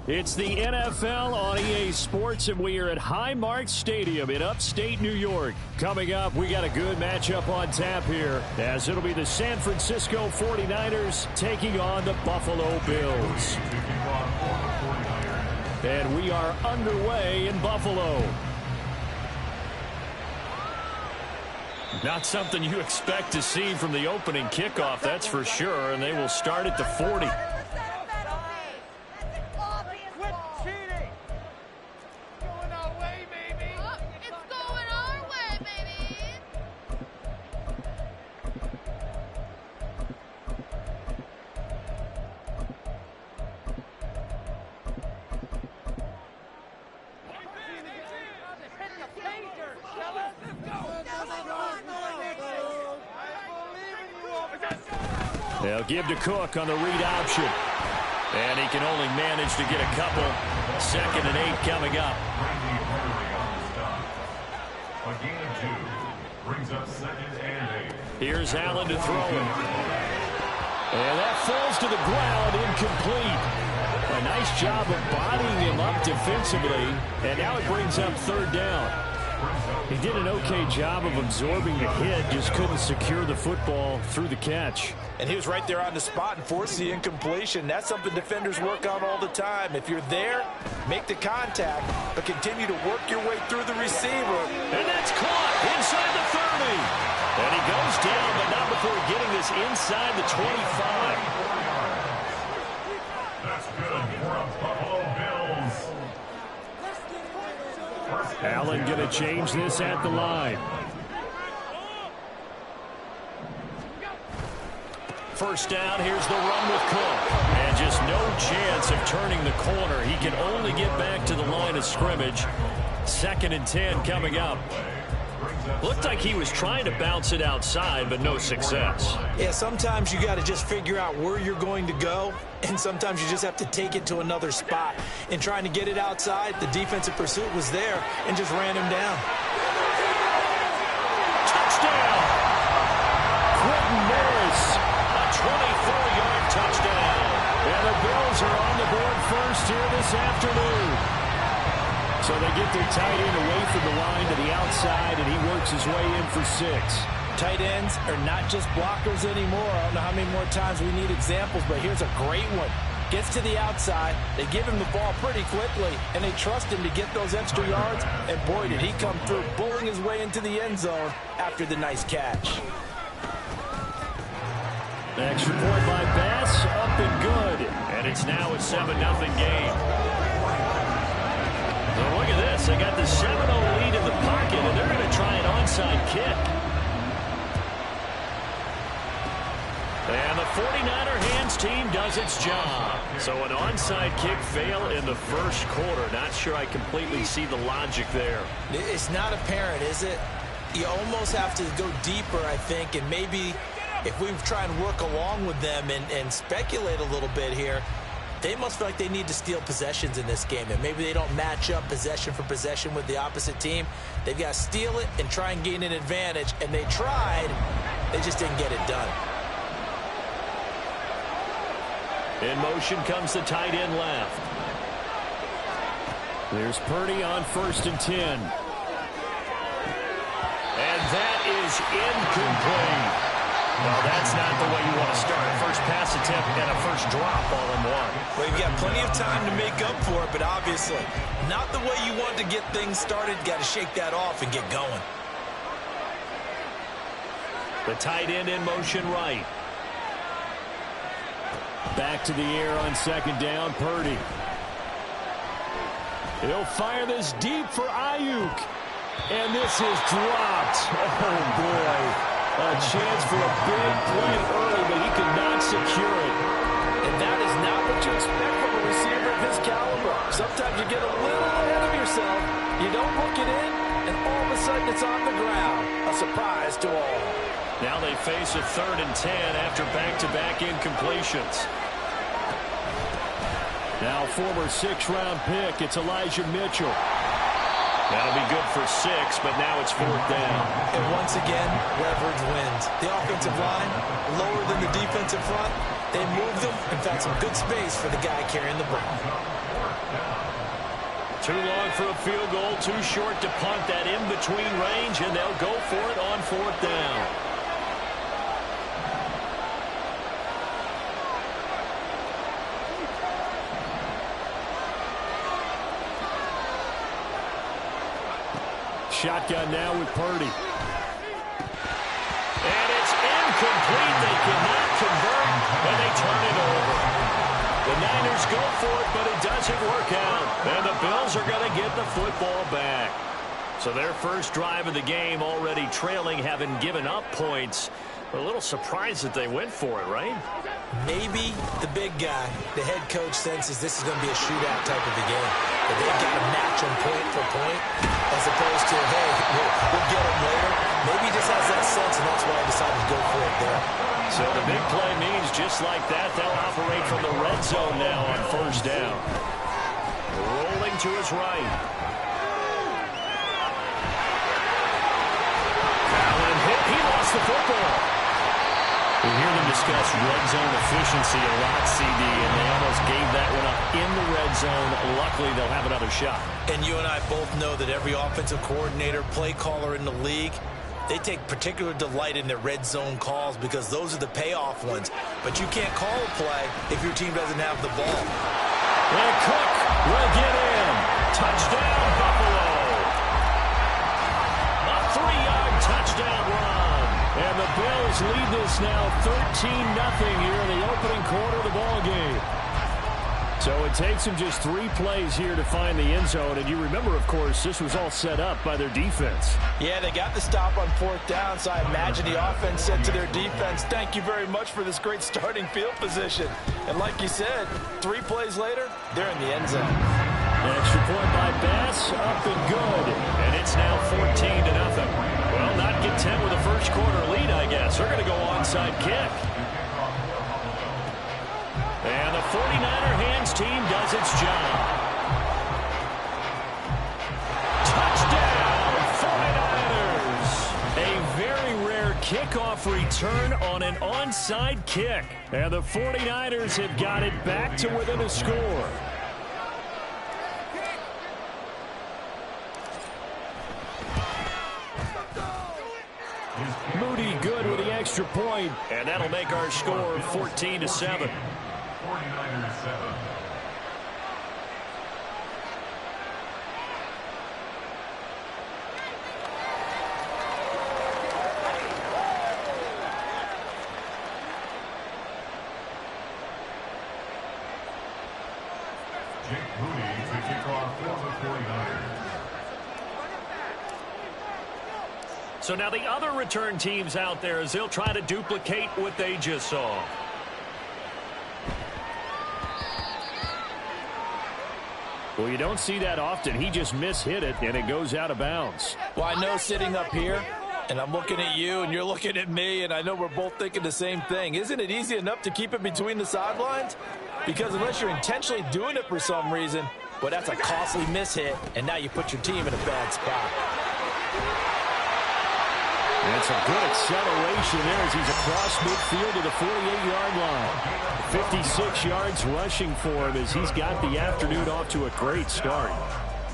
A: It's the NFL on EA Sports, and we are at Highmark Stadium in upstate New York. Coming up, we got a good matchup on tap here, as it'll be the San Francisco 49ers taking on the Buffalo Bills. And we are underway in Buffalo. Not something you expect to see from the opening kickoff, that's for sure, and they will start at the 40. They'll give to Cook on the read option. And he can only manage to get a couple. 2nd and 8 coming up.
C: A gain of 2 brings up 2nd and 8.
A: Here's Allen to throw it. And that falls to the ground, incomplete. A nice job of bodying him up defensively. And now it brings up 3rd down. He did an okay job of absorbing the hit, just couldn't secure the football through the catch.
B: And he was right there on the spot and forced the incompletion. That's something defenders work on all the time. If you're there, make the contact, but continue to work your way through the receiver.
A: And that's caught inside the 30. And he goes down, but not before getting this inside the 25.
C: That's good for a Buffalo Bills.
A: Allen going to change this at the line. First down, here's the run with Cook. And just no chance of turning the corner. He can only get back to the line of scrimmage. 2nd and 10 coming up. Looked like he was trying to bounce it outside, but no success.
B: Yeah, sometimes you got to just figure out where you're going to go, and sometimes you just have to take it to another spot. In trying to get it outside, the defensive pursuit was there and just ran him down.
A: Touchdown! Quentin Morris, a 24-yard touchdown. And the Bills are on the board first here this afternoon. So they get their tight end away from the line to the outside, and he works his way in for 6.
B: Tight ends are not just blockers anymore. I don't know how many more times we need examples, but here's a great one. Gets to the outside, they give him the ball pretty quickly, and they trust him to get those extra yards, and boy, did he come through, bulling his way into the end zone after the nice catch.
A: The extra point by Bass, up and good. And it's now a 7-0 game. Now look at this. They got the 7-0 lead in the pocket, and they're going to try an onside kick. And the 49er hands team does its job. So an onside kick fail in the first quarter. Not sure I completely see the logic there.
B: It's not apparent, is it? You almost have to go deeper, I think, and maybe if we try and work along with them and speculate a little bit here, they must feel like they need to steal possessions in this game, and maybe they don't match up possession for possession with the opposite team. They've got to steal it and try and gain an advantage, and they tried. They just didn't get it done.
A: In motion comes the tight end left. There's Purdy on 1st and 10. And that is incomplete. Well, that's not the way you want to start. First pass attempt and a first drop all in one.
B: Well, you've got plenty of time to make up for it, but obviously not the way you want to get things started. Got to shake that off and get going.
A: The tight end in motion right. Back to the air on 2nd down, Purdy. He'll fire this deep for Ayuk. And this is dropped. Oh, boy. A chance for a big play early, but he could not secure it.
B: And that is not what you expect from a receiver of his caliber. Sometimes you get a little ahead of yourself, you don't look it in, and all of a sudden it's on the ground. A surprise to all.
A: Now they face a 3rd and 10 after back-to-back incompletions. Now former 6th-round pick, it's Elijah Mitchell. That'll be good for 6, but now it's 4th down.
B: And once again, leverage wins. The offensive line, lower than the defensive front. They moved them and found some good space for the guy carrying the ball.
C: down.
A: Too long for a field goal, too short to punt that in-between range, and they'll go for it on 4th down. Shotgun now with Purdy. And it's incomplete. They cannot convert, and they turn it over. The Niners go for it, but it doesn't work out. And the Bills are going to get the football back. So their first drive of the game already trailing, having given up points. We're a little surprised that they went for it, right?
D: Maybe the big guy, the head coach, senses this is going to be a shootout type of a game. That they've got to match them point for point, as opposed to, hey, we'll get them later. Maybe he just has that sense, and that's why he decided to go for it there.
A: So the big play means just like that, they'll operate from the red zone now on 1st down. Rolling to his right. Allen hit. He lost the football. We hear them discuss red zone efficiency a lot, CD, and they almost gave that one up in the red zone. Luckily, they'll have another shot.
D: And you and I both know that every offensive coordinator, play caller in the league, they take particular delight in their red zone calls because those are the payoff ones. But you can't call a play if your team doesn't have the ball.
A: And Cook will get in. Touchdown, Buffalo. A 3-yard touchdown run. And the Bills lead this now 13-0 here in the opening quarter of the ball game. So it takes them just 3 plays here to find the end zone. And you remember, of course, this was all set up by their defense.
B: Yeah, they got the stop on 4th down, so I imagine the offense said to their defense, thank you very much for this great starting field position. And like you said, 3 plays later, they're in the end zone.
A: An extra point by Bass, up and good. And it's now 14-0. Well, not content with a first quarter lead, I guess. They're going to go onside kick. And the 49er hands team does its job. Touchdown, 49ers! A very rare kickoff return on an onside kick. And the 49ers have got it back to within a score. Moody good with the extra point, and that'll make our score 14-7.
C: 49ers 7. Jake Moody to kick off for the 49ers.
A: So now the other return teams out there as they'll try to duplicate what they just saw. Well, you don't see that often. He just mishit it, and it goes out of bounds.
B: Well, I know sitting up here, and I'm looking at you, and you're looking at me, and I know we're both thinking the same thing. Isn't it easy enough to keep it between the sidelines? Because unless you're intentionally doing it for some reason, well, that's a costly mishit, and now you put your team in a bad spot.
A: And it's a good acceleration there as he's across midfield to the 48-yard line. 56 yards rushing for him as he's got the afternoon off to a great start.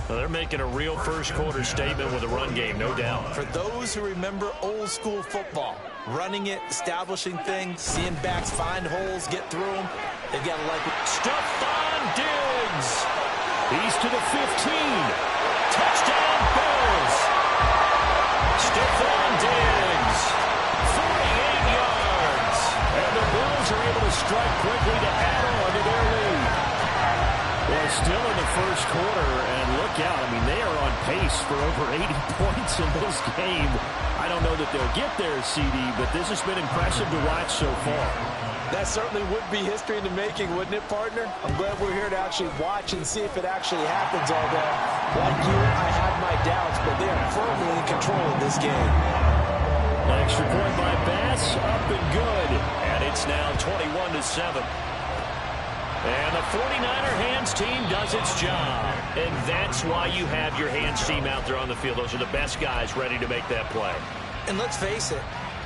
A: Well, they're making a real first-quarter statement with a run game, no doubt.
B: For those who remember old-school football, running it, establishing things, seeing backs find holes, get through them, they've got to like it.
A: Stephon Diggs. He's to the 15. Touchdown, Bills. Stephon Diggs, 48 yards. And the Bills are able to strike quickly to add on to their lead. Well, still in the first quarter, and look out. I mean, they are on pace for over 80 points in this game. I don't know that they'll get there, CD, but this has been impressive to watch so far.
B: That certainly would be history in the making, wouldn't it, partner? I'm glad we're here to actually watch and see if it actually happens, although, like you, I have my doubts, but they are firmly in control of this game.
A: Extra point by Bass, up and good. And it's now 21-7. And the 49er hands team does its job. And that's why you have your hands team out there on the field. Those are the best guys ready to make that play.
D: And let's face it,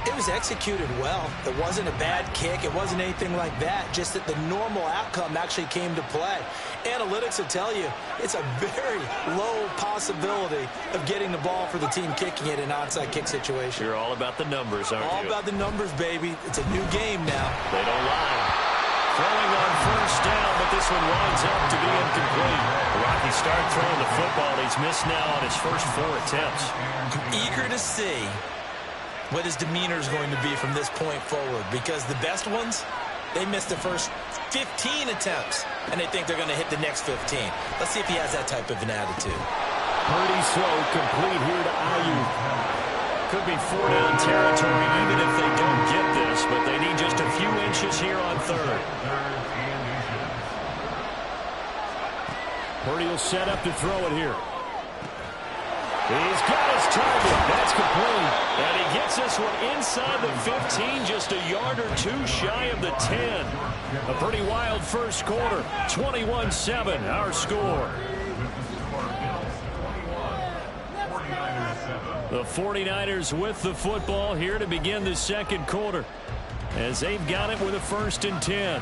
B: It was executed well. It wasn't a bad kick. It wasn't anything like that. Just that the normal outcome actually came to play. Analytics will tell you it's a very low possibility of getting the ball for the team kicking it in an onside kick situation.
A: You're all about the numbers, aren't you?
B: All about the numbers, baby. It's a new game now.
A: They don't lie. Throwing on first down, but this one winds up to be incomplete. Rocky start throwing the football. He's missed now on his first 4 attempts.
B: I'm eager to see what his demeanor is going to be from this point forward, because the best ones, they missed the first 15 attempts, and they think they're going to hit the next 15. Let's see if he has that type of an attitude.
A: Pretty slow, complete here to Ayuk. Could be 4-down territory even if they don't get this, but they need just a few inches here on third. Purdy will set up to throw it here. He's got his target. That's complete. And he gets this one inside the 15, just a yard or 2 shy of the 10. A pretty wild first quarter. 21-7, our score. The 49ers with the football here to begin the second quarter, as they've got it with a 1st and 10.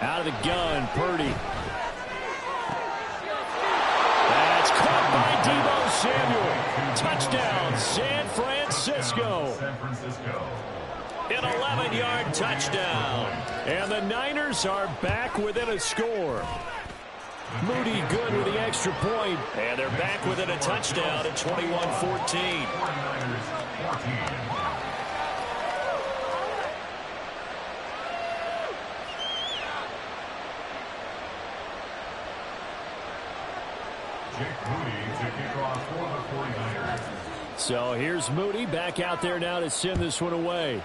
A: Out of the gun, Purdy. That's caught by Deebo Samuel. Touchdown, San Francisco. An 11-yard touchdown. And the Niners are back within a score. Moody good with the extra point. And they're back within a touchdown at 21-14.
C: Jake Moody to kick off for the 49ers.
A: So here's Moody back out there now to send this one away.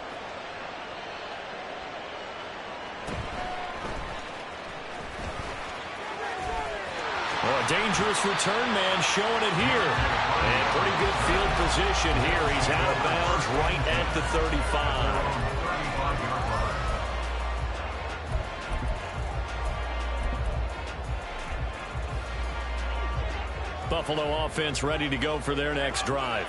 A: Oh, a dangerous return man showing it here. And pretty good field position here. He's out of bounds right at the 35. Buffalo offense ready to go for their next drive.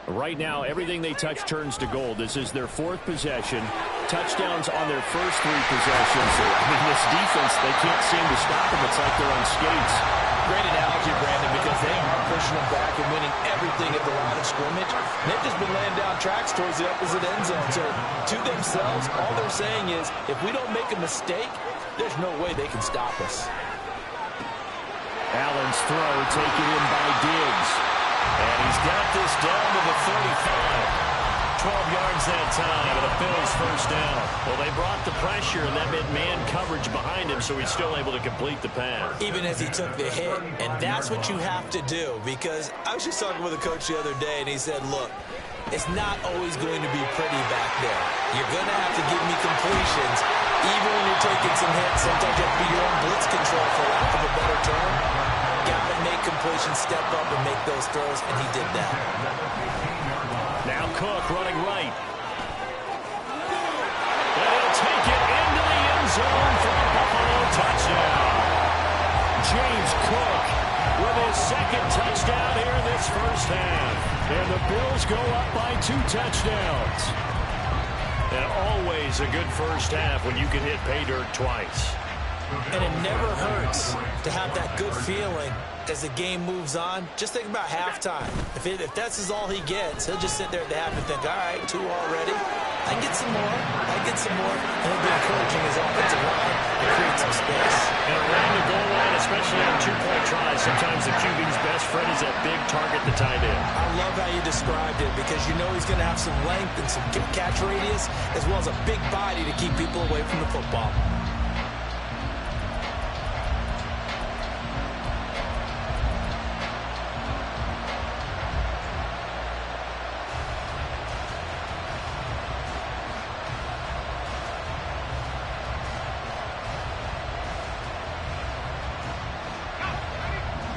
A: Right now, everything they touch turns to gold. This is their 4th possession. Touchdowns on their first 3 possessions. I mean, this defense, they can't seem to stop them. It's like they're on skates.
B: Great analogy, Brandon, because they are pushing them back and winning everything at the line of scrimmage. They've just been laying down tracks towards the opposite end zone. So to themselves, all they're saying is, if we don't make a mistake, there's no way they can stop us.
A: Allen's throw taken in by Diggs. And he's got this down to the 35. 12 yards that time, and a Bills first down. Well, they brought the pressure, and that meant man coverage behind him, so he's still able to complete the pass.
B: Even as he took the hit, and that's what you have to do, because I was just talking with a coach the other day, and he said, look, it's not always going to be pretty back there. You're going to have to give me completions, even when you're taking some hits. Sometimes you have to be your own blitz control, for lack of a better term. Got to make completions, step up, and make those throws, and he did that.
A: Now Cook running right. And he'll take it into the end zone for a Buffalo touchdown. James Cook with his 2nd touchdown here in this first half. And the Bills go up by 2 touchdowns. And always a good first half when you can hit pay dirt twice.
B: And it never hurts to have that good feeling as the game moves on. Just think about halftime. If that's all he gets, he'll just sit there at the half and think, all right, 2 already. I can get some more. I can get some more. And he'll be encouraging his offensive line to create some space.
A: And around the goal line, especially on 2-point tries, sometimes the QB's best friend is that big target, the tight end.
B: I love how you described it, because you know he's going to have some length and some catch radius, as well as a big body to keep people away from the football.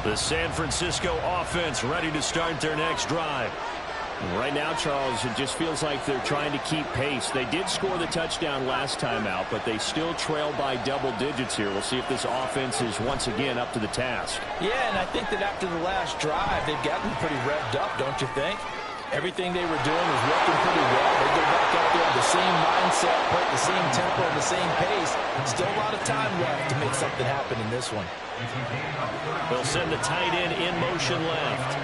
A: The San Francisco offense ready to start their next drive.
F: Right now, Charles, it just feels like they're trying to keep pace. They did score the touchdown last time out, but they still trail by double digits here. We'll see if this offense is once again up to the task.
B: Yeah, and I think that after the last drive, they've gotten pretty revved up, don't you think? Everything they were doing was working pretty well. They go back out there with the same mindset, put the same tempo, and the same pace. Still a lot of time left to make something happen in this one.
A: They'll send the tight end in motion left.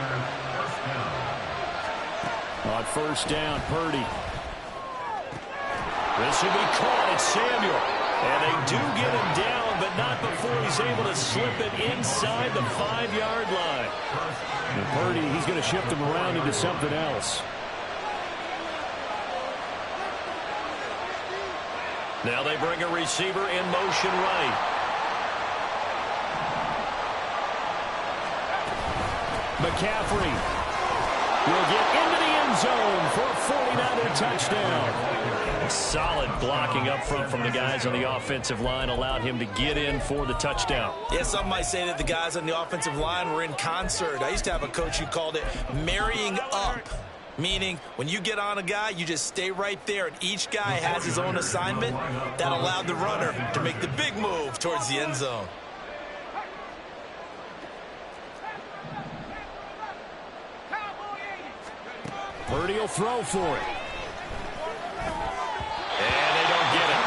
F: On first down, Purdy.
A: This will be caught. It's Samuel. And they do get him down, but not before he's able to slip it inside the 5-yard line.
F: And Purdy, he's going to shift him around into something else.
A: Now they bring a receiver in motion right. McCaffrey will get into the end zone for a 49er touchdown. Solid blocking up front from the guys on the offensive line allowed him to get in for the touchdown.
D: Yeah, some might say that the guys on the offensive line were in concert. I used to have a coach who called it marrying up, meaning when you get on a guy, you just stay right there, and each guy has his own assignment. That allowed the runner to make the big move towards the end zone.
F: Purdy will throw for it.
A: And they don't get it.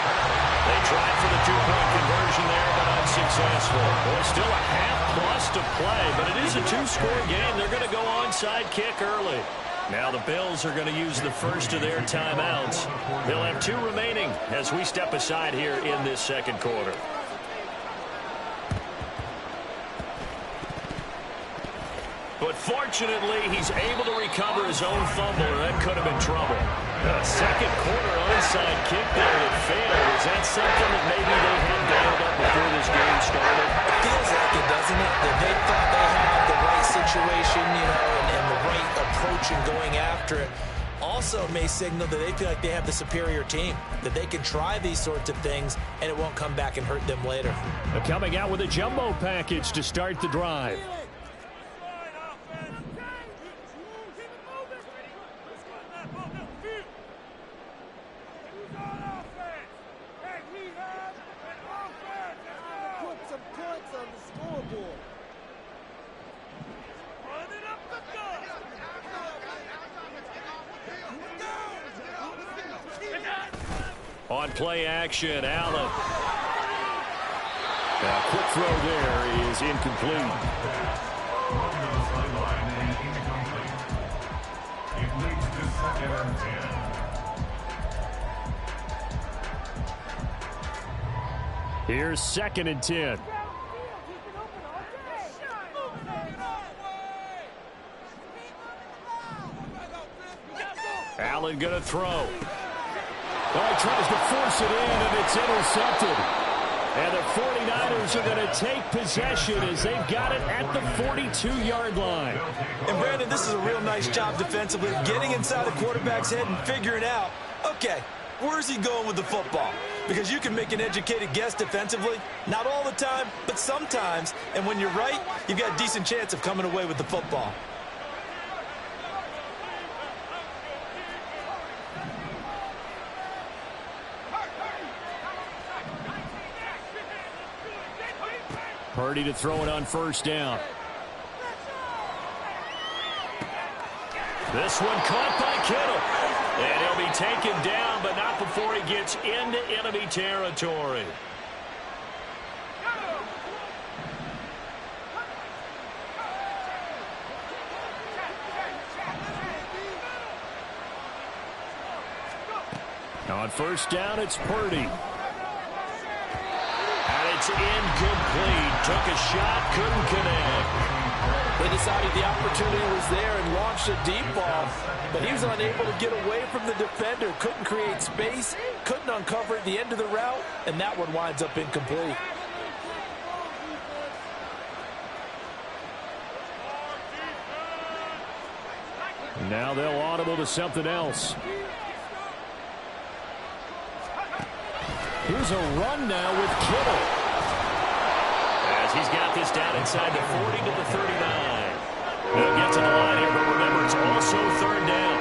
A: They tried for the two-point conversion there, but unsuccessful. Boy, still a half-plus to play, but it is a two-score game. They're going to go onside kick early. Now the Bills are going to use the first of their timeouts. They'll have 2 remaining as we step aside here in this second quarter. But fortunately, he's able to recover his own fumble, or that could have been trouble. Second quarter onside kick there that failed. Is that something that maybe they had dialed up before this game started?
D: It feels like it, doesn't it? That they thought they had the right situation, you know, and the right approach in going after it. Also may signal that they feel like they have the superior team, that they can try these sorts of things, and it won't come back and hurt them later.
F: They're coming out with a jumbo package to start the drive.
A: On play action, Allen.
F: A quick throw there is incomplete.
C: It leads to 2nd and 10.
F: Here's 2nd and 10.
A: Allen going to throw.
F: Oh, he tries to force it in, and it's intercepted. And the 49ers are going to take possession as they've got it at the 42-yard line.
D: And, Brandon, this is a real nice job defensively, getting inside the quarterback's head and figuring out, okay, where's he going with the football? Because you can make an educated guess defensively, not all the time, but sometimes. And when you're right, you've got a decent chance of coming away with the football.
F: Purdy to throw it on first down.
A: This one caught by Kittle. And he'll be taken down, but not before he gets into enemy territory.
F: On first down, it's Purdy.
A: And it's incomplete. Took a shot, couldn't connect.
B: They decided the opportunity was there and launched a deep ball, but he was unable to get away from the defender, couldn't create space, couldn't uncover at the end of the route, and that one winds up incomplete.
F: Now they'll audible to something else. Here's a run now with Kittle.
A: As He's got this down inside the 40 to the 39. They'll get to the line here, but remember, it's also third down.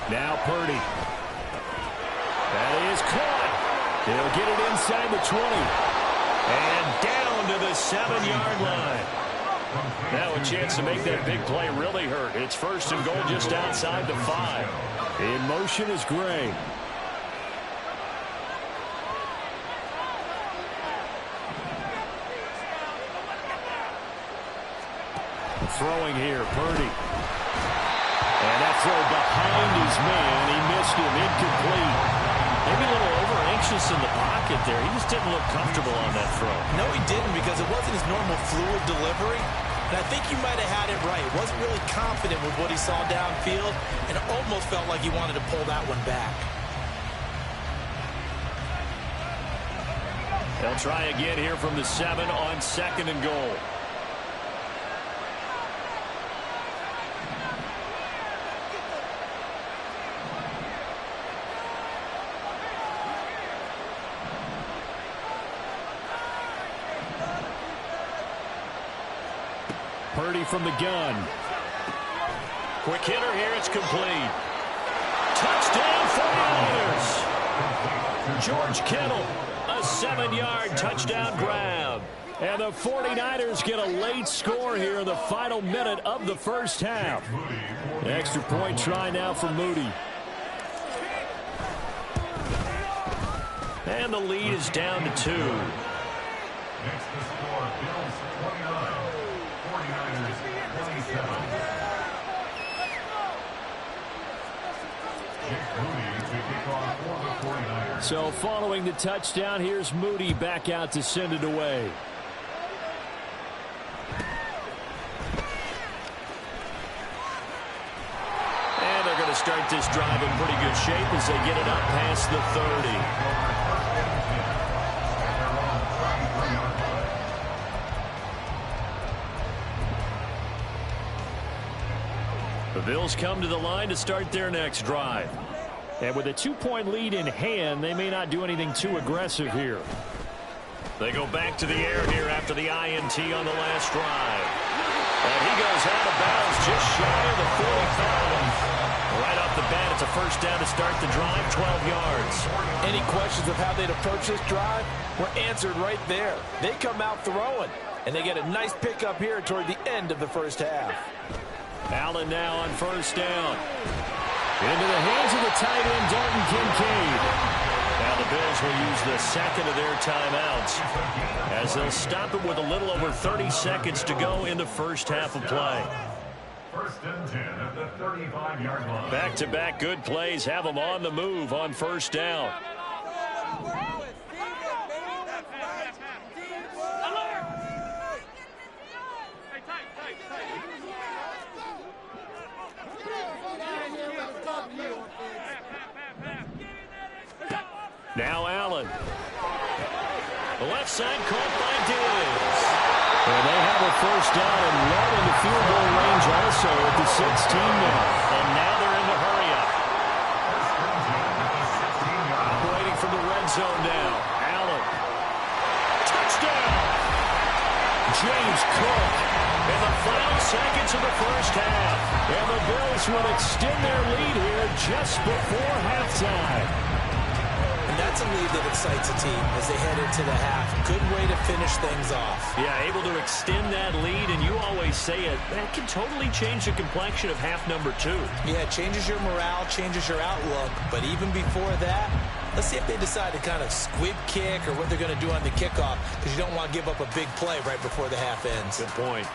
A: Now Purdy. That is caught. He'll get it inside the 20. And down to the 7-yard line. Now a chance to make that big play really hurt. It's first and goal just outside the 5. In motion is Gray. Throwing here, Purdy. And that throw behind his man. He missed him. Incomplete. Maybe a little over-anxious in the pocket there. He just didn't look comfortable on that throw.
D: No, he didn't, because it wasn't his normal fluid delivery. And I think you might have had it right. Wasn't really confident with what he saw downfield, and it almost felt like he wanted to pull that one back.
A: They'll try again here from the 7 on second and goal. Purdy from the gun. Quick hitter here. It's complete. Touchdown 49ers. George Kittle. A 7-yard touchdown grab. And the 49ers get a late score here in the final minute of the first half. The extra point try now for Moody. And the lead is down to 2.
C: Next to score, Bills 29. 49ers 27. Moody to kick off for the 49ers.
A: So following the touchdown, here's Moody back out to send it away. And they're going to start this drive in pretty good shape as they get it up past the 30. The Bills come to the line to start their next drive. And with a 2-point lead in hand, they may not do anything too aggressive here. They go back to the air here after the INT on the last drive. And he goes out of bounds just shy of the 45. Right off the bat, it's a first down to start the drive, 12 yards.
B: Any questions of how they'd approach this drive were answered right there. They come out throwing, and they get a nice pickup here toward the end of the first half.
A: Allen now on first down. Into the hands of the tight end, Dalton Kincaid. Now the Bills will use the second of their timeouts as they'll stop it with a little over 30 seconds to go in the first half of play.
C: First and 10 at the 35-yard line.
A: Back-to-back good plays have them on the move on first down. Now Allen. The left side caught by Diggs. And they have a first down and right in the field goal range also at the 16 now. And now they're in the hurry up. Operating from the red zone now. Allen. Touchdown. James Cook in the final seconds of the first half. And the Bills will extend their lead here just before halftime.
D: And that's a lead that excites a team as they head into the half. Good way to finish things off.
A: Yeah, able to extend that lead, and you always say it, that can totally change the complexion of half number 2.
D: Yeah, it changes your morale, changes your outlook. But even before that, let's see if they decide to kind of squib kick or what they're going to do on the kickoff, because you don't want to give up a big play right before the half ends.
A: Good point.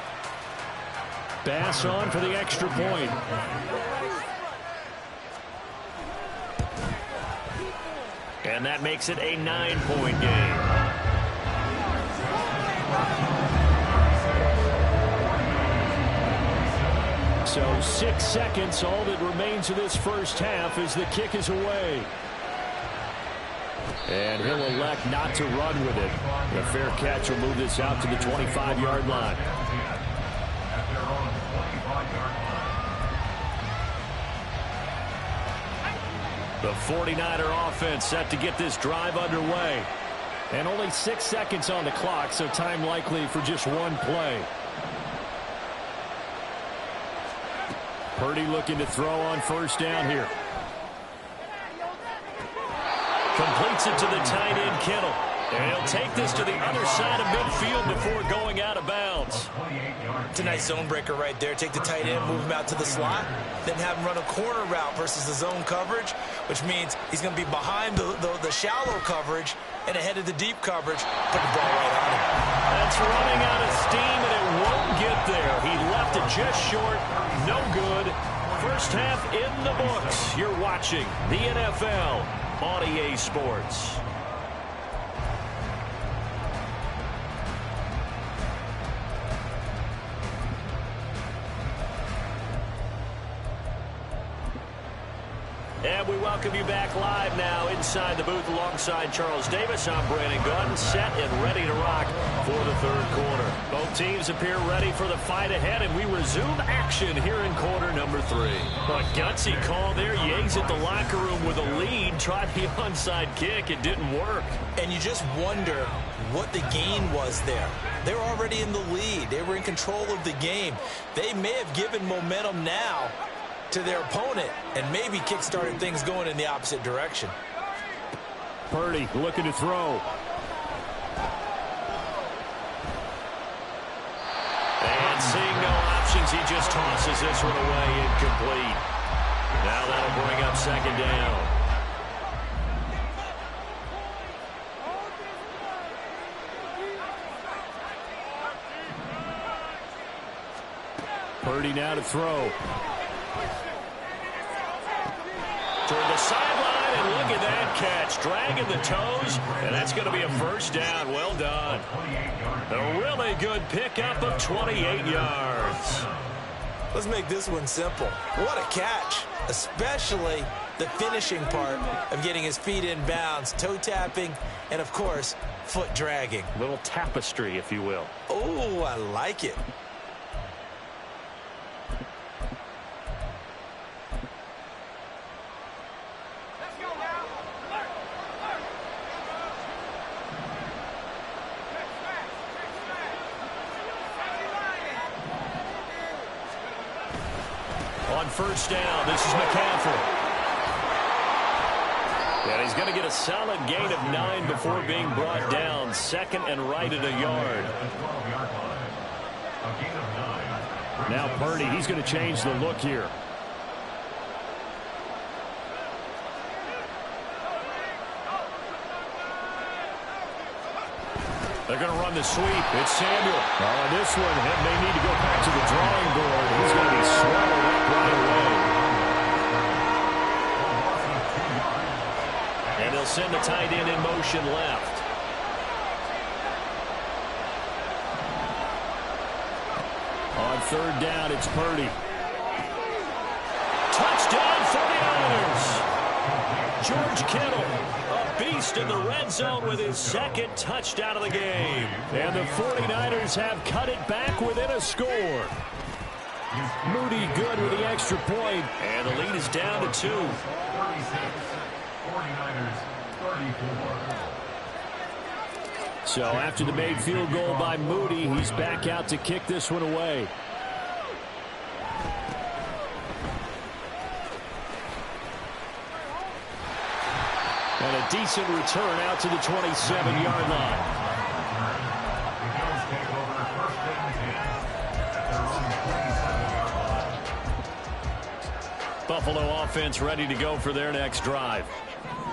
A: Bass on for the extra point. And that makes it a 9-point game. So 6 seconds, all that remains of this first half as the kick is away. And he'll elect not to run with it. The fair catch will move this out to the 25-yard line. The 49er offense set to get this drive underway.
F: And only 6 seconds on the clock, so time likely for just one play. Purdy looking to throw on first down here.
A: Completes it to the tight end, Kittle. And he'll take this to the other side of midfield before going out of bounds.
D: It's a nice zone breaker right there. Take the tight end, move him out to the slot, then have him run a corner route versus the zone coverage, which means he's going to be behind the shallow coverage and ahead of the deep coverage. Put the ball right on him.
A: That's running out of steam, and it won't get there. He left it just short. No good. First half in the books. You're watching the NFL on EA Sports. And we welcome you back live now inside the booth alongside Charles Davis. I'm Brandon Gunn, set and ready to rock for the third quarter. Both teams appear ready for the fight ahead, and we resume action here in quarter number 3. But gutsy call there. You exit the locker room with a lead. Tried the onside kick. It didn't work.
D: And you just wonder what the gain was there. They were already in the lead. They were in control of the game. They may have given momentum now to their opponent and maybe kick-started things going in the opposite direction.
F: Purdy looking to throw.
A: And seeing no options, he just tosses this one away, incomplete. Now that'll bring up second down.
F: Purdy now to throw.
A: Toward the sideline, and look at that catch. Dragging the toes, and that's going to be a first down. Well done. A really good pickup of 28 yards.
D: Let's make this one simple. What a catch, especially the finishing part of getting his feet in bounds, toe tapping, and, of course, foot dragging.
A: A little tapestry, if you will.
D: Oh, I like it.
A: On first down, this is McCaffrey. And he's going to get a solid gain of 9 before being brought down. Second and right at a yard.
F: Now Purdy, he's going to change the look here.
A: They're going to run the sweep. It's Samuel.
F: On this one, he may need to go back to the drawing board. He's going to be swallowed up right away.
A: And they'll send the tight end in motion left.
F: On third down, it's Purdy.
A: Touchdown 49ers. George Kittle, a beast in the red zone with his second touchdown of the game.
F: And the 49ers have cut it back within a score. Moody good with the extra point.
A: And the lead is down to 2.
C: 36. 49ers 34.
F: So after the made field goal by Moody, he's back out to kick this one away. And a decent return out to the 27-yard line.
A: Buffalo offense ready to go for their next drive.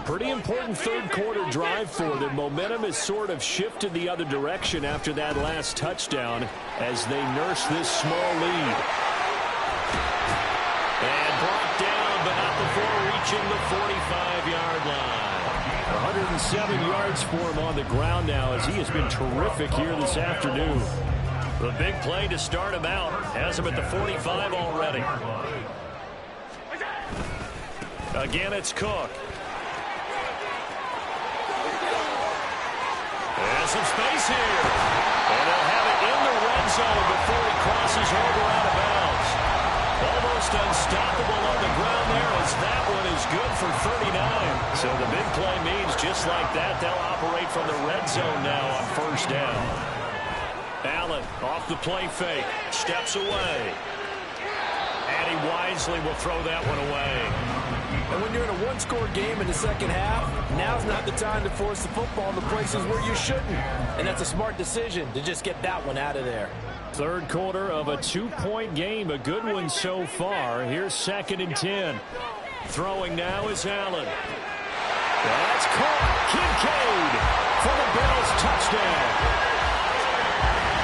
F: Pretty important third quarter drive for them. Momentum has sort of shifted the other direction after that last touchdown as they nurse this small lead.
A: And brought down, but not before reaching the 45-yard line.
F: 107 yards for him on the ground now as he has been terrific here this afternoon.
A: The big play to start him out has him at the 45 already. Again, it's Cook. There's some space here. And they'll have it in the red zone before he crosses over out of bounds. Almost unstoppable on the ground there as that one is good for 39. So the big play means just like that, they'll operate from the red zone now on first down. Allen off the play fake, steps away. And he wisely will throw that one away.
B: And when you're in a one-score game in the second half, now's not the time to force the football in the places where you shouldn't. And that's a smart decision to just get that one out of there.
A: Third quarter of a two-point game, a good one so far. Here's 2nd and 10. Throwing now is Allen. That's caught. Kincaid for the Bills touchdown.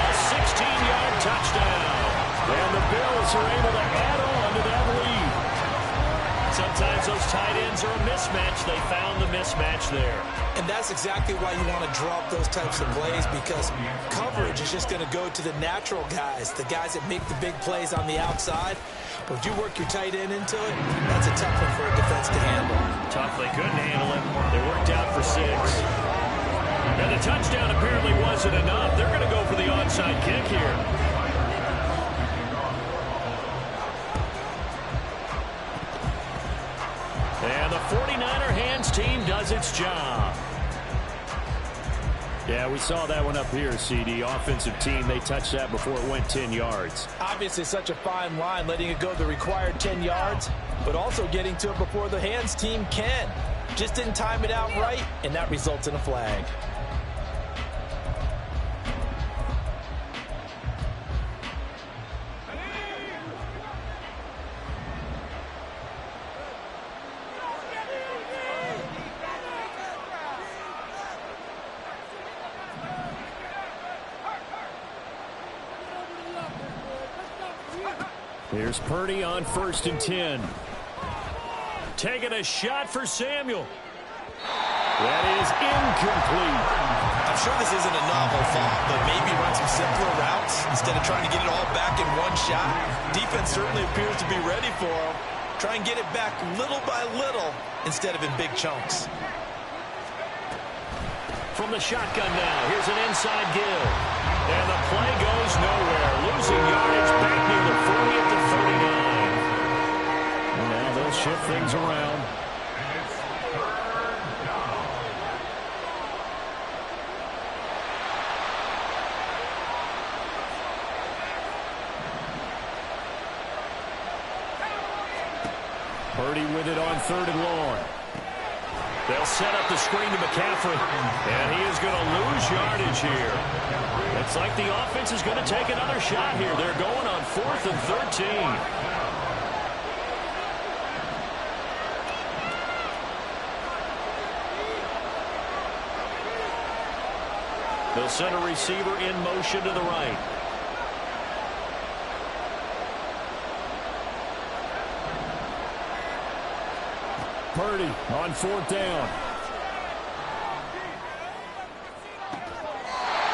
A: A 16-yard touchdown. And the Bills are able to add on to that lead. Sometimes those tight ends are a mismatch. They found the mismatch there.
D: And that's exactly why you want to drop those types of plays, because coverage is just going to go to the natural guys, the guys that make the big plays on the outside. But if you work your tight end into it, that's a tough one for a defense to handle.
A: Tough, they couldn't handle it. They worked out for 6. And the touchdown apparently wasn't enough. They're going to go for the onside kick here. And the 49er hands team does its job. Yeah, we saw that one up here, CD. Offensive team, they touched that before it went 10 yards.
B: Obviously such a fine line, letting it go the required 10 yards, but also getting to it before the hands team can. Just didn't time it out right, and that results in a flag.
A: Here's Purdy on 1st and 10. Taking a shot for Samuel. That is incomplete.
D: I'm sure this isn't a novel thought, but maybe run some simpler routes instead of trying to get it all back in one shot. Defense certainly appears to be ready for him. Try and get it back little by little instead of in big chunks.
A: From the shotgun now, here's an inside give. And the play goes nowhere. Losing yardage back near the 40 at the 39. And now they'll shift things around. Purdy with it on 3rd and long. They'll set up the screen to McCaffrey, and he is going to lose yardage here. It's like the offense is going to take another shot here. They're going on 4th and 13. They'll send a receiver in motion to the right. Purdy on 4th down.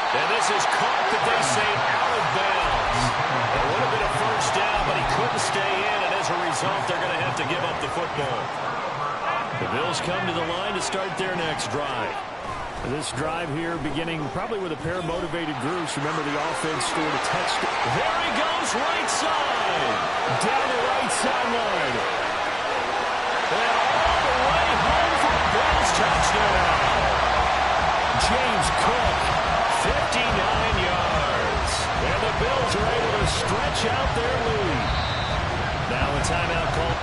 A: And this is caught, that they say, out of bounds. It would have been a first down, but he couldn't stay in, and as a result, they're going to have to give up the football. The Bills come to the line to start their next drive. This drive here beginning probably with a pair of motivated groups. Remember, the offense scored a touchdown. There he goes, right side. Down the right sideline. And all the way home for the Bills touchdown. James Cook, 59 yards. And the Bills are able to stretch out their lead. Now a timeout call.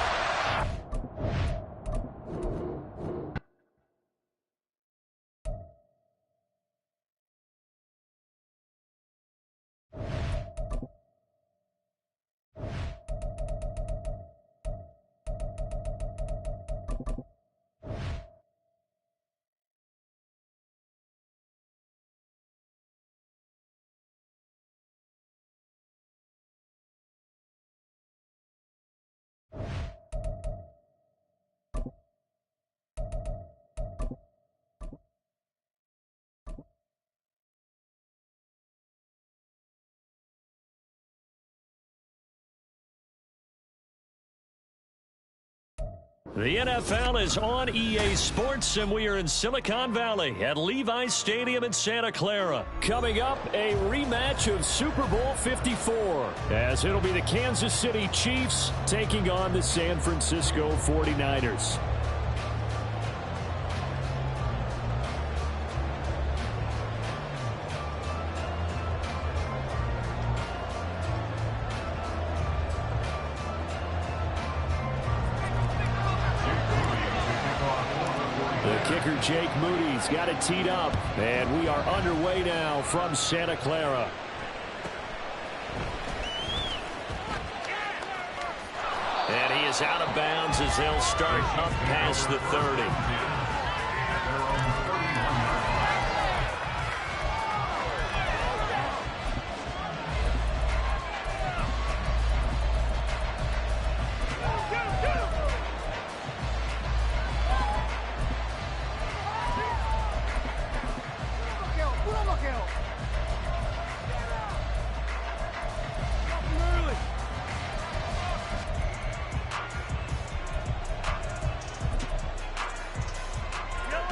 A: The NFL is on EA Sports, and we are in Silicon Valley at Levi's Stadium in Santa Clara. Coming up, a rematch of Super Bowl 54, as it'll be the Kansas City Chiefs taking on the San Francisco 49ers. Kicker Jake Moody's got it teed up, and we are underway now from Santa Clara. And he is out of bounds as they'll start up past the 30.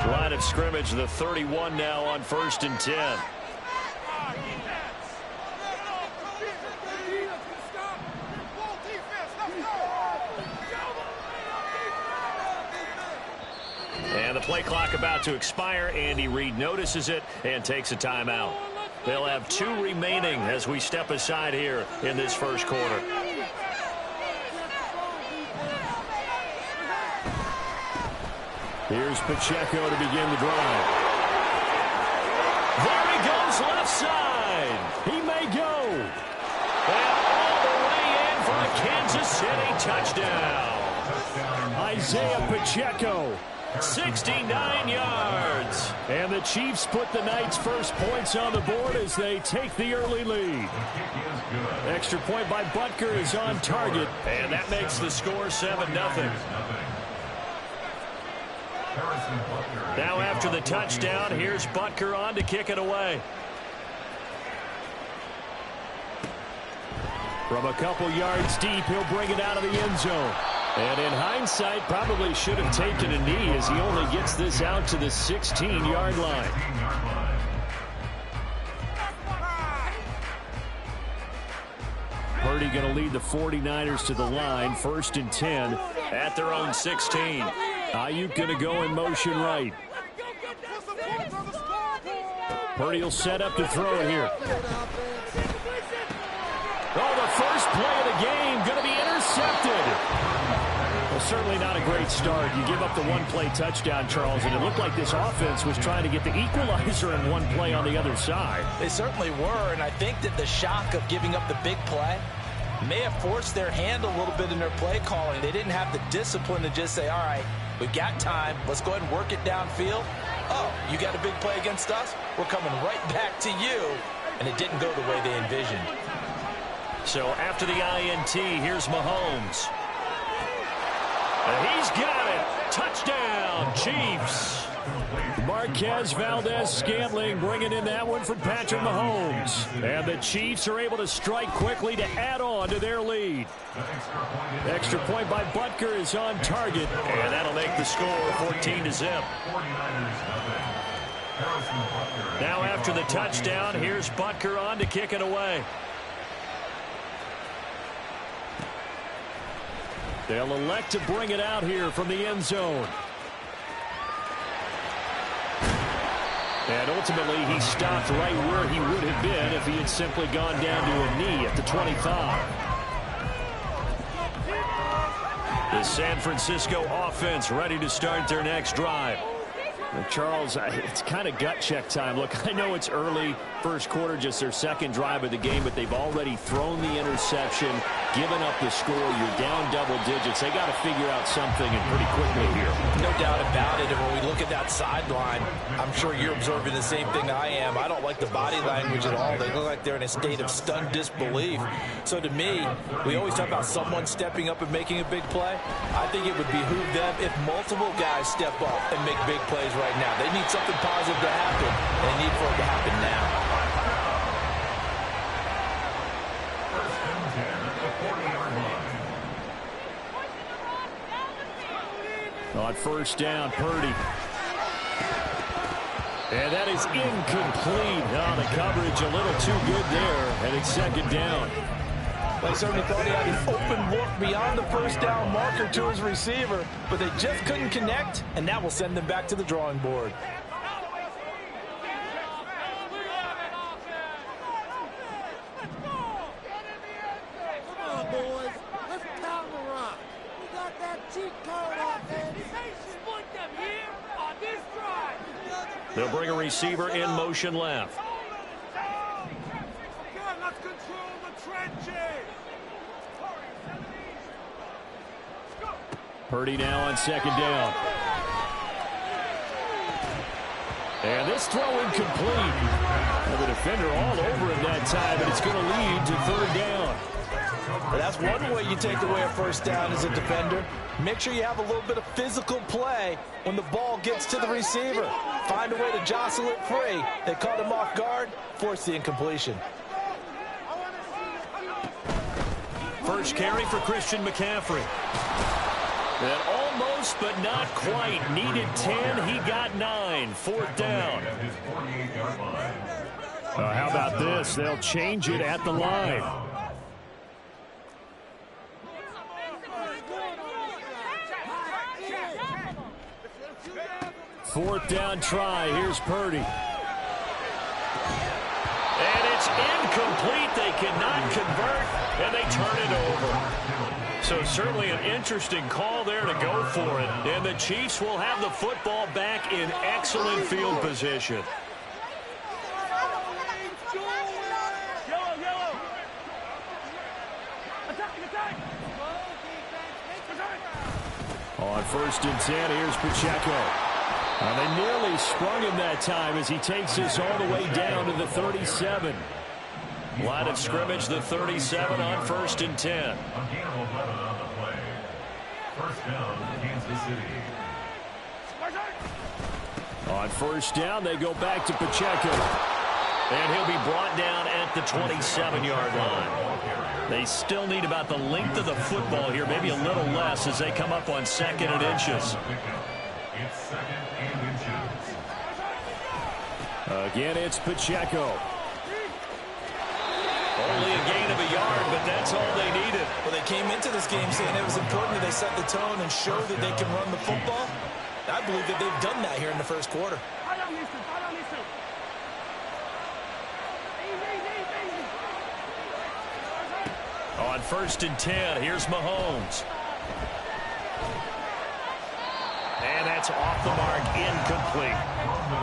A: Line of scrimmage, the 31 now on 1st and 10. And the play clock about to expire. Andy Reid notices it and takes a timeout. They'll have 2 remaining as we step aside here in this first quarter. Here's Pacheco to begin the drive. There he goes, left side. He may go. And all the way in for a Kansas City touchdown. Isaiah Pacheco, 69 yards. And the Chiefs put the Knights' first points on the board as they take the early lead. Extra point by Butker is on target. And that makes the score 7-0. Now after the touchdown, here's Butker on to kick it away. From a couple yards deep, he'll bring it out of the end zone. And in hindsight, probably should have taken a knee as he only gets this out to the 16-yard line. Purdy going to lead the 49ers to the line, 1st and 10 at their own 16. Ayuk going to go in motion right. Purdy will set up to throw it here. Oh, the first play of the game going to be intercepted. Well, certainly not a great start. You give up the one-play touchdown, Charles, and it looked like this offense was trying to get the equalizer in one play on the other side.
B: They certainly were, and I think that the shock of giving up the big play may have forced their hand a little bit in their play calling. They didn't have the discipline to just say, all right, we've got time. Let's go ahead and work it downfield. Oh, you got a big play against us? We're coming right back to you. And it didn't go the way they envisioned.
A: So after the INT, here's Mahomes. And he's got it. Touchdown, Chiefs. Marquez Valdez-Scantling bringing in that one for Patrick Mahomes. And the Chiefs are able to strike quickly to add on to their lead. Extra point by Butker is on target. And that'll make the score 14-0. Now after the touchdown, here's Butker on to kick it away. They'll elect to bring it out here from the end zone. And ultimately, he stopped right where he would have been if he had simply gone down to a knee at the 25. The San Francisco offense ready to start their next drive. And Charles, it's kind of gut check time. Look, I know it's early, first quarter, just their second drive of the game, but they've already thrown the interception, given up the score. You're down double digits. They got to figure out something, and pretty quickly here.
B: No doubt about it. And when we look at that sideline, I'm sure you're observing the same thing I am. I don't like the body language at all. They look like they're in a state of stunned disbelief. So to me, we always talk about someone stepping up and making a big play. I think it would behoove them if multiple guys step up and make big plays right now. They need something positive to happen, and they need for it to happen now.
A: On first down, Purdy. And that is incomplete. Oh, the coverage a little too good there, and it's second down.
B: They certainly thought he had an open look beyond the first down marker to his receiver, but they just couldn't connect, and that will send them back to the drawing board.
A: They'll bring a receiver in motion left.
E: Let's control the trenches.
A: Purdy now on second down. And this throw incomplete. And the defender all over him that time, and it's going to lead to third down.
B: Well, that's one way you take away a first down as a defender. Make sure you have a little bit of physical play when the ball gets to the receiver. Find a way to jostle it free. They caught him off guard, force the incompletion.
A: First carry for Christian McCaffrey. And almost, but not quite. Needed 10. He got 9. Fourth down. How about this? They'll change it at the line. Fourth down try. Here's Purdy. And it's incomplete. They cannot convert, and they turn it over. So certainly an interesting call there to go for it. And the Chiefs will have the football back in excellent field position. On first and 10, here's Pacheco. They nearly sprung him that time as he takes us all the way down to the 37. Line of scrimmage, the 37 on first and 10.
C: A gain of 11 on the play. First down, Kansas City.
A: On first down, they go back to Pacheco. And he'll be brought down at the 27-yard line. They still need about the length of the football here, maybe a little less as they come up on second and inches.
C: It's second and inches.
A: Again, it's Pacheco. Only a gain of a yard, but that's all they needed.
D: Well, they came into this game saying it was important that they set the tone and show that they can run the football. I believe that they've done that here in the first quarter.
A: On first and 10, here's Mahomes. And that's off the mark, incomplete.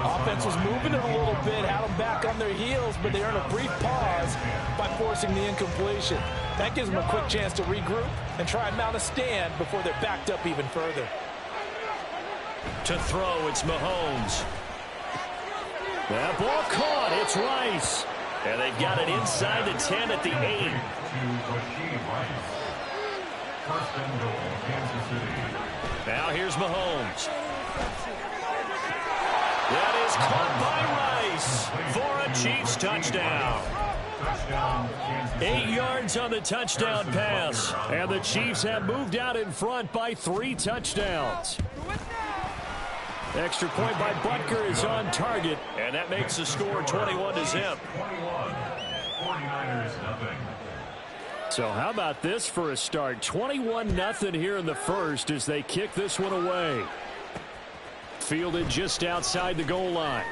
B: Offense was moving it a little bit, had them back on their heels, but they earned a brief pause by forcing the incompletion. That gives them a quick chance to regroup and try and mount a stand before they're backed up even further.
A: To throw, it's Mahomes. That ball caught, it's Rice. And they've got it inside the 10 at the 8.
C: To Rashee Rice. First and goal, Kansas City.
A: Now here's Mahomes. That is caught by Rice for a Chiefs touchdown.
C: Touchdown, Kansas City.
A: 8 yards on the touchdown pass. And the Chiefs have moved out in front by 3 touchdowns. Extra point by Butker is on target. And that makes the score 21-0.
C: 21. 49ers, nothing.
A: So how about this for a start? 21-0 here in the first as they kick this one away. Fielded just outside the goal line.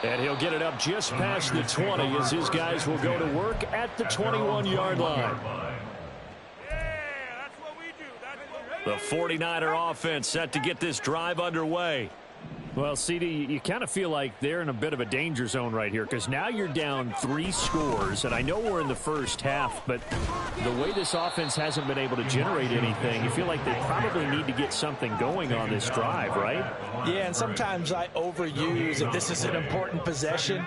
A: And he'll get it up just past the 20 as his guys will go to work at the 21-yard line. The 49er offense set to get this drive underway. Well, CD, you kind of feel like they're in a bit of a danger zone right here because now you're down 3 scores, and I know we're in the first half, but the way this offense hasn't been able to generate anything, you feel like they probably need to get something going on this drive, right?
B: Yeah, and sometimes I overuse it. This is an important possession,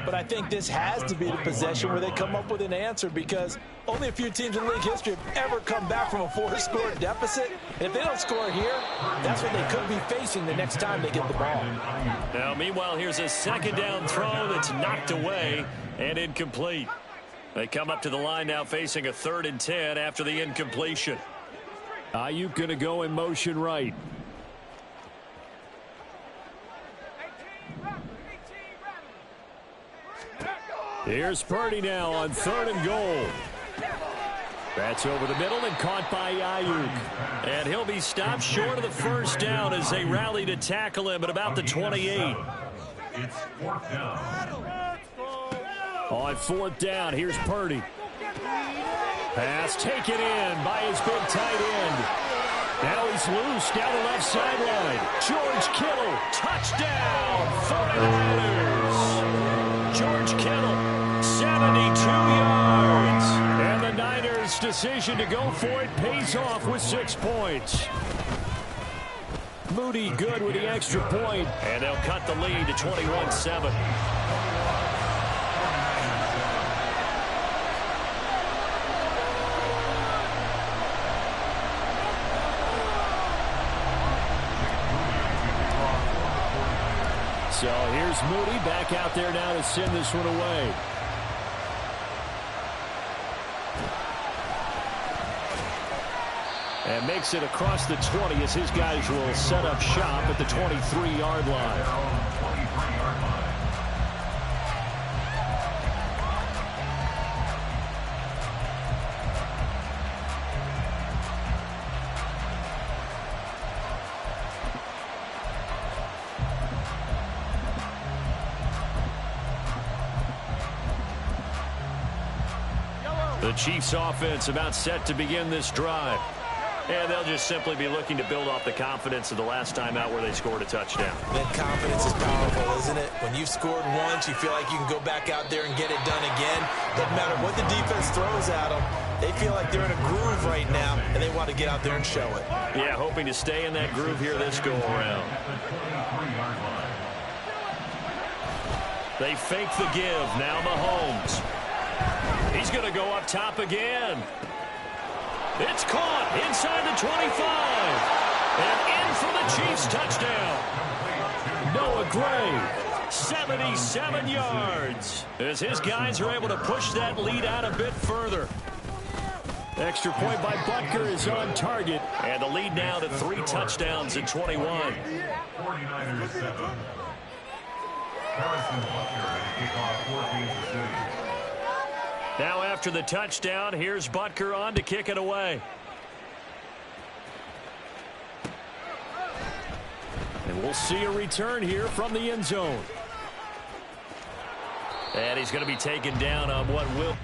B: but I think this has to be the possession where they come up with an answer because only a few teams in league history have ever come back from a 4-score deficit. And if they don't score here, that's what they could be facing the next time they get the ball.
A: Now, meanwhile, here's a second down throw that's knocked away and incomplete. They come up to the line now facing a 3rd and 10 after the incompletion.
F: Ayuk going to go in motion right. Here's Purdy now on 3rd and goal. That's over the middle and caught by Ayuk. And he'll be stopped short of the first down as they rally to tackle him at about the 28.
C: It's 4th down.
F: On 4th down, here's Purdy. Pass taken in by his big tight end. Now he's loose down the left sideline. George Kittle, touchdown, 49ers. George Kittle, 72 yards. And the Niners' decision to go for it pays off with 6 points. Moody good with the extra point.
A: And they'll cut the lead to 21-7.
F: So here's Moody back out there now to send this one away. And makes it across the 20 as his guys will set up shop at the 23-yard line.
A: The Chiefs offense about set to begin this drive. And they'll just simply be looking to build off the confidence of the last time out where they scored a touchdown.
D: That confidence is powerful, isn't it? When you've scored once, you feel like you can go back out there and get it done again. Doesn't matter what the defense throws at them. They feel like they're in a groove right now, and they want to get out there and show it.
A: Yeah, hoping to stay in that groove here this go-around. They fake the give. Now Mahomes. He's going to go up top again. It's caught inside the 25. And in for the Chiefs touchdown. Noah Gray, 77 yards. As his guys are able to push that lead out a bit further.
F: Extra point by Butker is on target.
A: And the lead now to 3 touchdowns in 21.
C: 49ers 7. Harrison Butker to kick off for Kansas City.
A: Now after the touchdown, here's Butker on to kick it away.
F: And we'll see a return here from the end zone.
A: And he's going to be taken down on what will...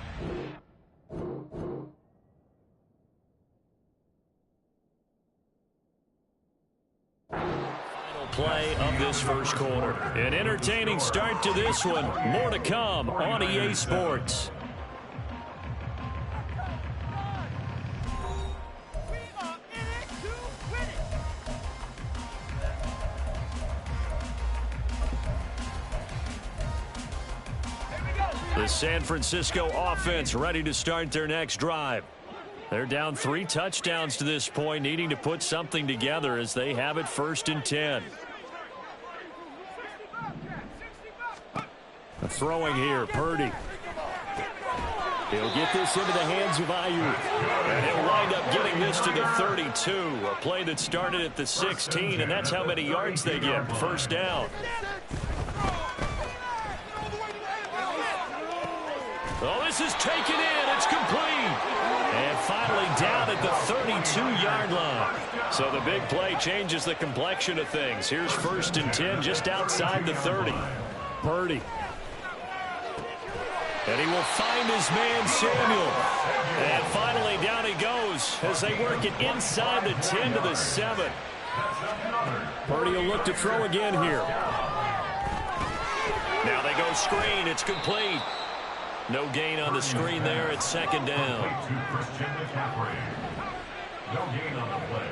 A: play of this first quarter. An entertaining start to this one. More to come on EA Sports. The San Francisco offense ready to start their next drive. They're down 3 touchdowns to this point, needing to put something together as they have it 1st and 10.
F: Throwing here, Purdy. He'll get this into the hands of Ayuk.
A: And he'll wind up getting this to the 32. A play that started at the 16, and that's how many yards they get. 1st down. Oh, this is taken in. It's complete. And finally down at the 32-yard line. So the big play changes the complexion of things. Here's 1st and 10 just outside the 30.
F: Purdy.
A: And he will find his man, Samuel. And finally down he goes as they work it inside the 10 to the 7.
F: Purdy will look to throw again here.
A: Now they go screen. It's complete. No gain on the screen there. It's 2nd down.
C: No gain on the play.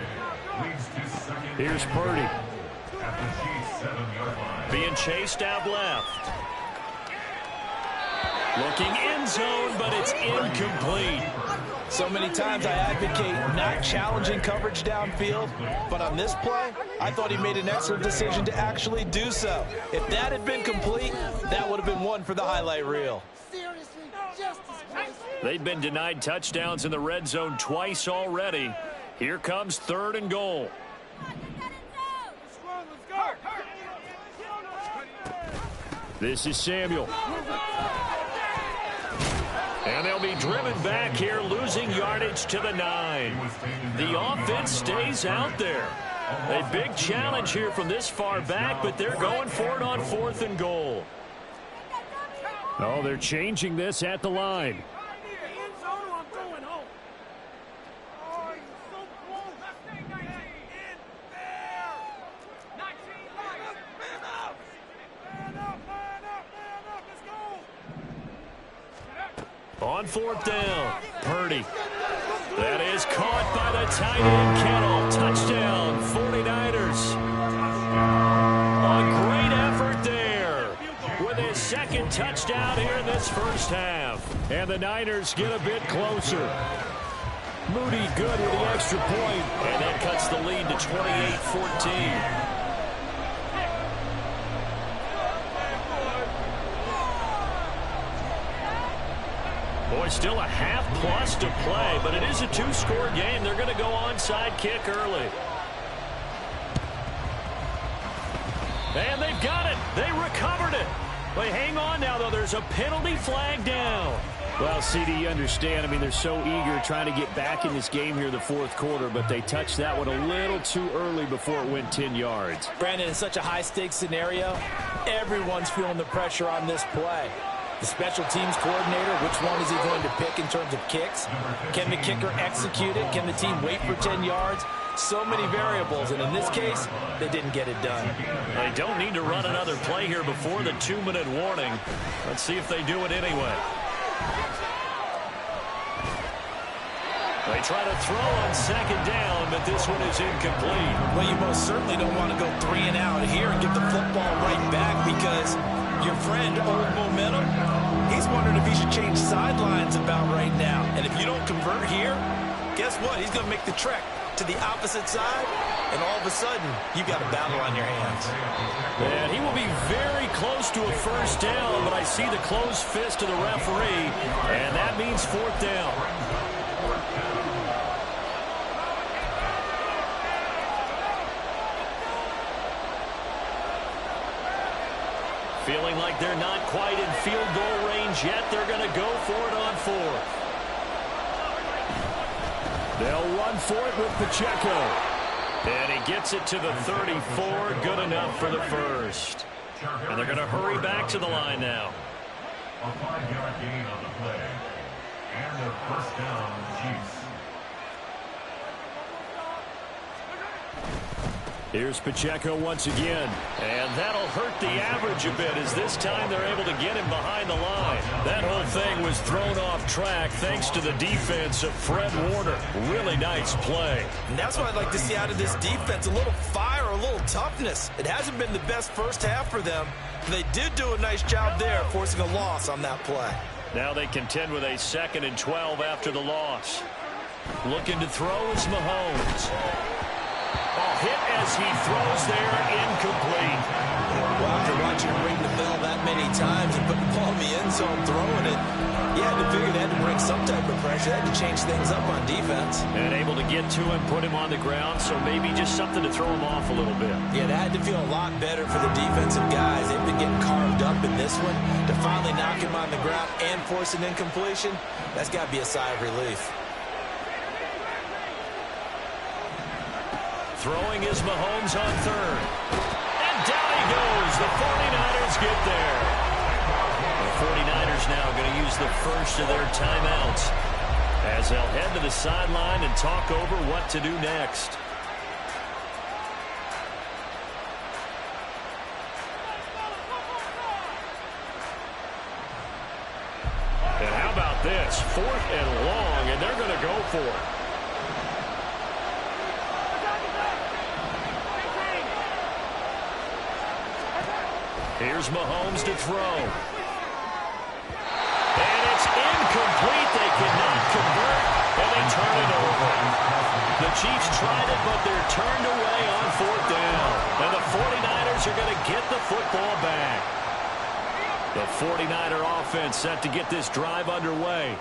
C: Leads to 2nd.
F: Here's Purdy.
C: At the Chiefs' 7-yard line.
A: Being chased out left. Looking end zone, but it's incomplete.
B: So many times I advocate not challenging coverage downfield, but on this play, I thought he made an excellent decision to actually do so. If that had been complete, that would have been one for the highlight reel.
A: They've been denied touchdowns in the red zone twice already. Here comes 3rd and goal. This is Samuel. And they'll be driven back here, losing yardage to the 9. The offense stays out there. A big challenge here from this far back, but they're going for it on 4th and goal.
F: Oh, they're changing this at the line.
A: On 4th down, Purdy. That is caught by the tight end, Kittle. Touchdown, 49ers. A great effort there with his 2nd touchdown here in this first half.
F: And the Niners get a bit closer. Moody good with the extra point.
A: And that cuts the lead to 28-14. Boy, still a half-plus to play, but it is a 2-score game. They're going to go onside kick early. And they've got it. They recovered it. But hang on now, though. There's a penalty flag down.
F: Well, CD, you understand. I mean, they're so eager trying to get back in this game here in the 4th quarter, but they touched that one a little too early before it went 10 yards.
B: Brandon, in such a high-stakes scenario, everyone's feeling the pressure on this play. The special teams coordinator, which one is he going to pick in terms of kicks? Can the kicker execute it? Can the team wait for 10 yards? So many variables, and in this case, they didn't get it done.
A: They don't need to run another play here before the 2-minute warning. Let's see if they do it anyway. They try to throw on 2nd down, but this one is incomplete.
B: Well, you most certainly don't want to go 3 and out here and give the football right back, because your friend, Old Momentum, he's wondering if he should change sidelines about right now. And if you don't convert here, guess what? He's going to make the trek to the opposite side, and all of a sudden, you've got a battle on your hands.
A: And he will be very close to a 1st down, but I see the closed fist of the referee, and that means 4th down. Feeling like they're not quite in field goal range yet. They're going to go for it on 4th.
F: They'll run for it with Pacheco.
A: And he gets it to the 34. Good enough for the 1st. And they're going to hurry back to the line now.
C: A 5-yard gain on the play. And a 1st down, Chiefs.
F: Here's Pacheco once again.
A: And that'll hurt the average a bit, as this time they're able to get him behind the line. That whole thing was thrown off track thanks to the defense of Fred Warner. Really nice play.
B: And that's what I'd like to see out of this defense, a little fire, a little toughness. It hasn't been the best first half for them. They did do a nice job there, forcing a loss on that play.
A: Now they contend with a 2nd and 12 after the loss. Looking to throw is Mahomes. Hit as he throws there, incomplete.
B: Well, after watching him ring the bell that many times and put the ball in the end zone, throwing it, you had to figure they had to bring some type of pressure. They had to change things up on defense.
A: And able to get to him, put him on the ground, so maybe just something to throw him off a little bit.
B: Yeah, that had to feel a lot better for the defensive guys. They've been getting carved up in this one. To finally knock him on the ground and force an incompletion, that's got to be a sigh of relief.
A: Throwing is Mahomes on 3rd. And down he goes. The 49ers get there. The 49ers now going to use the 1st of their timeouts as they'll head to the sideline and talk over what to do next. And how about this? 4th and long, and they're going to go for it. Here's Mahomes to throw. And it's incomplete. They cannot convert, and they turn it over. The Chiefs tried it, but they're turned away on 4th down. And the 49ers are going to get the football back. The 49er offense set to get this drive underway.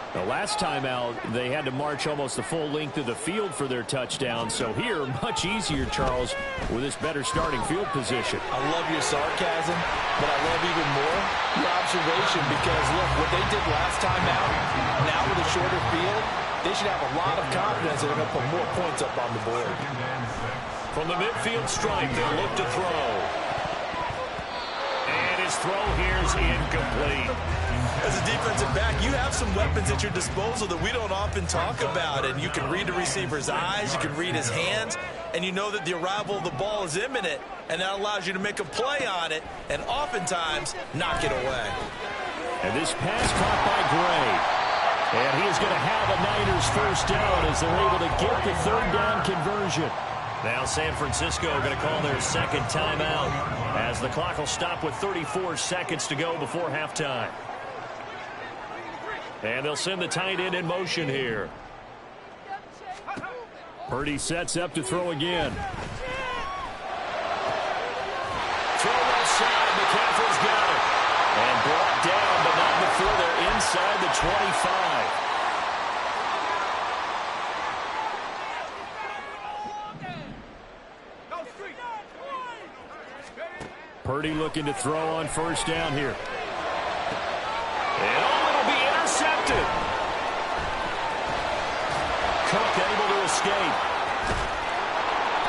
F: The last time out, they had to march almost the full length of the field for their touchdown. So here, much easier, Charles, with this better starting field position.
B: I love your sarcasm, but I love even more your observation because, look, what they did last time out, now with a shorter field, they should have a lot of confidence that they're going to put more points up on the board.
A: From the midfield stripe, they'll look to throw. And his throw here is incomplete.
D: As a defensive back, you have some weapons at your disposal that we don't often talk about. And you can read the receiver's eyes, you can read his hands, and you know that the arrival of the ball is imminent, and that allows you to make a play on it and oftentimes knock it away.
F: And this pass caught by Gray. And he is going to have a Niners first down as they're able to get the third down conversion.
A: Now San Francisco going to call their second timeout as the clock will stop with 34 seconds to go before halftime. And they'll send the tight end in motion here.
F: Purdy sets up to throw again.
A: Throw left side. McCaffrey's got it. And brought down, but not before they're inside the 25.
F: Purdy looking to throw on first down here.
A: And it'll be intercepted. Cook able to escape.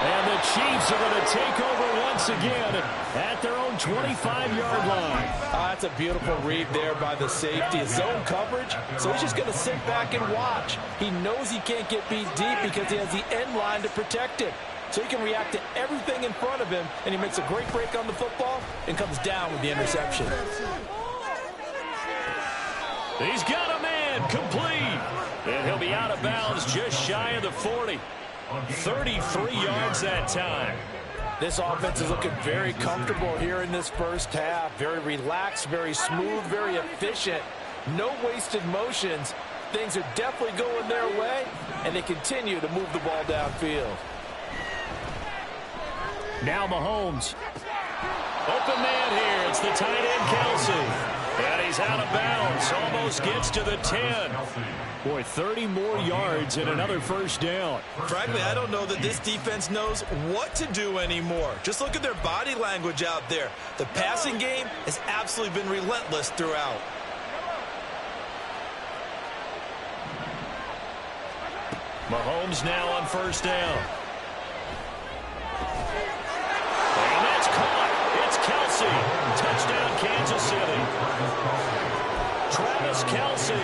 F: And the Chiefs are going to take over once again at their own 25-yard line.
B: That's a beautiful read there by the safety. It's zone coverage, so he's just going to sit back and watch. He knows he can't get beat deep because he has the end line to protect it. So he can react to everything in front of him, and he makes a great break on the football and comes down with the interception.
A: He's got a man complete. And he'll be out of bounds just shy of the 40. 33 yards that time.
B: This offense is looking very comfortable here in this first half. Very relaxed, very smooth, very efficient. No wasted motions. Things are definitely going their way, and they continue to move the ball downfield.
F: Now Mahomes.
A: Open man here. It's the tight end, Kelsey. And he's out of bounds. Almost gets to the 10.
F: Boy, 30 more yards and another first down.
D: Frankly, I don't know that this defense knows what to do anymore. Just look at their body language out there. The passing game has absolutely been relentless throughout.
A: Mahomes now on first down. And that's caught. It's Kelsey. Touchdown, Kansas City. Travis Kelsey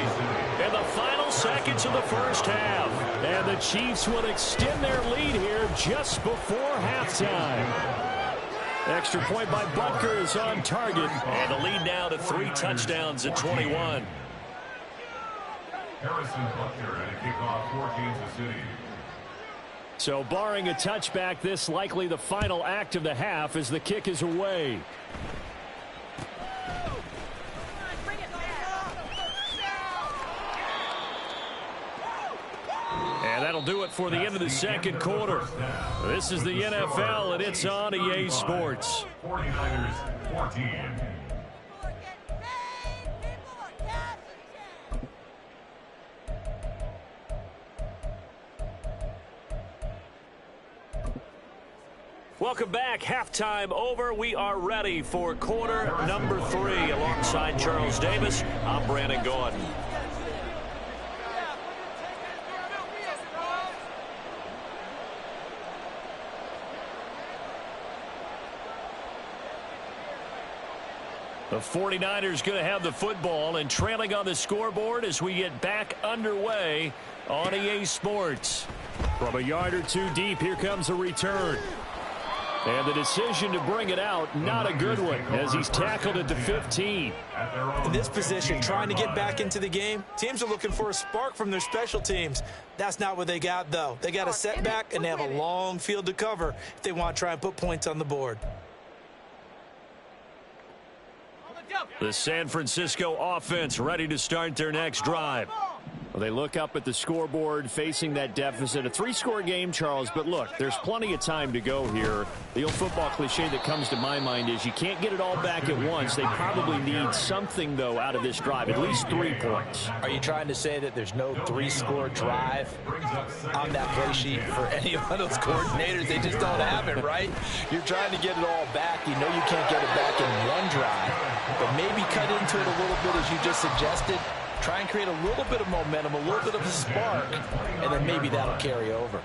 A: in the final seconds of the first half.
F: And the Chiefs will extend their lead here just before halftime. Extra point by Butker is on target.
A: And the lead now to 3 touchdowns at 21.
C: Harrison Butker at a kickoff for Kansas City.
F: So barring a touchback, this likely the final act of the half as the kick is away. And that'll do it for the end of the second quarter. This is the NFL, and it's on EA Sports.
C: 49ers 14.
A: Welcome back. Halftime over. We are ready for quarter number 3. Alongside Charles Davis, I'm Brandon Gaudin. The 49ers going to have the football and trailing on the scoreboard as we get back underway on EA Sports.
F: From a yard or two deep, here comes a return. And the decision to bring it out, not a good one, as he's tackled at the 15.
D: In this position, trying to get back into the game, teams are looking for a spark from their special teams. That's not what they got, though. They got a setback, and they have a long field to cover if they want to try and put points on the board.
A: The San Francisco offense ready to start their next drive.
F: Well, they look up at the scoreboard facing that deficit. A 3-score game, Charles, but look, there's plenty of time to go here. The old football cliche that comes to my mind is you can't get it all back at once. They probably need something, though, out of this drive, at least 3 points.
B: Are you trying to say that there's no 3-score drive on that play sheet for any of those coordinators? They just don't have it, right? You're trying to get it all back. You know you can't get it back in one drive, but maybe cut into it a little bit as you just suggested. Try and create a little bit of momentum, a little bit of a spark, and then maybe that'll carry over.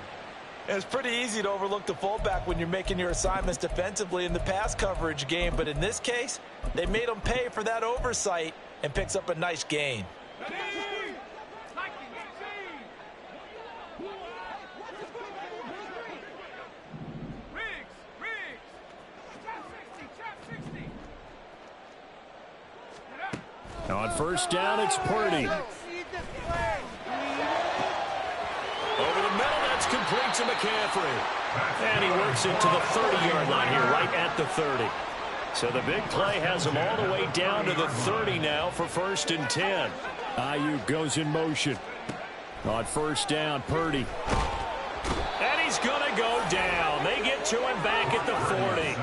B: It's pretty easy to overlook the fullback when you're making your assignments defensively in the pass coverage game, but in this case, they made him pay for that oversight and picks up a nice gain.
F: On first down, it's Purdy.
A: Over the middle, that's complete to McCaffrey. And he works it to the 30-yard line here, right at the 30. So the big play has him all the way down to the 30 now for 1st and 10.
F: Ayuk goes in motion. On first down, Purdy.
A: And he's going to go down. They get to him back at the 40.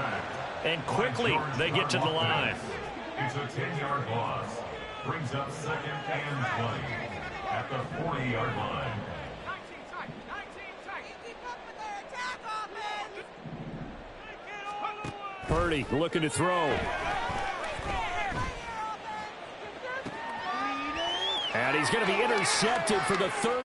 A: And quickly, they get to the line.
C: It's a 10-yard loss. Brings up 2nd and 20 at the 40-yard line.
F: Purdy looking to throw. And he's going to be intercepted for the 3rd.